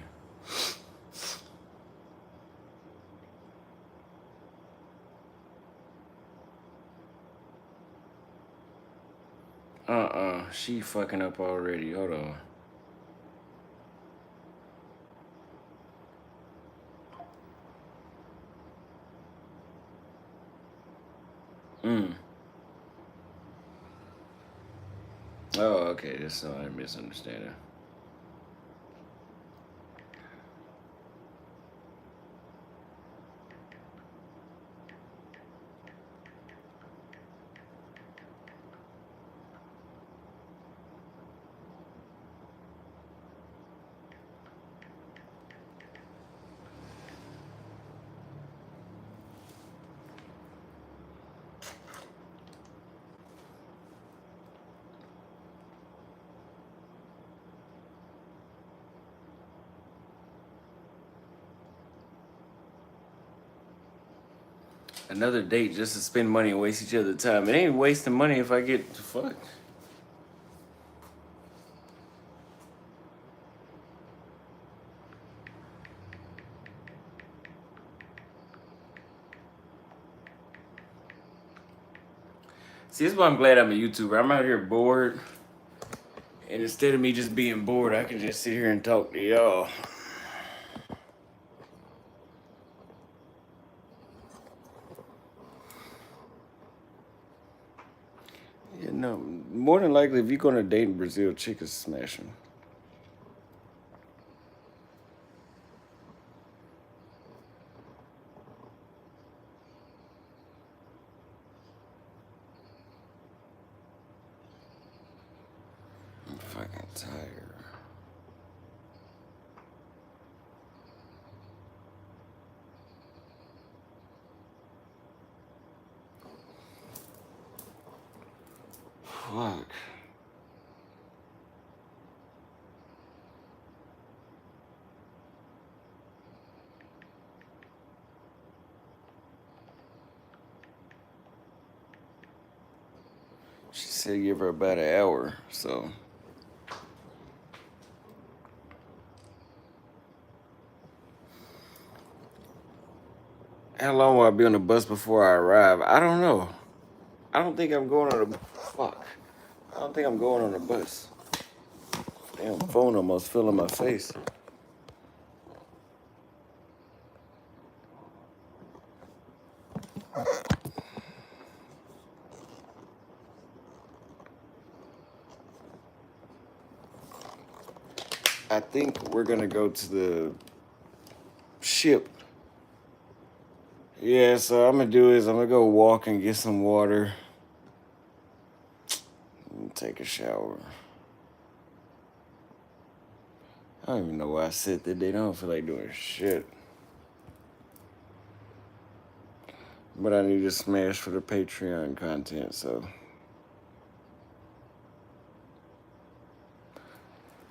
[SPEAKER 1] She fucking up already. Hold on. Oh, okay. That's not a misunderstanding. Another date just to spend money and waste each other's time. It ain't wasting money if I get fucked. See, this is why I'm glad I'm a YouTuber. I'm out here bored. And instead of me just being bored, I can just sit here and talk to y'all. Yeah, no, more than likely, if you're going to date in Brazil, chick is smashing. I'm fucking tired. Fuck. She said give her about an hour, so. How long will I be on the bus before I arrive? I don't know. I don't think I'm going on a fuck. I don't think I'm going on a bus. Damn, phone almost fell in my face. I think we're gonna go to the ship. Yeah, so I'm gonna do is I'm gonna go walk and get some water. And take a shower. I don't even know why I said that they don't feel like doing shit. But I need to smash for the Patreon content, so.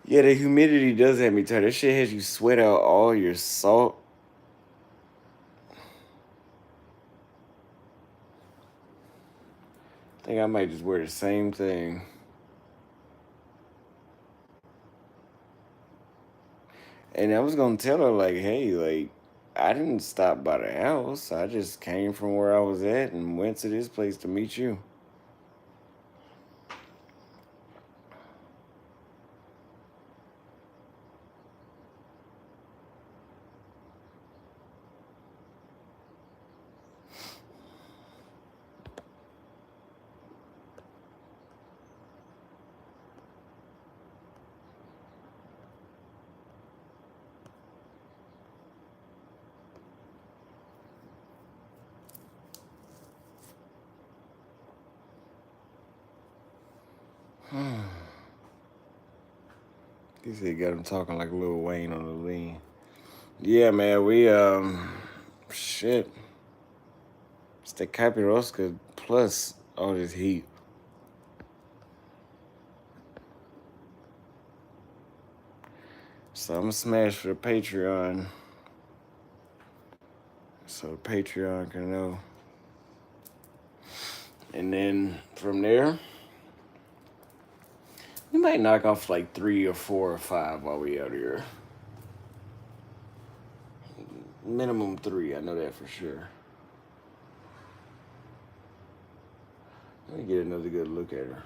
[SPEAKER 1] Yeah, the humidity does have me tired. That shit has you sweat out all your salt. I think I might just wear the same thing. And I was gonna tell her like, hey, like I didn't stop by the house. I just came from where I was at and went to this place to meet you. He said got him talking like Lil Wayne on the lean. Yeah, man, we shit. It's the Capirosca plus all this heat. So I'm gonna smash for the Patreon. So the Patreon can know. And then from there, we might knock off like 3 or 4 or 5 while we out here. Minimum 3, I know that for sure. Let me get another good look at her.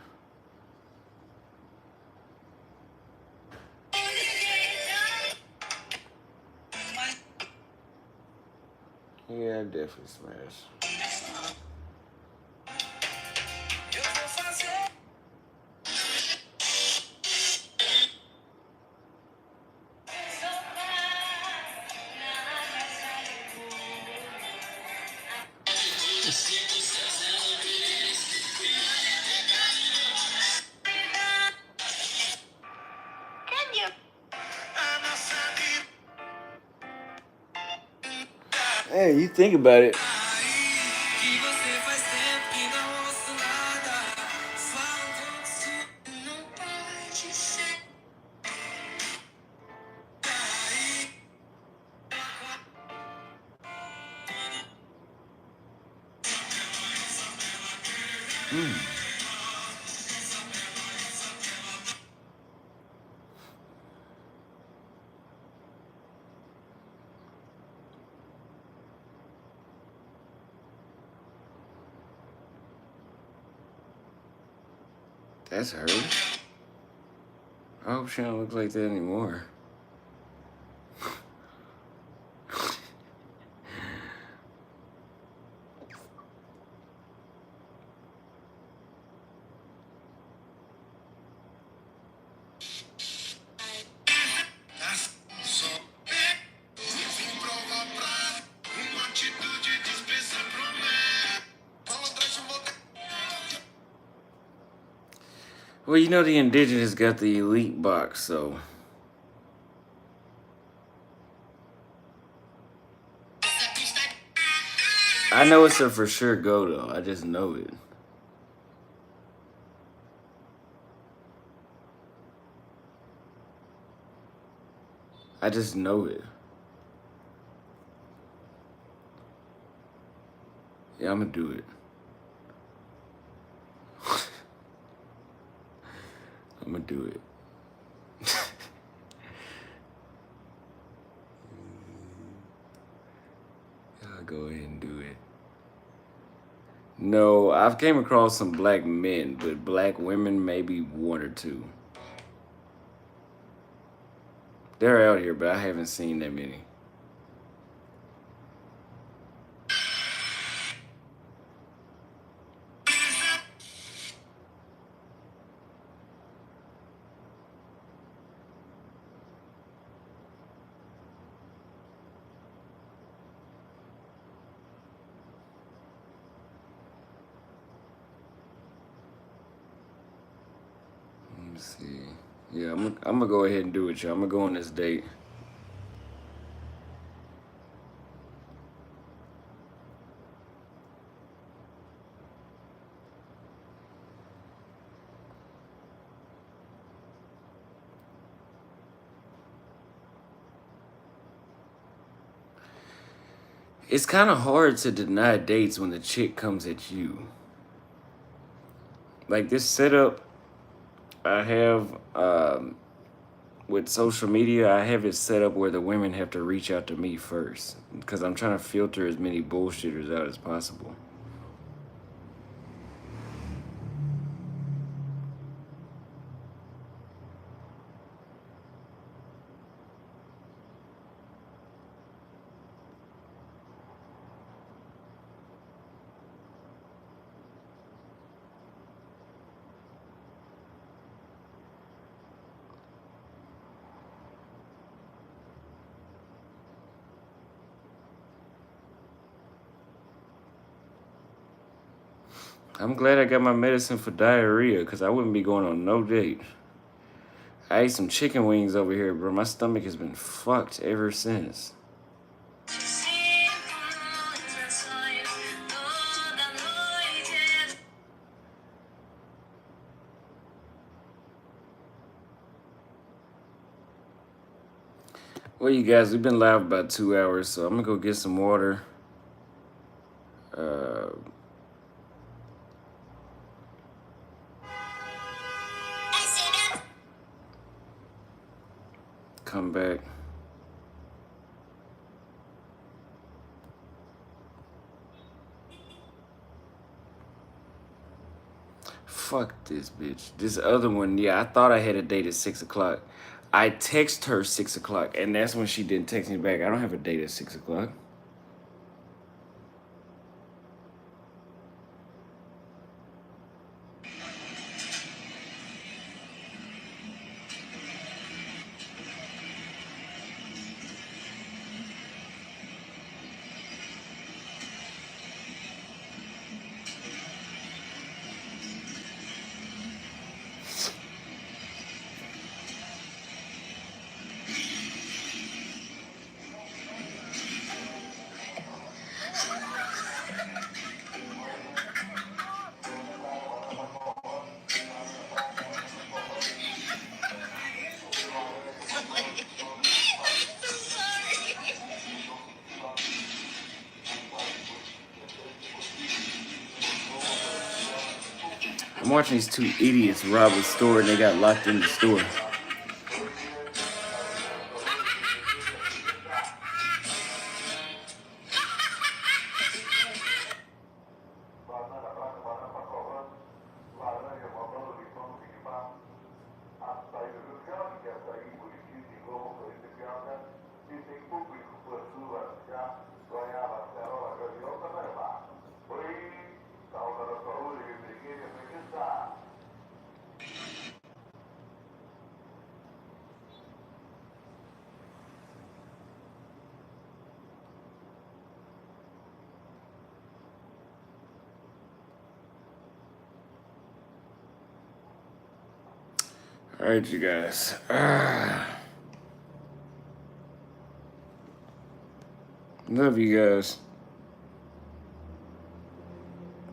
[SPEAKER 1] Yeah, I definitely smash. Hey, you think about it. That's her. I hope she don't look like that anymore. Well, you know the indigenous got the elite box, so I know it's a for sure go though. I just know it. I just know it. Yeah, I'm gonna do it. I'm gonna do it. I'll go ahead and do it. No, I've came across some black men, but black women maybe 1 or 2. They're out here, but I haven't seen that many. Let me see. Yeah, I'm gonna go ahead and do it, y'all. I'm gonna go on this date. It's kind of hard to deny dates when the chick comes at you. Like this setup, I have with social media, I have it set up where the women have to reach out to me first because I'm trying to filter as many bullshitters out as possible. I'm glad I got my medicine for diarrhea because I wouldn't be going on no date. I ate some chicken wings over here, bro. My stomach has been fucked ever since. Well, you guys, we've been live about 2 hours, so I'm gonna go get some water. Come back. Fuck this bitch. This other one, yeah, I thought I had a date at 6 o'clock. I text her 6 o'clock, and that's when she didn't text me back. I don't have a date at 6 o'clock. I'm watching these two idiots rob a store and they got locked in the store. All right, you guys. Love you guys.